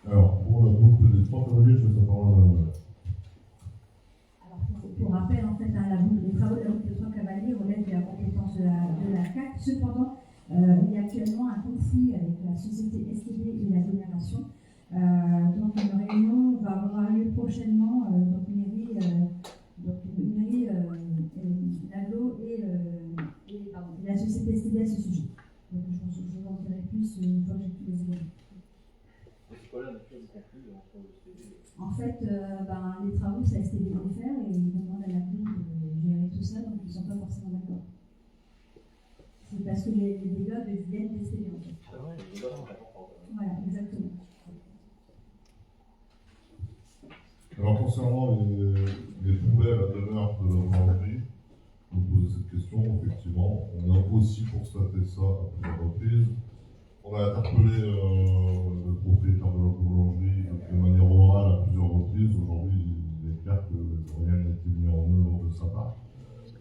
Alors, pour la boucle des Trois Cavaliers, je laisse la parole à Madame. Pour rappel, en fait, les travaux de la route des Trois Cavaliers relèvent de la compétence de la CAC. Cependant, il y a actuellement un conflit avec la société STB et l'agglomération. Donc, fait, les travaux, c'est STB de les faire et ils demandent à la ville de gérer tout ça, donc ils ne sont pas forcément d'accord. C'est parce que les dégâts viennent des STB en fait. Voilà, exactement. Alors concernant les poubelles à demeure de la boulangerie, vous posez cette question, effectivement, on a aussi constaté ça à plusieurs reprises. On a interpellé le propriétaire de la boulangerie de manière orale à plusieurs reprises. Aujourd'hui, il est clair que rien n'a été mis en œuvre de sa part.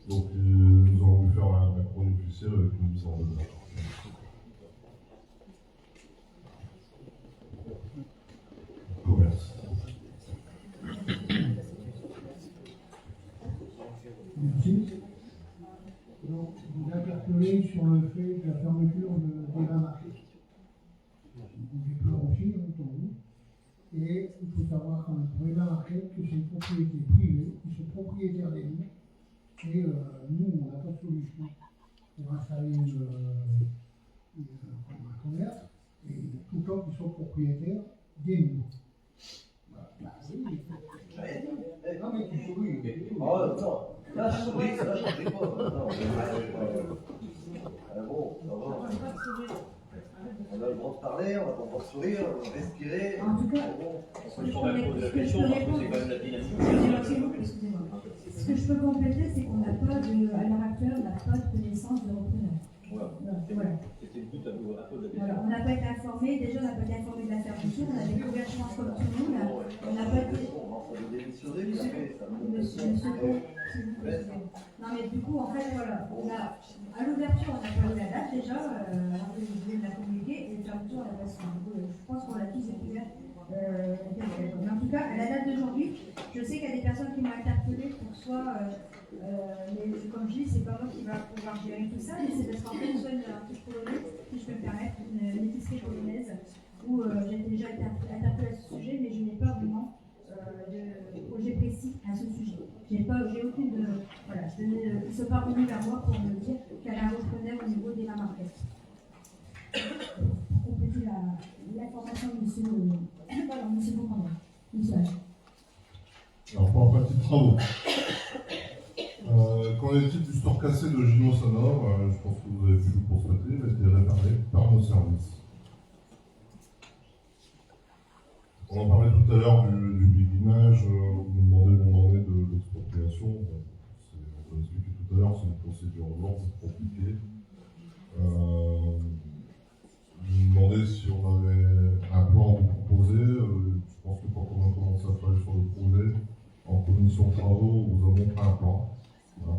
Donc nous allons lui faire un courrier officiel avec une mise en demeure. Commerce. Merci. Donc, vous interpellez sur le fait de la fermeture des 20 marchés. On déplore aussi, entendu. Et il faut savoir quand même, pour les 20 marchés, que c'est une propriété privée, ils sont propriétaires des lieux. Et nous, on n'a pas de solution pour installer un commerce, et tout le temps qu'ils sont propriétaires des lieux. Non, mais tu souris. Oh, non. Là, je souris, là, je ne pas. Non, bon, on a le droit de parler, on a le droit de sourire, de respirer. En tout cas, On peut poser la question parce que c'est quand même la dynamique. Excusez-moi. Ce que je peux compléter, c'est qu'on n'a pas à l'heure actuelle, on n'a pas de connaissance de repreneur. Voilà. C'était le but un peu de la question. Voilà. On n'a pas été informé, déjà on n'a pas été informé de la fermeture, on a découvert je pense comme tout le monde, on n'a pas été... Monsieur Cour, s'il vous plaît. Non mais du coup, en fait, voilà, à l'ouverture, on a parlé la date déjà, alors que vous venez de la communiquer, et la fermeture, on a pas su. Je pense qu'on l'a tous découvert. Mais en tout cas, à la date d'aujourd'hui, je sais qu'il y a des personnes qui m'ont interpellé pour soit, mais comme je dis, c'est pas moi qui va pouvoir gérer tout ça, mais c'est parce qu'en fait, soit une artiste polonaise, si je peux me permettre, une épicerie polonaise, où j'ai déjà été interpellée à ce sujet, mais je n'ai pas vraiment de projet précis à ce sujet. J'ai aucune. Voilà, ils ne sont pas revenus vers moi pour me dire qu'elle a un repreneur au niveau des marquettes. Pour compléter l'information de monsieur Bocandon. Alors pour la partie travaux. Quand est-il du store cassé de Gino Sonore, je pense que vous avez pu le constater, il a été réparé par nos services. On en parlait tout à l'heure du béguinage, vous me demandez où on en est de l'expropriation. On l'a expliqué tout à l'heure, c'est une procédure lourde, compliquée. Vous me demandez si on avait un plan à vous proposer. Je pense que quand on a commencé à travailler sur le projet, en commission de travaux, vous avez montré un plan. Voilà.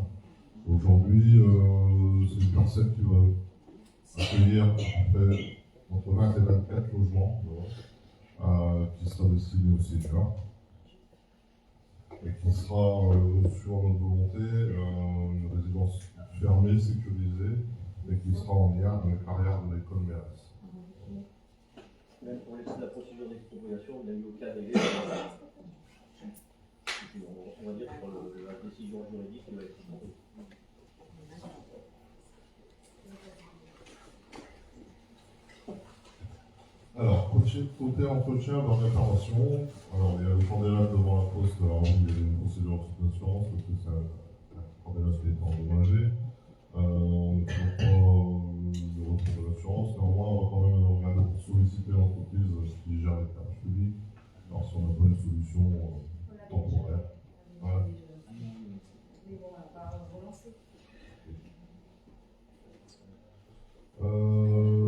Aujourd'hui, c'est une parcelle qui va accueillir à peu près entre 20 et 24 logements. Voilà. Qui sera destiné aux seniors et qui sera, sur notre volonté, une résidence fermée, sécurisée, et qui sera en lien avec l'arrière de l'école Mérès. Même pour la procédure d'expropriation, il y a eu aucun délai. On va dire sur la décision juridique qui va être prise. Alors, côté entretien de réparation, alors il y a le cordélac devant la poste, alors il y a une procédure d'assurance parce que c'est un cordélac qui est endommagé. On ne trouve pas de retour de l'assurance, néanmoins on va quand même regarder pour solliciter l'entreprise qui gère les cartes publiques, alors si on n'a pas une solution temporaire. Ouais.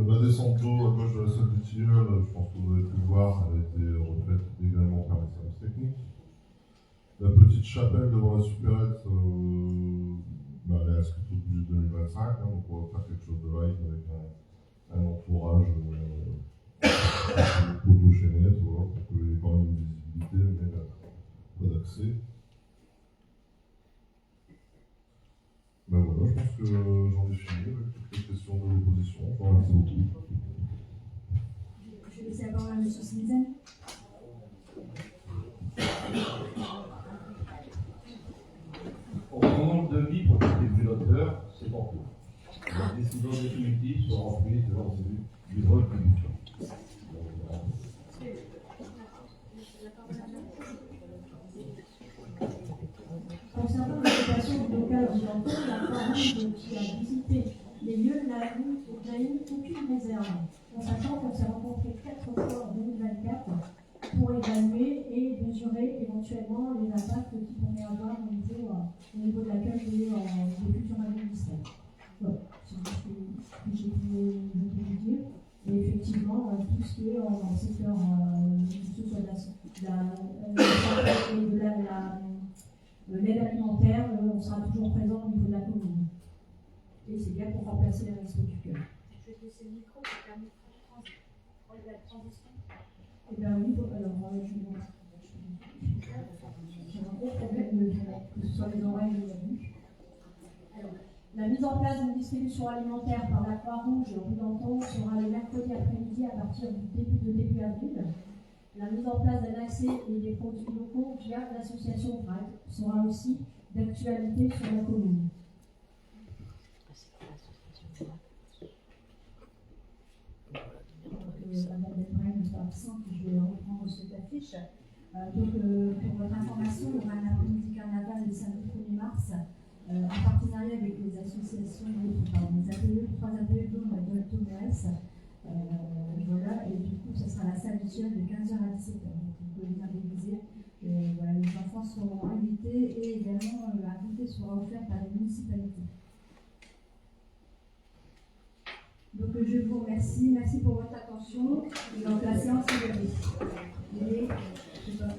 La descente d'eau à gauche de la salle du tilleul, je pense que vous avez pu le voir, elle a été refaite également par les services techniques. La petite chapelle devant la supérette, elle est inscrite au budget 2025, donc on va faire quelque chose de light avec un entourage poteau-chaînette, voilà, pour qu'il y ait quand même une visibilité, mais pas d'accès. Ben voilà, je pense que j'en ai fini avec toutes les questions de l'opposition. Je vous remercie beaucoup. Je vais laisser la parole à M. Smizen. On demande de vie pour quitter plus l'auteur, c'est en cours. La décision définitive sera prise lors du vote du budget. La parole à Boudanton, la Croix-Rouge qui a visité les lieux n'a eu aucune réserve. En sachant qu'on s'est rencontrés 4 fois en 2024 pour évaluer et mesurer éventuellement les impacts qu'ils pourraient avoir au niveau de l'accueil des futurs administrés. Voilà, c'est ce que j'ai pu vous dire. Et effectivement, tout ce qui est dans le secteur, que ce soit de l'aide alimentaire, on sera toujours présent au niveau de la commune. Et c'est bien pour remplacer les restos du cœur. Je vais te laisser le micro pour permettre la transition. Eh bien oui, alors j'ai un gros problème que ce soit les oreilles ou la bouche. Alors, la mise en place d'une distribution alimentaire par la Croix-Rouge au Boudanton sera le mercredi après-midi à partir du début avril. La mise en place d'un accès et des produits locaux via l'association VRAG sera aussi d'actualité sur la commune. Madame Delbrun n'est pas absente, je vais reprendre cette affiche. Pour votre information, il y aura un après-midi carnaval le samedi 1er mars, en partenariat avec les associations, les APE, 3 APE, dont la Dolto-Mérès. Voilà, et du coup, ce sera la salle du ciel de 15h à 17h. Donc, vous pouvez venir déguiser. Voilà, les enfants seront invités et également un goûter sera offert par les municipalités. Donc, je vous remercie. Merci pour votre attention. Et donc, la séance est levée. Et, je sais pas.